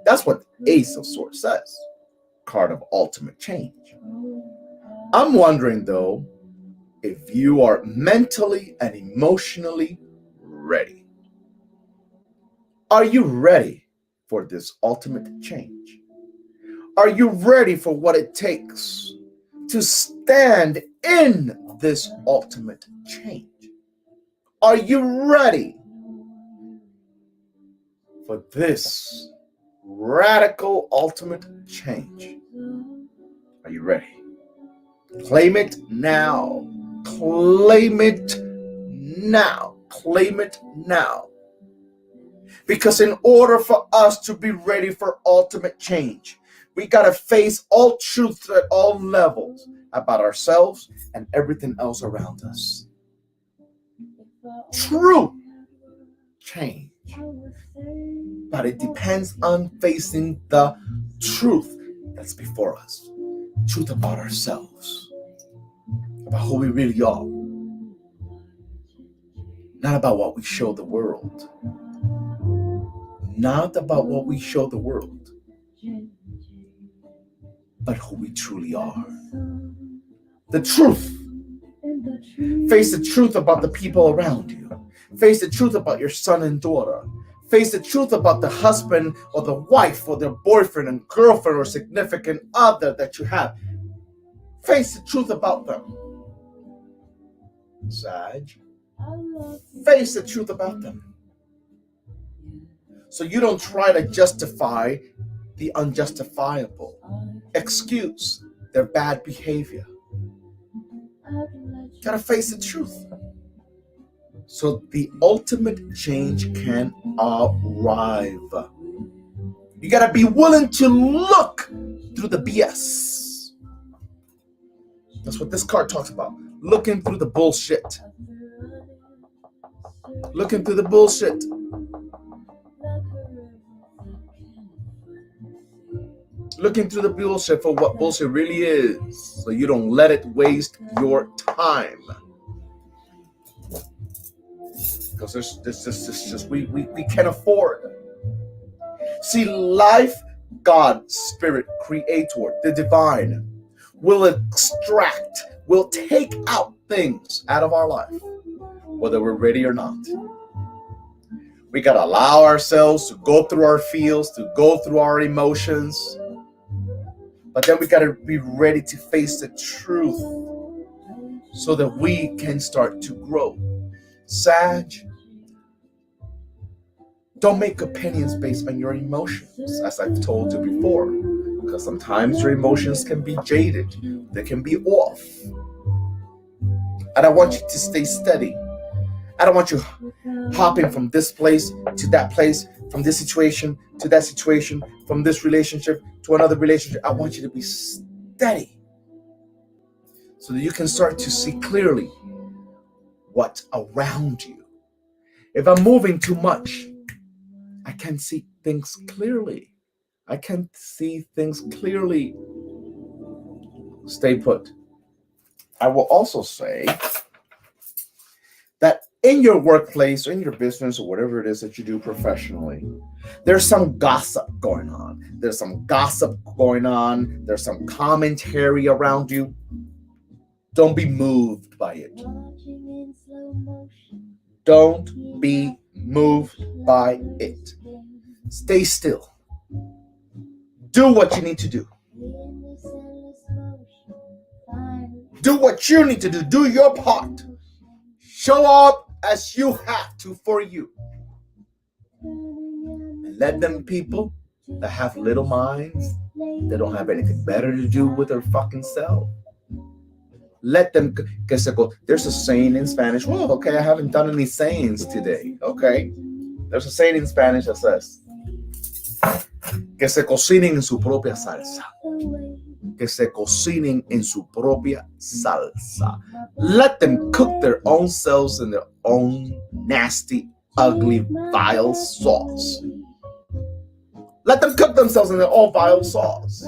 That's what Ace of Swords says. Card of ultimate change. I'm wondering, though, if you are mentally and emotionally ready. Are you ready for this ultimate change? Are you ready for what it takes to stand in this ultimate change? Are you ready for this radical ultimate change? Are you ready? Claim it now. Claim it now. Claim it now. Because in order for us to be ready for ultimate change, we got to face all truths at all levels about ourselves and everything else around us. True change. But it depends on facing the truth that's before us. Truth about ourselves. About who we really are. Not about what we show the world. Not about what we show the world. But who we truly are. The truth. Face the truth about the people around you. Face the truth about your son and daughter. Face the truth about the husband or the wife or the boyfriend and girlfriend or significant other that you have. Face the truth about them. Sag. Face the truth about them. So you don't try to justify the unjustifiable. Excuse their bad behavior. Gotta face the truth. So the ultimate change can arrive. You gotta be willing to look through the BS. That's what this card talks about. Looking through the bullshit. Looking through the bullshit. Looking through the bullshit for what bullshit really is, so you don't let it waste your time. Because we can't afford. See, life, God, Spirit, Creator, the divine, will extract, will take out things out of our life, whether we're ready or not. We gotta allow ourselves to go through our feels, to go through our emotions. But then we got to be ready to face the truth so that we can start to grow. Sag, don't make opinions based on your emotions, as I've told you before, because sometimes your emotions can be jaded. They can be off. And I want you to stay steady. I don't want you hopping from this place to that place, from this situation to that situation, from this relationship to another relationship. I want you to be steady so that you can start to see clearly what's around you. If I'm moving too much, I can't see things clearly. I can't see things clearly. Stay put. I will also say that In your workplace, or in your business, or whatever it is that you do professionally, there's some gossip going on. There's some gossip going on. There's some commentary around you. Don't be moved by it. Don't be moved by it. Stay still. Do what you need to do. Do what you need to do. Do your part. Show up as you have to for you. And let them people that have little minds, they don't have anything better to do with their fucking self. Let them, there's a saying in Spanish. Well, okay, I haven't done any sayings today. Okay. There's a saying in Spanish that says, que se cocinen en su propia salsa. Que se cocinen en su propia salsa. Let them cook their own selves in their own nasty, ugly, vile sauce. Let them cook themselves in their own vile sauce.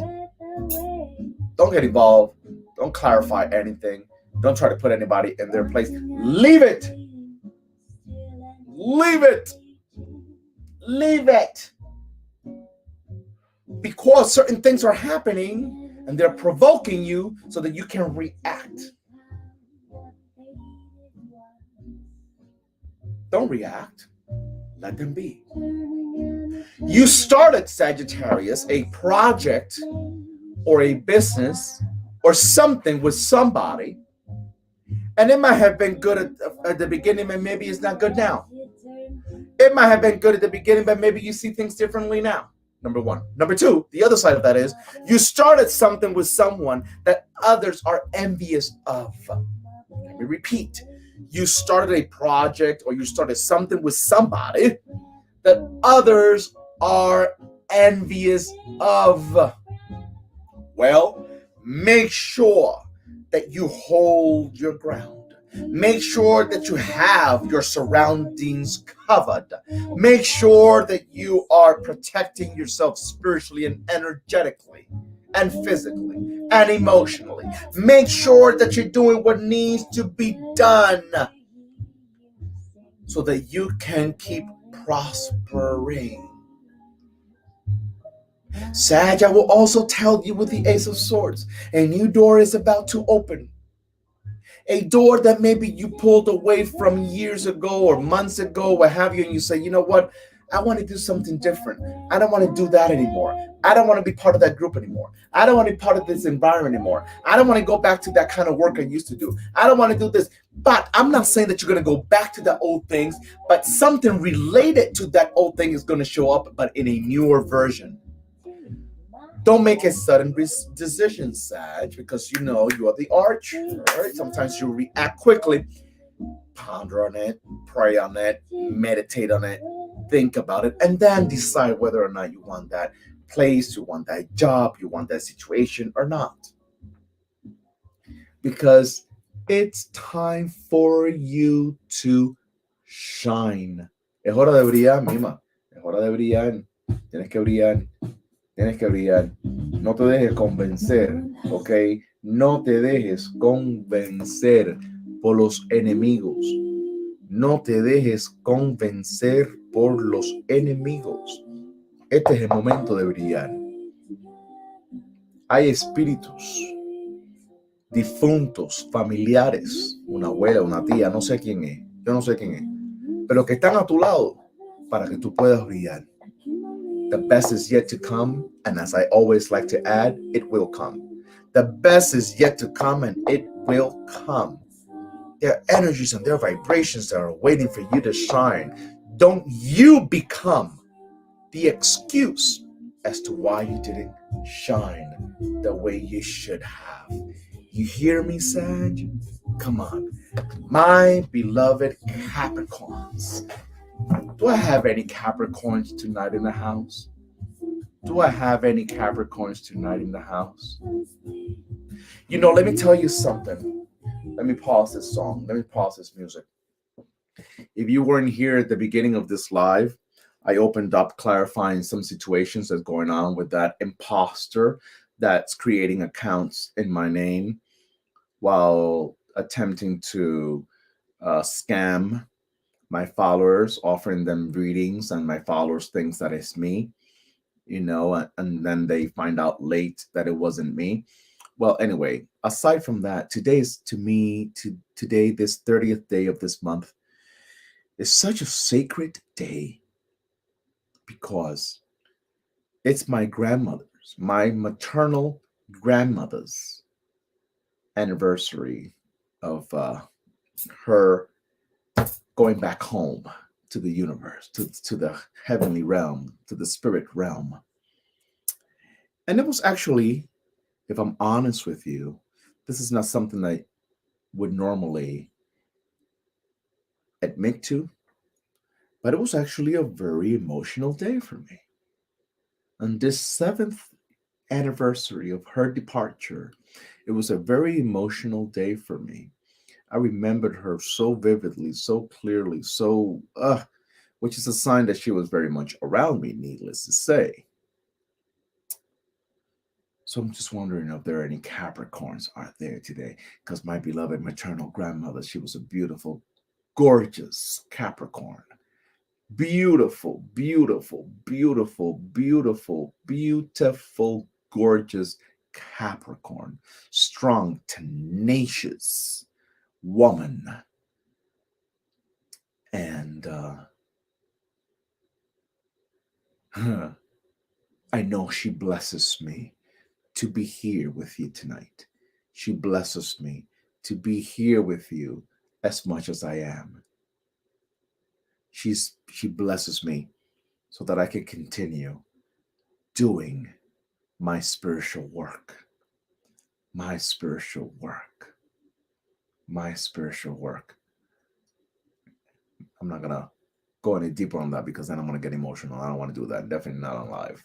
Don't get involved. Don't clarify anything. Don't try to put anybody in their place. Leave it. Leave it. Leave it. Because certain things are happening and they're provoking you so that you can react. Don't react. Let them be. You started, Sagittarius, a project or a business or something with somebody, and it might have been good at the beginning, but maybe it's not good now. It might have been good at the beginning, but maybe you see things differently now. Number one. Number two, the other side of that is you started something with someone that others are envious of. Let me repeat. You started a project or you started something with somebody that others are envious of. Well, make sure that you hold your ground. Make sure that you have your surroundings covered. Make sure that you are protecting yourself spiritually and energetically and physically and emotionally. Make sure that you're doing what needs to be done so that you can keep prospering. Sag, I will also tell you with the Ace of Swords, a new door is about to open. A door that maybe you pulled away from years ago or months ago, what have you, and you say, you know what? I want to do something different. I don't want to do that anymore. I don't want to be part of that group anymore. I don't want to be part of this environment anymore. I don't want to go back to that kind of work I used to do. I don't want to do this. But I'm not saying that you're going to go back to the old things, but something related to that old thing is going to show up, but in a newer version. Don't make a sudden decision, Sag, because you know you are the archer. Right? Sometimes you react quickly. Ponder on it, pray on it, meditate on it, think about it, and then decide whether or not you want that place, you want that job, you want that situation or not. Because it's time for you to shine. Es hora de brillar, Mima. Es hora de brillar. Tienes que brillar. Tienes que brillar. No te dejes convencer, ¿ok? No te dejes convencer por los enemigos. No te dejes convencer por los enemigos. Este es el momento de brillar. Hay espíritus difuntos, familiares, una abuela, una tía, no sé quién es, yo no sé quién es, pero que están a tu lado para que tú puedas brillar. The best is yet to come, and as I always like to add, it will come. The best is yet to come, and it will come. There are energies and there are vibrations that are waiting for you to shine. Don't you become the excuse as to why you didn't shine the way you should have. You hear me, Sag? Come on. My beloved Capricorns. Do I have any Capricorns tonight in the house? Do I have any Capricorns tonight in the house? You know, let me tell you something. Let me pause this song. Let me pause this music. If you weren't here at the beginning of this live, I opened up clarifying some situations that's going on with that imposter that's creating accounts in my name while attempting to scam my followers, offering them readings, and my followers thinks that it's me, and then they find out late that it wasn't me. Well, anyway, aside from that, today's to me to today, this 30th day of this month, is such a sacred day because it's my grandmother's, my maternal grandmother's anniversary of her going back home to the universe, to the heavenly realm, to the spirit realm. And it was actually, if I'm honest with you, this is not something I would normally admit to, but it was actually a very emotional day for me. On this seventh anniversary of her departure, it was a very emotional day for me. I remembered her so vividly, so clearly, which is a sign that she was very much around me, needless to say. So I'm just wondering if there are any Capricorns out there today, because my beloved maternal grandmother, she was a beautiful, gorgeous Capricorn. Beautiful, beautiful, beautiful, beautiful, beautiful, gorgeous Capricorn. Strong, tenacious woman. And I know she blesses me to be here with you tonight. She blesses me to be here with you as much as I am. She blesses me so that I can continue doing my spiritual work. My spiritual work. My spiritual work. I'm not gonna go any deeper on that because then I'm gonna get emotional. I don't want to do that. Definitely not on live.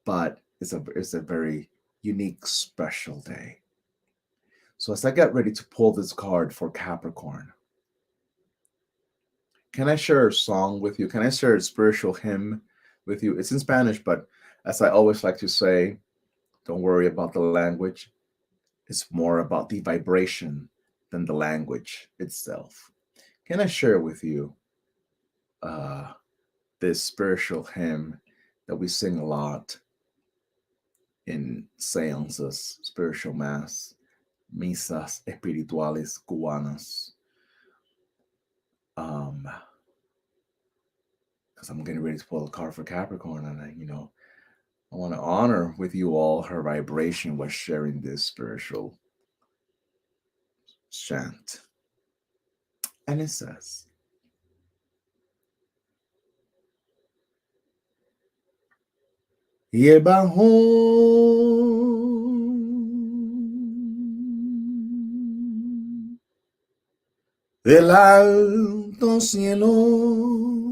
But it's a very unique, special day. So as I get ready to pull this card for Capricorn, can I share a song with you? Can I share a spiritual hymn with you? It's in Spanish, but as I always like to say, don't worry about the language. It's more about the vibration than the language itself. Can I share with you uh, this spiritual hymn that we sing a lot in seances, spiritual mass, misas espirituales cubanas? Because I'm getting ready to pull a card for Capricorn, and I want to honor with you all her vibration while sharing this spiritual chant. And it says, y el bajón del alto cielo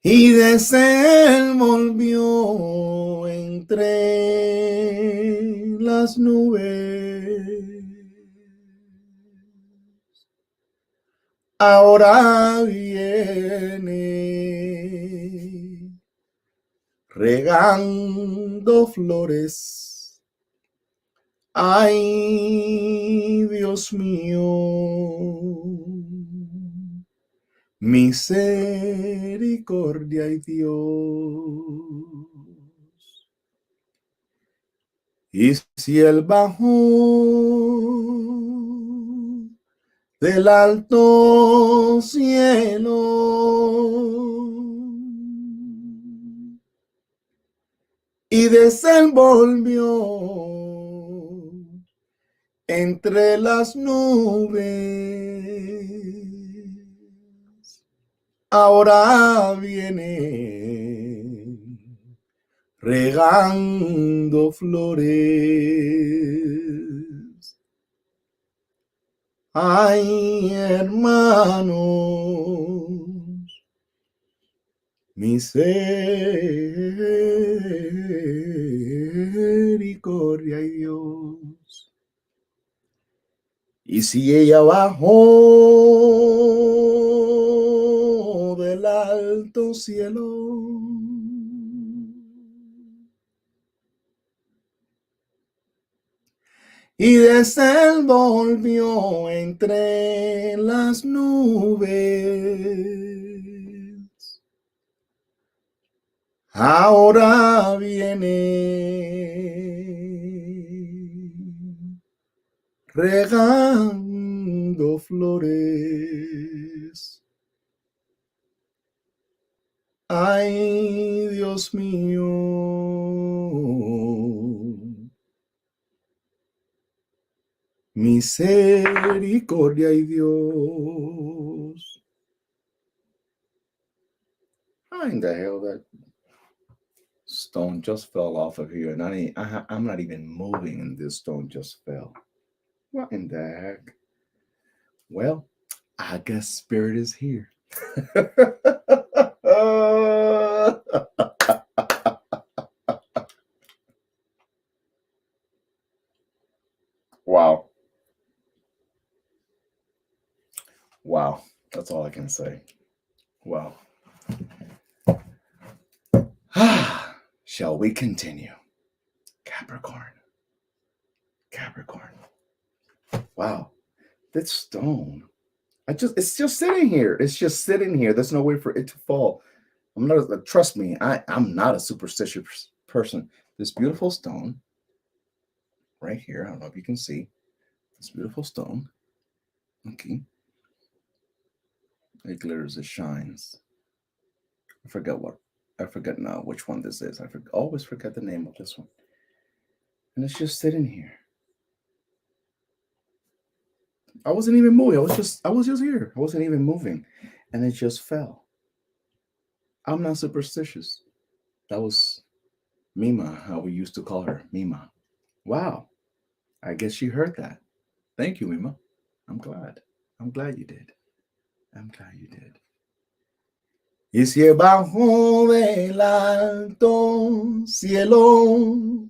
y desenvolvió entre las nubes. Ahora viene regando flores. Ay, Dios mío, misericordia y Dios. Y si el bajo del alto cielo y desenvolvió entre las nubes. Ahora viene regando flores. Ay, hermanos, misericordia y Dios. Y si ella bajó del alto cielo y de Zelle volvió entre las nubes. Ahora viene regando flores. Ay, Dios mío, misericordia y Dios. How in the hell that stone just fell off of here, and I'm not even moving, and this stone just fell. What in the heck? Well, I guess spirit is here. Wow. Wow. That's all I can say. Wow. Shall we continue? Capricorn. Wow. That stone. It's just sitting here. It's just sitting here. There's no way for it to fall. Trust me, I'm not a superstitious person. This beautiful stone right here. I don't know if you can see this beautiful stone. Okay. It glitters, it shines. I forget now which one this is. Always forget the name of this one. And it's just sitting here. I wasn't even moving. I was just here. I wasn't even moving. And it just fell. I'm not superstitious. That was Mima, how we used to call her. Mima. Wow. I guess you heard that. Thank you, Mima. I'm glad. I'm glad you did. Y si bajo del alto cielo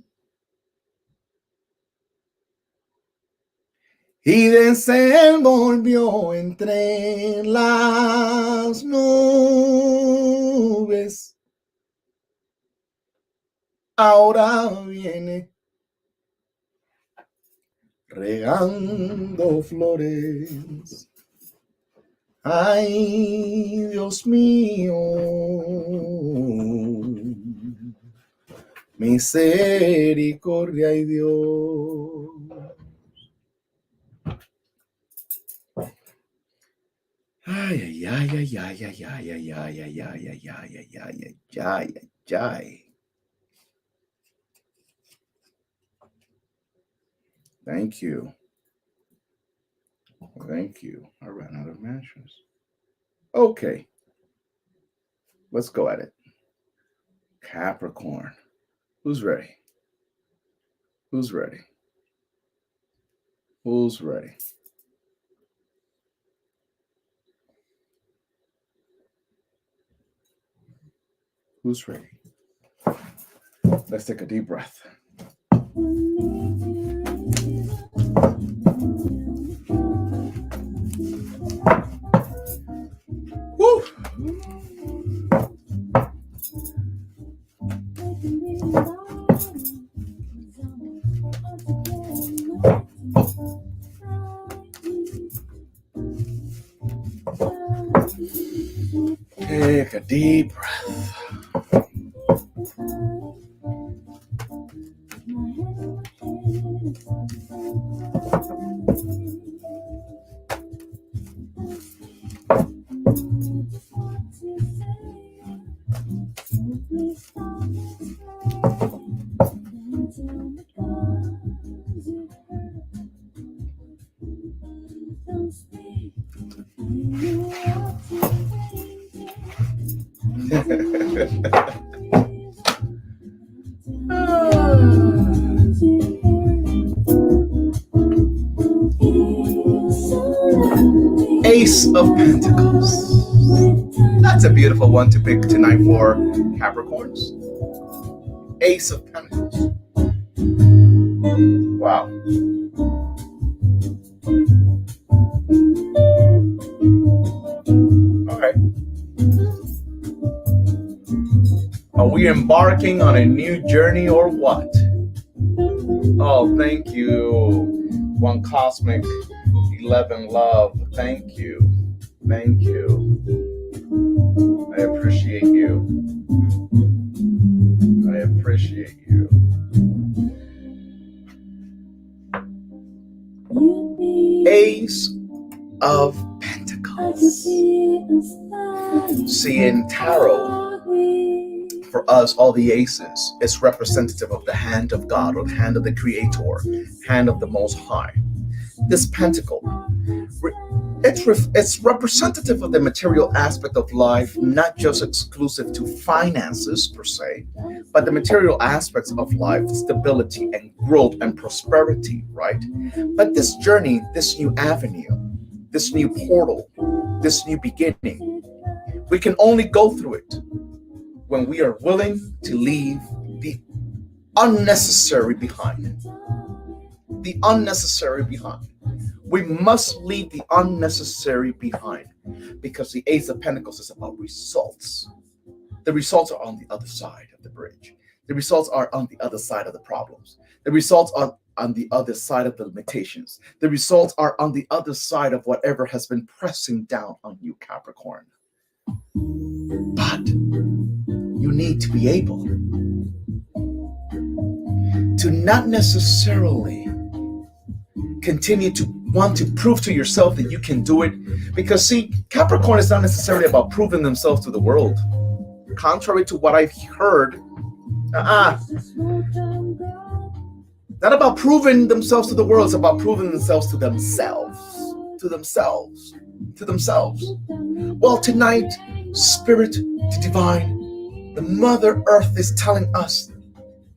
y de Zelle volvió entre las nubes, ahora viene regando flores. Ay, Dios mío, misericordia y Dios. Ay, ay, ay, ay, ay, ay, ay, ay, ay, ay, ay, ay, ay, ay, ay, ay, ay. Thank you. I ran out of matches. Okay. Let's go at it. Capricorn. Who's ready? Who's ready? Who's ready? Who's ready? Let's take a deep breath. Woo! Take a deep breath. Ace of Pentacles. That's a beautiful one to pick tonight for Capricorns. Ace of Pentacles. Wow. All right. Are we embarking on a new journey or what? Oh, thank you. One Cosmic 11 Love. Thank you. Thank you. I appreciate you. I appreciate you. Ace of Pentacles. See, in tarot, for us, all the aces is representative of the hand of God, or the hand of the Creator, hand of the Most High. This pentacle, it's representative of the material aspect of life, not just exclusive to finances per se, but the material aspects of life, stability and growth and prosperity, right? But this journey, this new avenue, this new portal, this new beginning, we can only go through it when we are willing to leave the unnecessary behind. The unnecessary behind. We must leave the unnecessary behind, because the Ace of Pentacles is about results. The results are on the other side of the bridge. The results are on the other side of the problems. The results are on the other side of the limitations. The results are on the other side of whatever has been pressing down on you, Capricorn. But you need to be able to not necessarily continue to want to prove to yourself that you can do it, because see, Capricorn is not necessarily about proving themselves to the world. Contrary to what I've heard, not about proving themselves to the world, it's about proving themselves to themselves. To themselves. To themselves. Well, tonight, Spirit to Divine, the Mother Earth is telling us,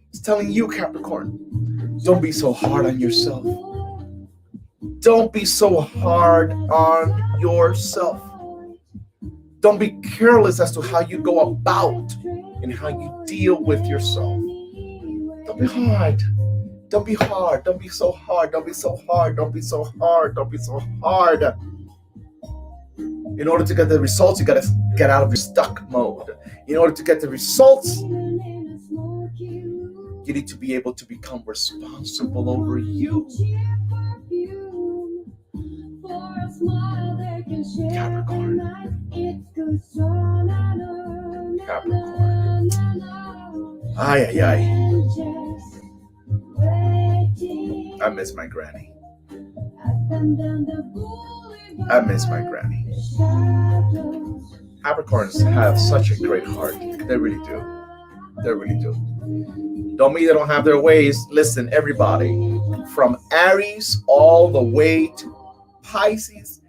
it's telling you, Capricorn, don't be so hard on yourself. Don't be so hard on yourself. Don't be careless as to how you go about and how you deal with yourself. Don't be hard. Don't be hard. Don't be so hard. Don't be so hard. Don't be so hard. Don't be so hard. In order to get the results, you got to get out of your stuck mode. In order to get the results, you need to be able to become responsible over you. Capricorn. Capricorn. Ay, ay, ay. I miss my granny. I miss my granny. Capricorns have such a great heart. They really do. They really do. Don't mean they don't have their ways. Listen, everybody, from Aries all the way to Pisces,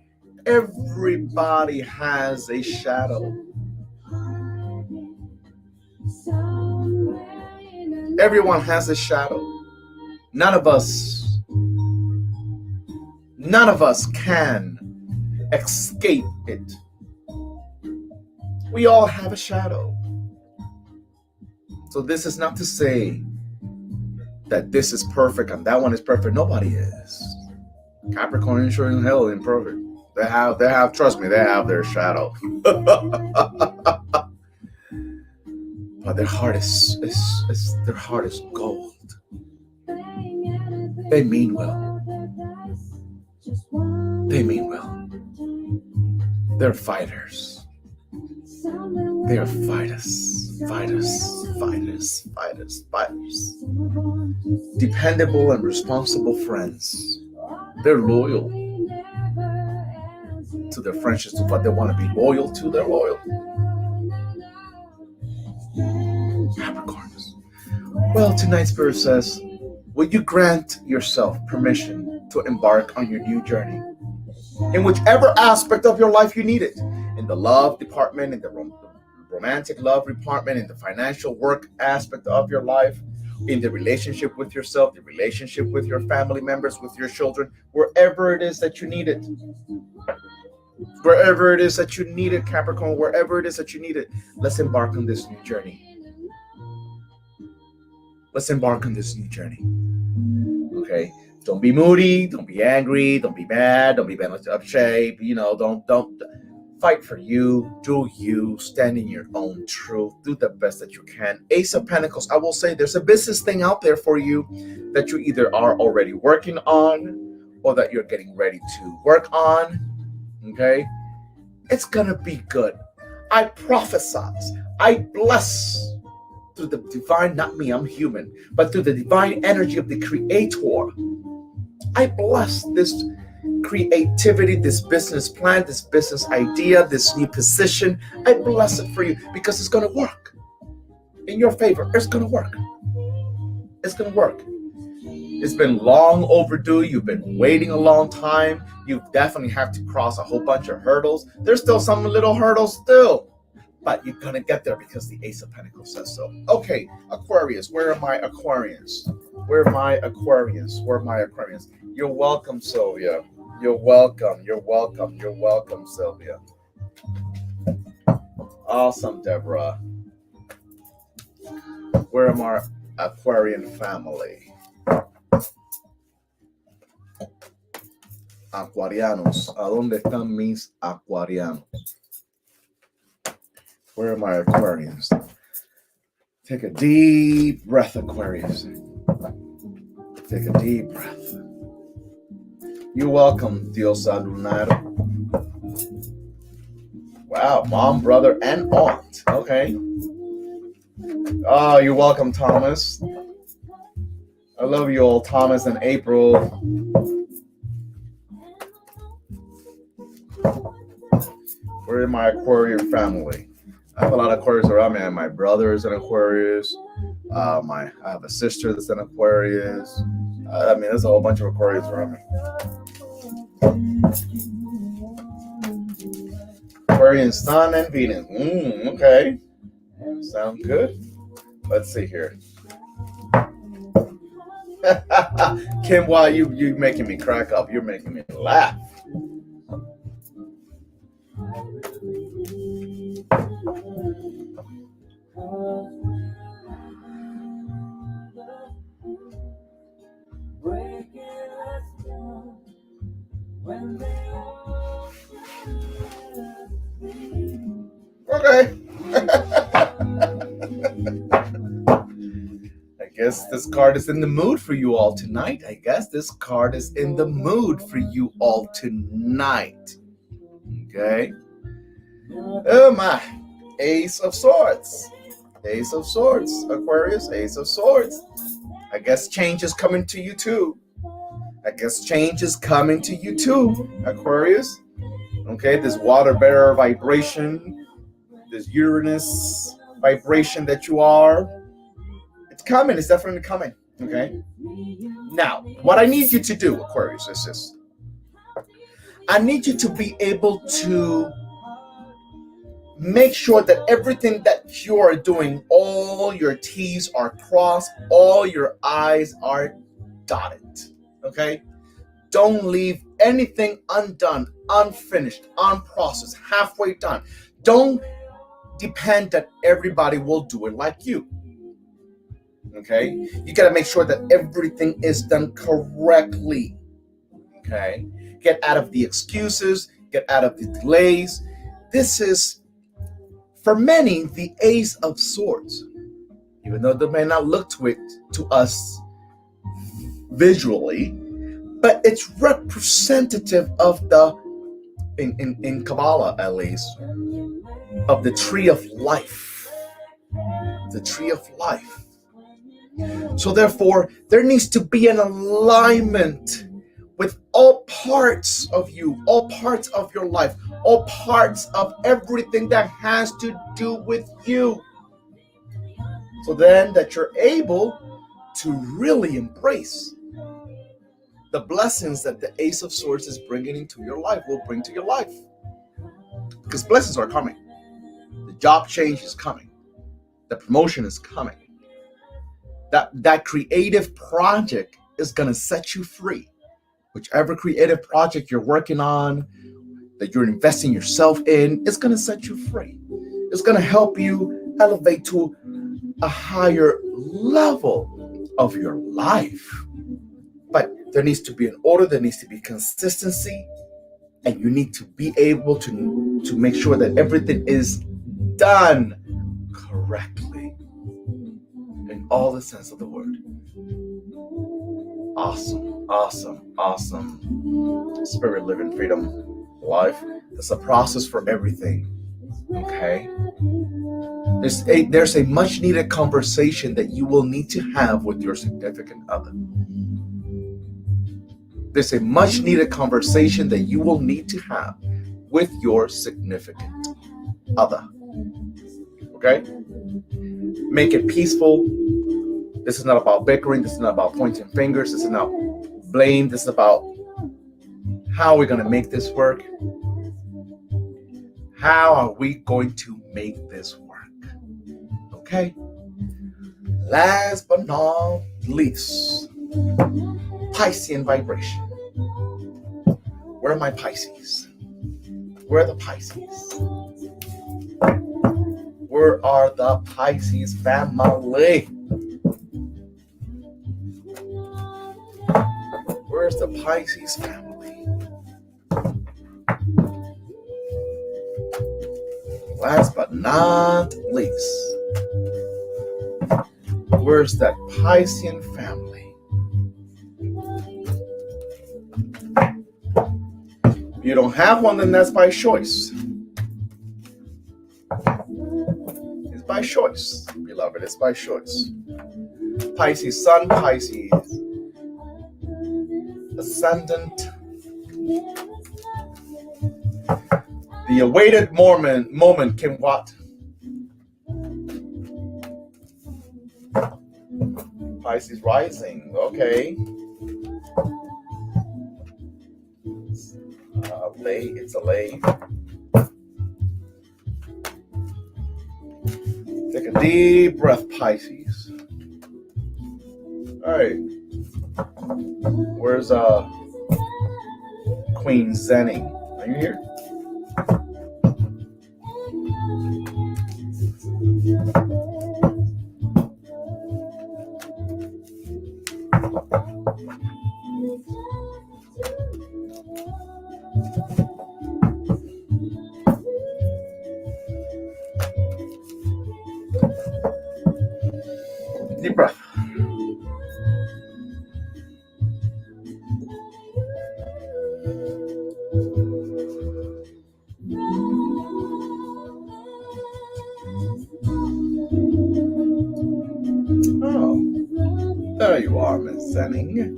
everybody has a shadow. Everyone has a shadow. None of us can escape it. We all have a shadow. So this is not to say that this is perfect and that one is perfect. Nobody is. Capricorn sure in hell isn't perfect. They have, trust me, they have their shadow. But their heart is gold. They mean well. They mean well. They're fighters. They are fighters. Dependable and responsible friends. They're loyal to their friendships, to what they want to be loyal to. They're loyal. Capricorns. Well, tonight Spirit says, will you grant yourself permission to embark on your new journey? In whichever aspect of your life you need it. In the love department, in the romantic love department, in the financial work aspect of your life, in the relationship with yourself, the relationship with your family members, with your children, wherever it is that you need it. Wherever it is that you need it, Capricorn, wherever it is that you need it, let's embark on this new journey. Let's embark on this new journey. Okay? Don't be moody, don't be angry, don't be mad, don't be bent up shape, don't Fight for you, do you, stand in your own truth, do the best that you can. Ace of Pentacles, I will say there's a business thing out there for you that you either are already working on or that you're getting ready to work on. Okay? It's gonna be good. I prophesize, I bless through the divine, not me, I'm human, but through the divine energy of the Creator. I bless this creativity, this business plan, this business idea, this new position. I bless it for you because it's going to work in your favor. It's going to work. It's going to work. It's been long overdue. You've been waiting a long time. You definitely have to cross a whole bunch of hurdles. There's still some little hurdles still, but you're going to get there because the Ace of Pentacles says so. Okay, Aquarius, where are my Aquarians? Where are my Aquarians? Where are my Aquarians? You're welcome, Sylvia. You're welcome. You're welcome. You're welcome, Sylvia. Awesome, Deborah. Where am our Aquarian family? Aquarianos. ¿A dónde están mis Aquarianos? Where are my Aquarians? Take a deep breath, Aquarius. Take a deep breath. You're welcome, Diosa Lunar. Wow, mom, brother, and aunt. Okay. Oh, you're welcome, Thomas. I love you all, Thomas and April. Where is my Aquarian family? I have a lot of Aquarius around me. My brother is an Aquarius. I have a sister that's an Aquarius. There's a whole bunch of Aquarius around me. Aquarian Sun and Venus. Okay. Sound good. Let's see here. Kim, why you making me crack up? You're making me laugh. Okay. I guess this card is in the mood for you all tonight. Okay. Oh my. Ace of Swords. Ace of Swords. Aquarius, Ace of Swords. I guess change is coming to you too. Aquarius. Okay, this water bearer vibration, this Uranus vibration that you are, it's coming. It's definitely coming. Okay. Now, what I need you to do, Aquarius, is this. I need you to be able to make sure that everything that you are doing, all your T's are crossed, all your I's are dotted. Okay? Don't leave anything undone, unfinished, unprocessed, halfway done. Don't depend that everybody will do it like you. Okay? You got to make sure that everything is done correctly. Okay? Get out of the excuses, get out of the delays. This is, for many, the Ace of Swords. Even though they may not look to us visually, but it's representative of the, in Kabbalah at least, of the tree of life. The tree of life. So therefore, there needs to be an alignment with all parts of you, all parts of your life, all parts of everything that has to do with you. So then that you're able to really embrace the blessings that the Ace of Swords is bringing into your life, will bring to your life. Because blessings are coming. The job change is coming. The promotion is coming. That creative project is going to set you free. Whichever creative project you're working on, that you're investing yourself in, it's going to set you free. It's going to help you elevate to a higher level of your life. But there needs to be an order, there needs to be consistency, and you need to be able to to make sure that everything is done correctly in all the sense of the word. Awesome, awesome, awesome. Spirit, living, freedom, life. There's a process for everything. Okay? There's a much needed conversation that you will need to have with your significant other. There's a much needed conversation that you will need to have with your significant other. Okay? Make it peaceful. This is not about bickering. This is not about pointing fingers. This is not blame. This is about how we're going to make this work. How are we going to make this work? Okay? Last but not least, Piscean vibration. Where are my Pisces? Where are the Pisces? Where are the Pisces family? Where's the Pisces family? Last but not least, where's that Piscean family? If you don't have one, then that's by choice. It's by choice, beloved. It's by choice. Pisces sun, Pisces ascendant. The awaited moment can what? Pisces rising. Okay. It's a lay. Take a deep breath, Pisces. All right. Where's Queen Zenny? Are you here? Deep breath. Oh, there you are, Miss Zenning.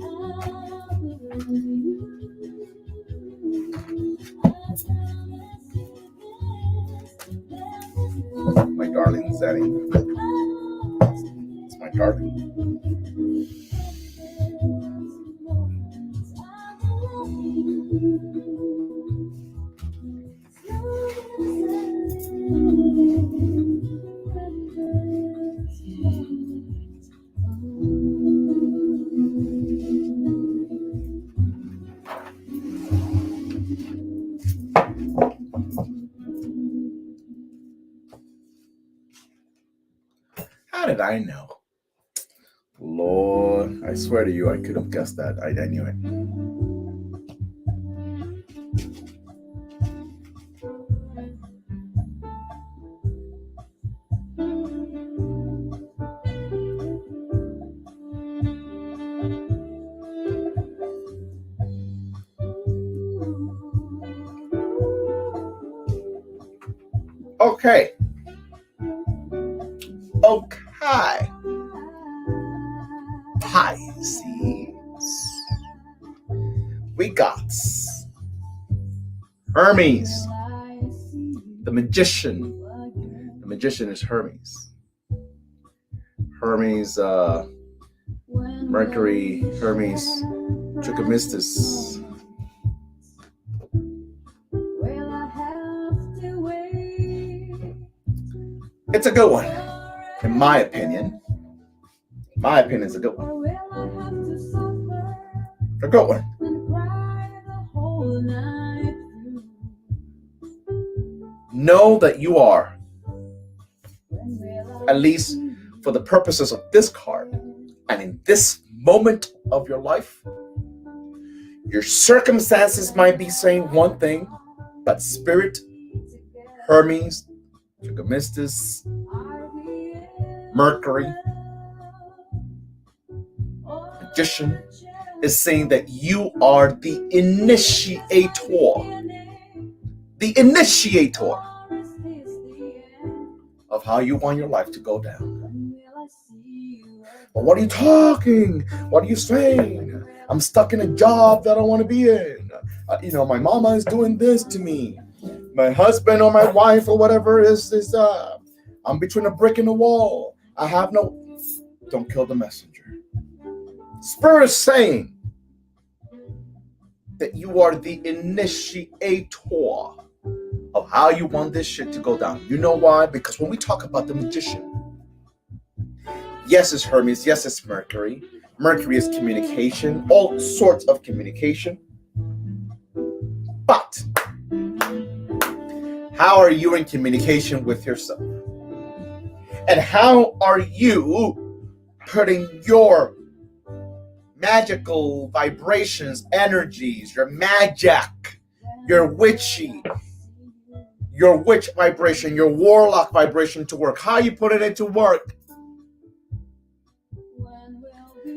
My darling Zenning. It's my darling. How did I know? Lord, I swear to you, I could have guessed that. I knew it. Okay. Pisces. We got Hermes, the magician. The magician is Hermes. Hermes, Mercury, Hermes, Trichomistus. It's a good one, in my opinion. My opinion is a good one. A good one. Know that you are, at least for the purposes of this card, and in this moment of your life, your circumstances might be saying one thing, but Spirit Hermes, Trigonistus, Mercury, magician, is saying that you are the initiator. The initiator of how you want your life to go down. But what are you talking? What are you saying? I'm stuck in a job that I want to be in. My mama is doing this to me. My husband or my wife or whatever is I'm between a brick and a wall. Don't kill the messenger. Spirit is saying that you are the initiator of how you want this shit to go down. You know why? Because when we talk about the magician, yes, it's Hermes. Yes, it's Mercury. Mercury is communication, all sorts of communication. But how are you in communication with yourself? And how are you putting your magical vibrations, energies, your magic, your witch vibration, your warlock vibration to work? How are you putting it to work?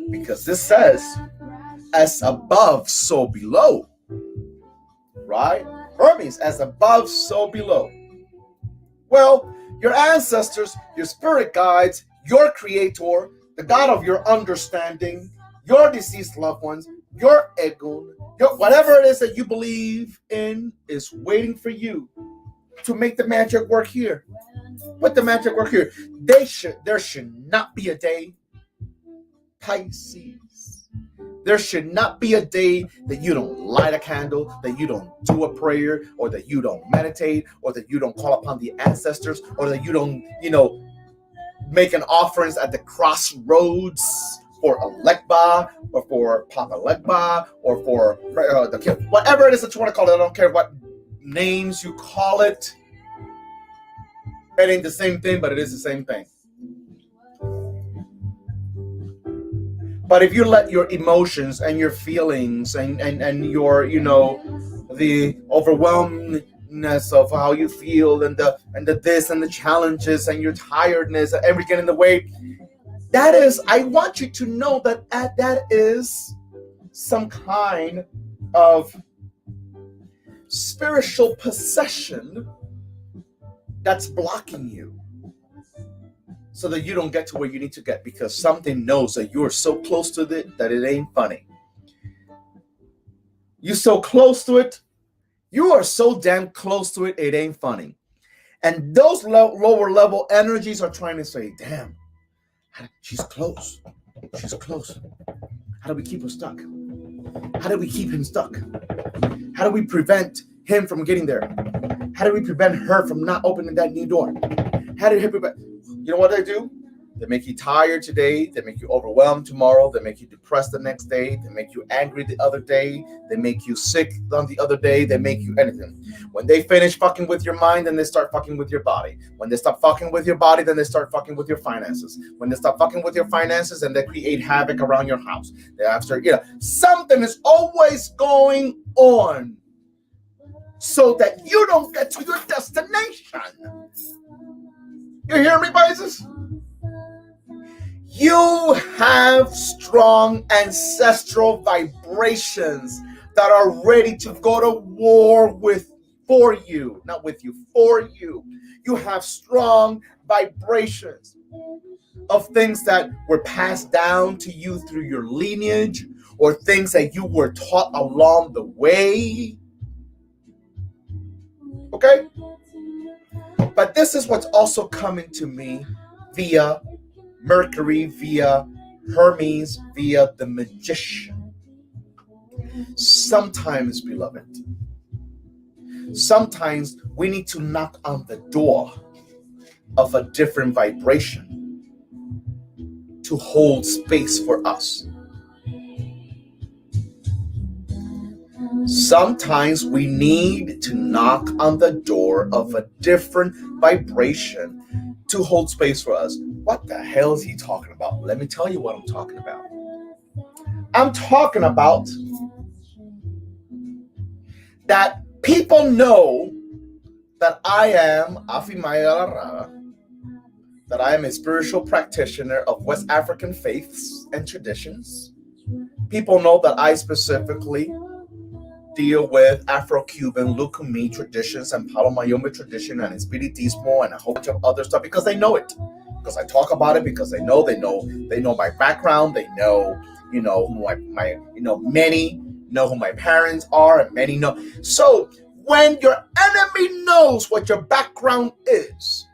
Because this says, as above, so below. Right? Hermes, as above, so below. Well, your ancestors, your spirit guides, your creator, the God of your understanding, your deceased loved ones, your ego, whatever it is that you believe in is waiting for you to make the magic work here. Put the magic work here. There should not be a day, Pisces. There should not be a day that you don't light a candle, that you don't do a prayer, or that you don't meditate, or that you don't call upon the ancestors, or that you don't, make an offerings at the crossroads for Legba, or for Papa Legba, or for the kid, whatever it is that you want to call it. I don't care what names you call it. It ain't the same thing, but it is the same thing. But if you let your emotions and your feelings and your, the overwhelmness of how you feel and the this and the challenges and your tiredness and everything get in the way, I want you to know that is some kind of spiritual possession that's blocking you, so that you don't get to where you need to get, because something knows that you are so close to it that it ain't funny. You're so close to it. You are so damn close to it, it ain't funny. And those lower level energies are trying to say, damn, she's close. She's close. How do we keep her stuck? How do we keep him stuck? How do we prevent him from getting there? How do we prevent her from not opening that new door? How do we prevent... You know what they do? They make you tired today. They make you overwhelmed tomorrow. They make you depressed the next day. They make you angry the other day. They make you sick on the other day. They make you anything. When they finish fucking with your mind, then they start fucking with your body. When they stop fucking with your body, then they start fucking with your finances. When they stop fucking with your finances, then they create havoc around your house. Something is always going on so that you don't get to your destination. You hear me, Pisces? You have strong ancestral vibrations that are ready to go to war for you. Not with you, for you. You have strong vibrations of things that were passed down to you through your lineage, or things that you were taught along the way. Okay? But this is what's also coming to me via Mercury, via Hermes, via the magician. Sometimes, beloved, sometimes we need to knock on the door of a different vibration to hold space for us. Sometimes we need to knock on the door of a different vibration to hold space for us. What the hell is he talking about? Let me tell you what I'm talking about. I'm talking about that people know that I am Afimayala, that I am a spiritual practitioner of West African faiths and traditions. People know that I specifically deal with Afro-Cuban Lukumi traditions and Palo Mayombe tradition and Espiritismo and a whole bunch of other stuff because they know it. Because I talk about it, because they know my background, they know, who my many know who my parents are, and many know. So when your enemy knows what your background is,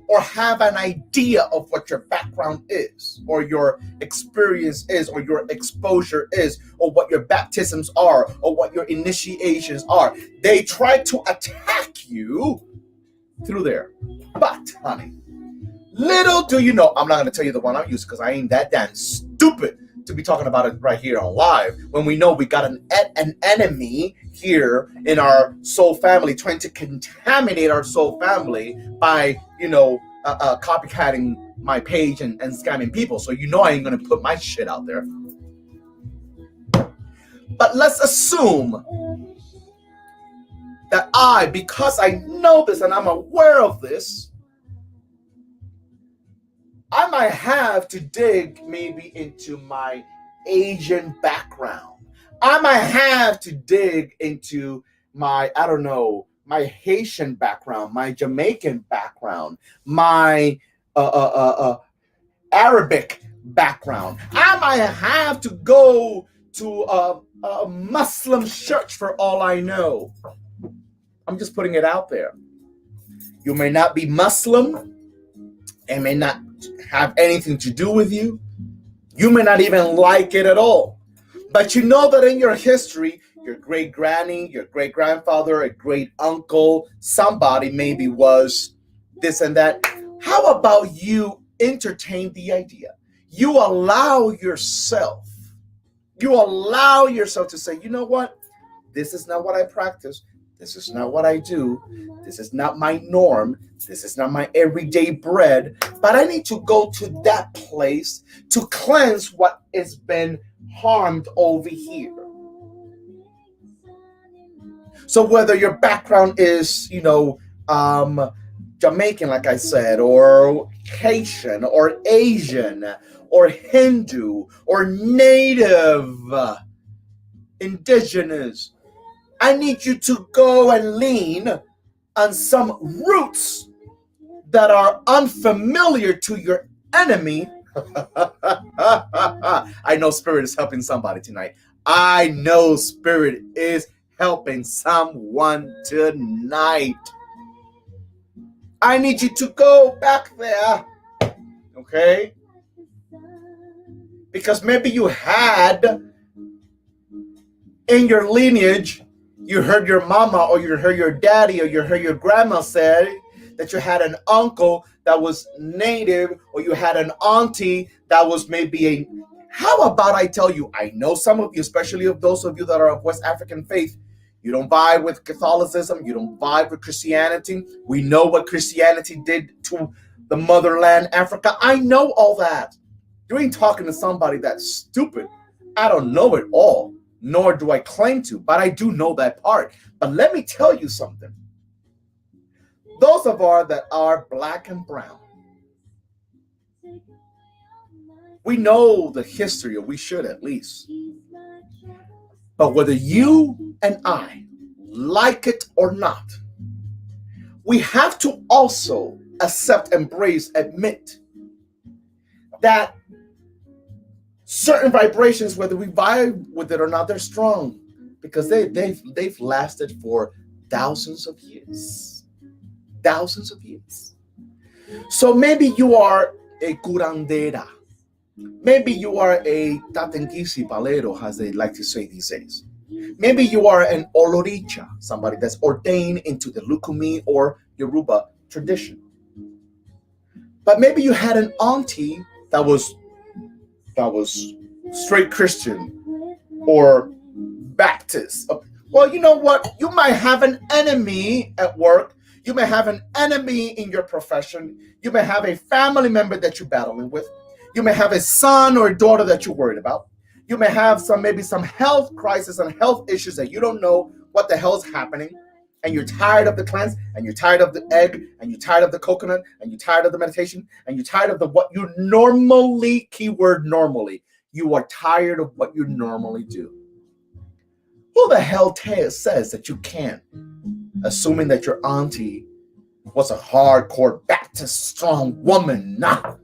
or have an idea of what your background is, or your experience is, or your exposure is, or what your baptisms are, or what your initiations are, they try to attack you through there. But, honey, little do you know, I'm not going to tell you the one I'm using because I ain't that damn stupid to be talking about it right here on live when we know we got an enemy here in our soul family trying to contaminate our soul family by, copycatting my page and scamming people. So I ain't going to put my shit out there. But let's assume that because I know this and I'm aware of this, I might have to dig maybe into my Asian background. I might have to dig into my Haitian background, my Jamaican background, my Arabic background. I might have to go to a Muslim church for all I know. I'm just putting it out there. You may not be Muslim. It may not have anything to do with you. You may not even like it at all. But you know that in your history, your great granny, your great grandfather, a great uncle, somebody maybe was this and that. How about you entertain the idea? You allow yourself to say, you know what? This is not what I practice. This is not what I do. This is not my norm. This is not my everyday bread. But I need to go to that place to cleanse what has been harmed over here. So whether your background is, Jamaican, like I said, or Haitian, or Asian, or Hindu, or Native, Indigenous, I need you to go and lean on some roots that are unfamiliar to your enemy. I know Spirit is helping somebody tonight. I know Spirit is helping someone tonight. I need you to go back there, okay? Because maybe you had in your lineage, you heard your mama or you heard your daddy or you heard your grandma say that you had an uncle that was Native or you had an auntie that was maybe how about I tell you, I know some of you, especially of those of you that are of West African faith, you don't vibe with Catholicism, you don't vibe with Christianity. We know what Christianity did to the motherland, Africa. I know all that. You ain't talking to somebody that's stupid. I don't know it all. Nor do I claim to, but I do know that part. But let me tell you something. Those of us that are black and brown, we know the history, or we should at least. But whether you and I like it or not, we have to also accept, embrace, admit that certain vibrations, whether we vibe with it or not, they're strong because they've lasted for thousands of years. Thousands of years. So maybe you are a curandera. Maybe you are a tatengisi palero, as they like to say these days. Maybe you are an oloricha, somebody that's ordained into the Lukumi or Yoruba tradition. But maybe you had an auntie that was straight Christian or Baptist. Well, you know what? You might have an enemy at work. You may have an enemy in your profession. You may have a family member that you're battling with. You may have a son or a daughter that you're worried about. You may have maybe some health crisis and health issues that you don't know what the hell is happening. and you're tired of the cleanse, and you're tired of the egg, and you're tired of the coconut, and you're tired of the meditation, and you're tired of the what you normally, keyword normally, you are tired of what you normally do. Who the hell says that you can't, assuming that your auntie was a hardcore Baptist strong woman? Nah.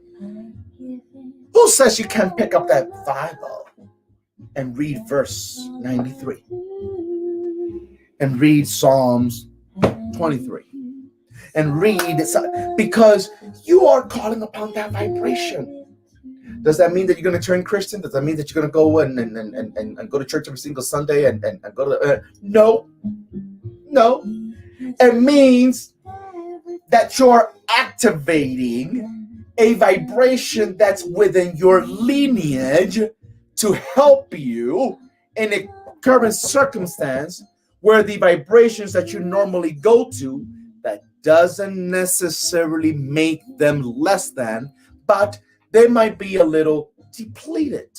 Who says you can't pick up that Bible and read verse 93 and read Psalms 23 and read it, because you are calling upon that vibration? Does that mean that you're going to turn Christian? Does that mean that you're going to go and go to church every single Sunday and go to no. It means that you're activating a vibration that's within your lineage to help you in a current circumstance where the vibrations that you normally go to, that doesn't necessarily make them less than, but they might be a little depleted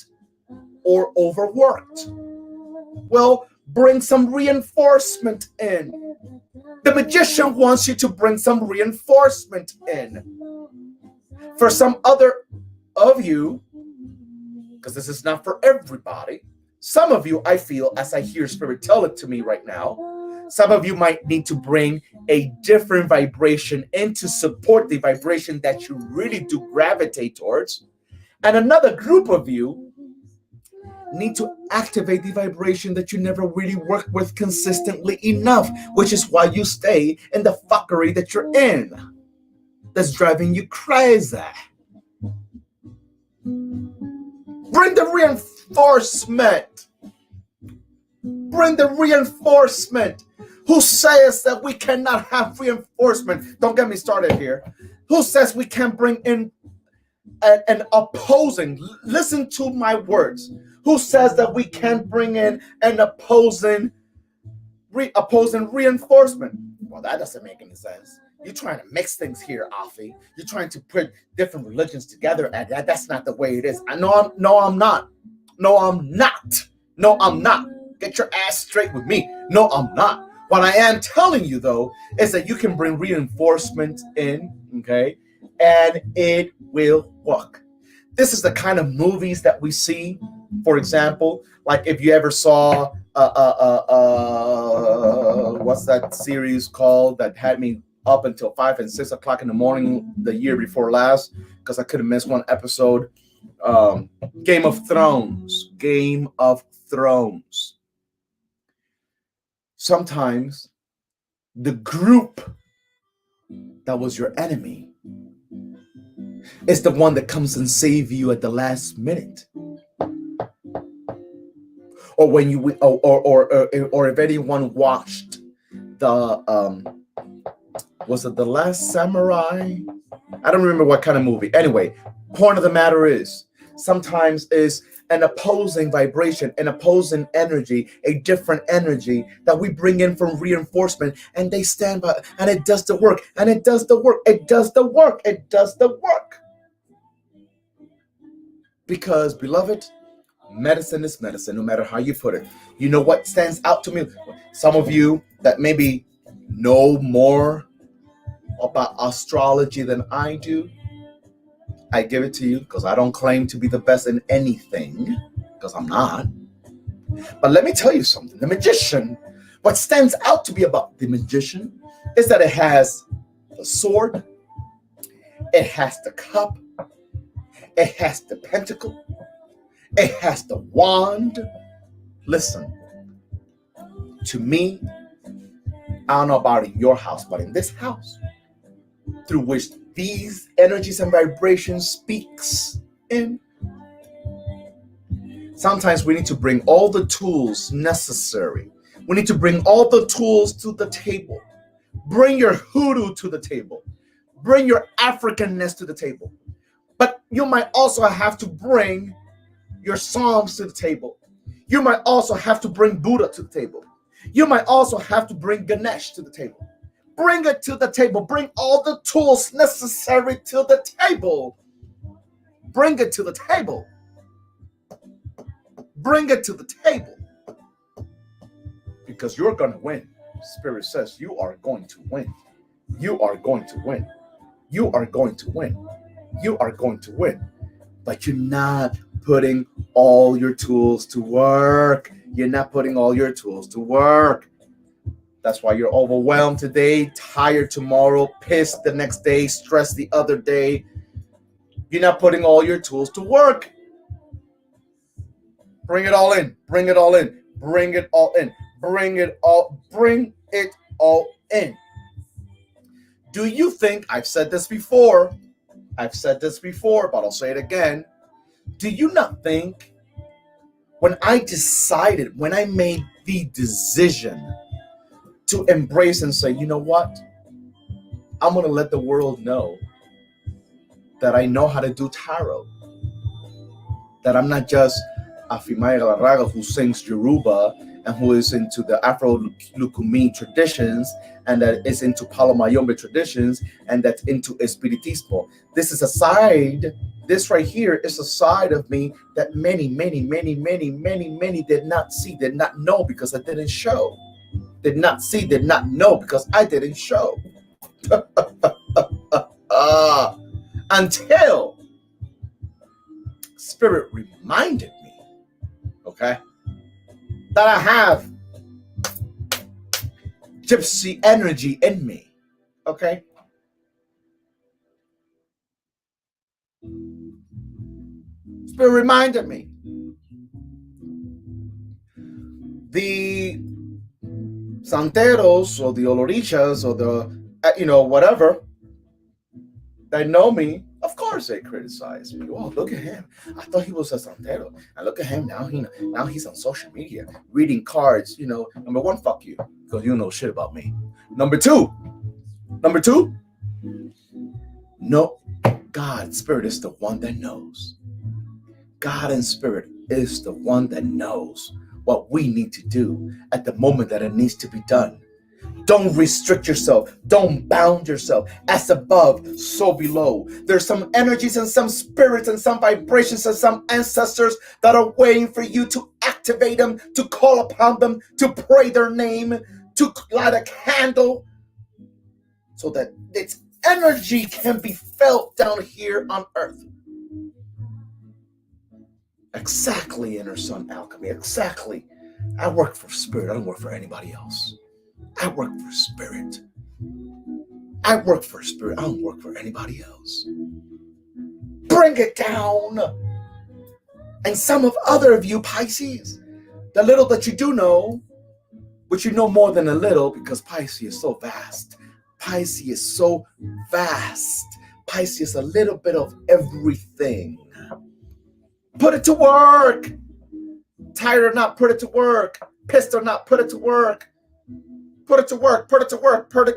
or overworked. Well, bring some reinforcement in. The magician wants you to bring some reinforcement in. For some other of you, because this is not for everybody, some of you, I feel, as I hear Spirit tell it to me right now, some of you might need to bring a different vibration in to support the vibration that you really do gravitate towards. And another group of you need to activate the vibration that you never really work with consistently enough, which is why you stay in the fuckery that you're in. That's driving you crazy. Bring the reinforcement. Bring the reinforcement. Who says that we cannot have reinforcement? Don't get me started here. Who says we can't bring in an opposing? Listen to my words. Who says that we can't bring in an opposing reinforcement? Well, that doesn't make any sense. You're trying to mix things here, Afi. You're trying to put different religions together, and that's not the way it is. I'm not. No, I'm not. Get your ass straight with me. No, I'm not. What I am telling you, though, is that you can bring reinforcement in, okay, and it will work. This is the kind of movies that we see. For example, like if you ever saw what's that series called that had me up until 5 and 6 o'clock in the morning the year before last because I couldn't miss one episode. Game of Thrones. Sometimes the group that was your enemy is the one that comes and save you at the last minute. Or when you or if anyone watched the was it The Last Samurai? I don't remember what kind of movie. Anyway, point of the matter is sometimes is an opposing vibration, an opposing energy, a different energy that we bring in from reinforcement, and they stand by, and it does the work, and it does the work, it does the work, it does the work. Because, beloved, medicine is medicine, no matter how you put it. You know what stands out to me? Some of you that maybe know more about astrology than I do, I give it to you because I don't claim to be the best in anything, because I'm not. But let me tell you something. The magician, what stands out to me about the magician is that it has the sword, it has the cup, it has the pentacle, it has the wand. Listen, to me, I don't know about in your house, but in this house, through which these energies and vibrations speaks in, sometimes we need to bring all the tools necessary. We need to bring all the tools to the table. Bring your hoodoo to the table. Bring your Africanness to the table. But you might also have to bring your Psalms to the table. You might also have to bring Buddha to the table. You might also have to bring Ganesh to the table. Bring it to the table. Bring all the tools necessary to the table. Bring it to the table. Bring it to the table. Because you're going to win. Spirit says you are going to win. You are going to win. You are going to win. You are going to win. But you're not putting all your tools to work. You're not putting all your tools to work. That's why you're overwhelmed today, tired tomorrow, pissed the next day, stressed the other day. You're not putting all your tools to work. Bring it all in. Bring it all in. Bring it all in. Bring it all in. Do you think, I've said this before, but I'll say it again. Do you not think when I made the decision to embrace and say, you know what? I'm going to let the world know that I know how to do tarot. That I'm not just a Fimaya Galarraga who sings Yoruba and who is into the Afro-Lukumi traditions and that is into Palomayombe traditions and that's into Espiritismo. This right here is a side of me that many did not see, did not know because I didn't show. Did not see, did not know because I didn't show. Until Spirit reminded me, okay, that I have gypsy energy in me, okay? Spirit reminded me. The Santeros or the Olorichas or the, whatever, that know me, of course they criticize me. Oh, look at him. I thought he was a Santero. And look at him now. Now he's on social media reading cards. Number one, fuck you, because you know shit about me. Number two, no, God, Spirit is the one that knows. God and Spirit is the one that knows what we need to do at the moment that it needs to be done. Don't restrict yourself. Don't bound yourself. As above, so below. There's some energies and some spirits and some vibrations and some ancestors that are waiting for you to activate them, to call upon them, to pray their name, to light a candle so that its energy can be felt down here on earth. Exactly, Inner Sun Alchemy. Exactly. I work for Spirit. I don't work for anybody else. I work for Spirit. I work for Spirit. I don't work for anybody else. Bring it down. And some of you Pisces, the little that you do know, but you know more than a little because Pisces is so vast. Pisces is so vast. Pisces is a little bit of everything. Put it to work. Tired or not, put it to work. Pissed or not, put it to work. Put it to work, put it to work, put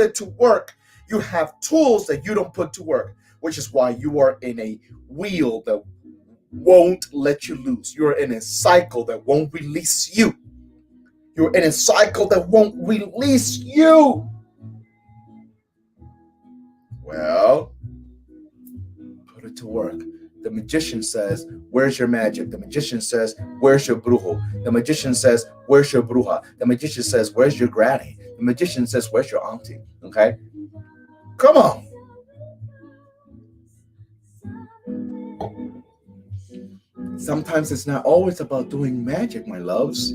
it to work. You have tools that you don't put to work, which is why you are in a wheel that won't let you loose. You're in a cycle that won't release you. You're in a cycle that won't release you. Well, put it to work. The magician says, where's your magic? The magician says, where's your brujo? The magician says, where's your bruja? The magician says, where's your granny? The magician says, where's your auntie? Okay? Come on. Sometimes it's not always about doing magic, my loves.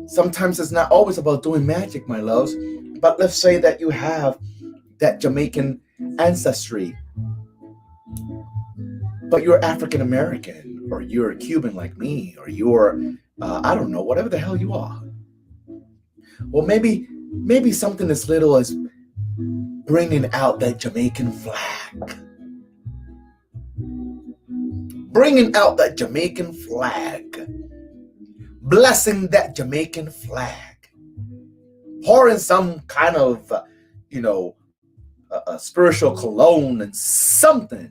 Sometimes it's not always about doing magic, my loves. But let's say that you have that Jamaican ancestry, but you're African American, or you're Cuban like me, or you're, I don't know, whatever the hell you are. Well, maybe something as little as bringing out that Jamaican flag. Bringing out that Jamaican flag. Blessing that Jamaican flag. Pouring some kind of, a spiritual cologne and something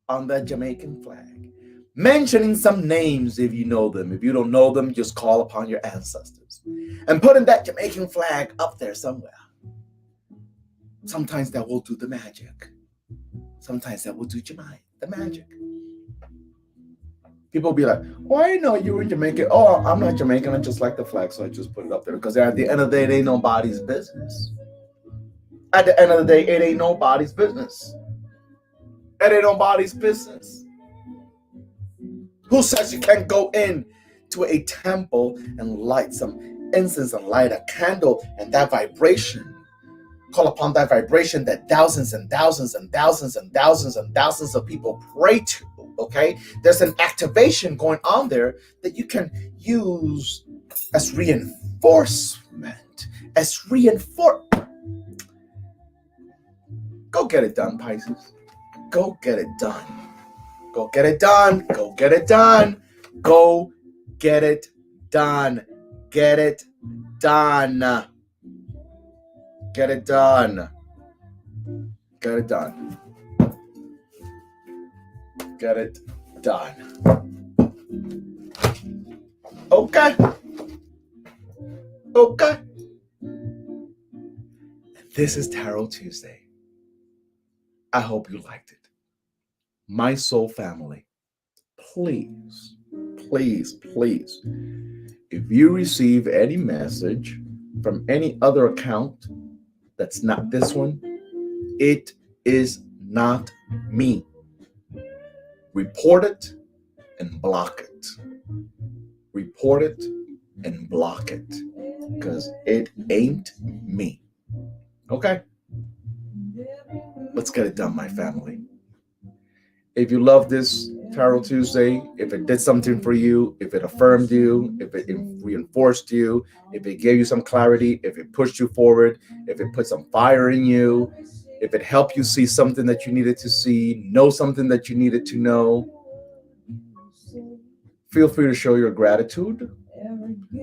on that Jamaican flag. Mentioning some names if you know them. If you don't know them, just call upon your ancestors. And putting that Jamaican flag up there somewhere. Sometimes that will do the magic. Sometimes that will do the magic. People be like, "Oh, I know you were Jamaican." Oh, I'm not Jamaican. I just like the flag, so I just put it up there because at the end of the day, it ain't nobody's business. At the end of the day, it ain't nobody's business. It ain't nobody's business. Who says you can't go in to a temple and light some incense and light a candle and that vibration? Call upon that vibration that thousands and thousands and thousands and thousands and thousands of people pray to. Okay, there's an activation going on there that you can use as reinforcement. Go get it done, Pisces. Go get it done. Go get it done. Go get it done. Go get it done. Get it done. Get it done. Get it done. Get it done. Okay. Okay. This is Tarot Tuesday. I hope you liked it. My soul family, please, please, please, if you receive any message from any other account that's not this one, it is not me. Report it and block it. Report it and block it, because it ain't me. Okay? Let's get it done, my family. If you love this Tarot Tuesday, if it did something for you, if it affirmed you, if it reinforced you, if it gave you some clarity, if it pushed you forward, if it put some fire in you, if it helped you see something that you needed to see, know something that you needed to know, feel free to show your gratitude.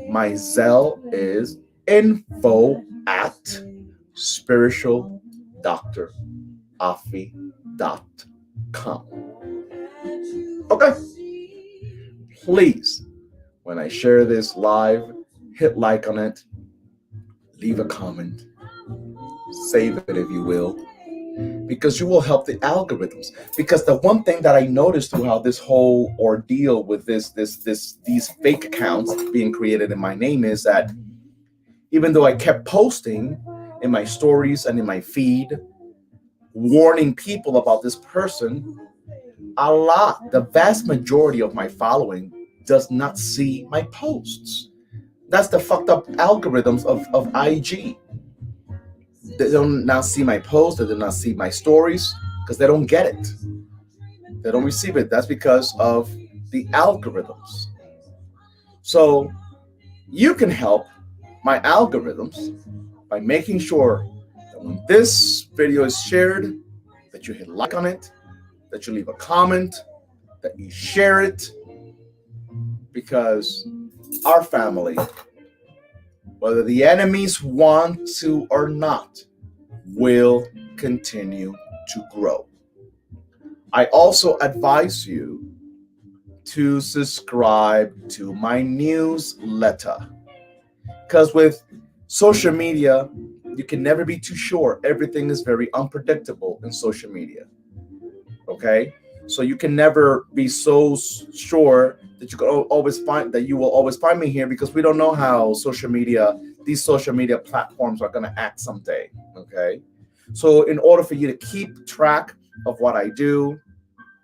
My Zelle is info@spiritualdoctorafi.com. Okay. Please, when I share this live, hit like on it, leave a comment, save it if you will, because you will help the algorithms. Because the one thing that I noticed throughout this whole ordeal with these fake accounts being created in my name is that even though I kept posting in my stories and in my feed, warning people about this person, the vast majority of my following does not see my posts. That's the fucked up algorithms of IG. They don't now see my posts, they do not see my stories, because they don't get it. They don't receive it. That's because of the algorithms. So you can help my algorithms by making sure that when this video is shared, that you hit like on it, that you leave a comment, that you share it, because our family, whether the enemies want to or not, will continue to grow. I also advise you to subscribe to my newsletter, because with social media, you can never be too sure. Everything is very unpredictable in social media. Okay? So you can never be so sure that you will always find me here, because we don't know how these social media platforms are going to act someday. Okay? So in order for you to keep track of what I do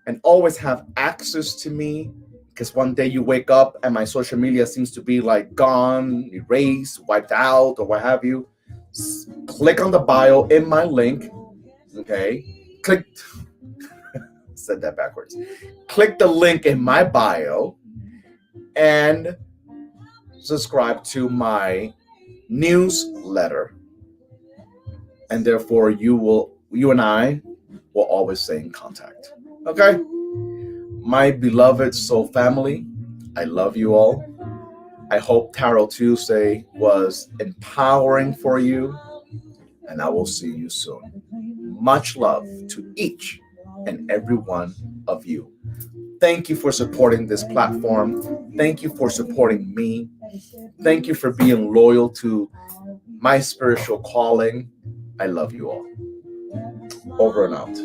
and always have access to me, because one day you wake up and my social media seems to be like gone, erased, wiped out, or what have you, click on the bio in my link. Okay? Said that backwards. Click the link in my bio and subscribe to my newsletter. And therefore you and I will always stay in contact. Okay? My beloved soul family, I love you all. I hope Tarot Tuesday was empowering for you, and I will see you soon. Much love to each and every one of you. Thank you for supporting this platform. Thank you for supporting me. Thank you for being loyal to my spiritual calling. I love you all. Over and out.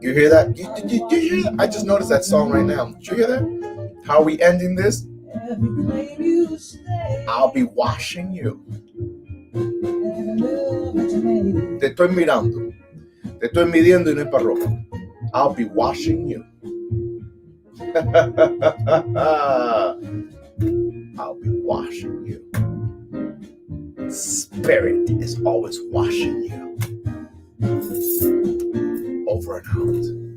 You hear that? You hear that? I just noticed that song right now. Did you hear that? How are we ending this? I'll be washing you. Te estoy mirando. Te estoy midiendo y no es para ropa. I'll be washing you. I'll be washing you. Spirit is always washing you. Over and out.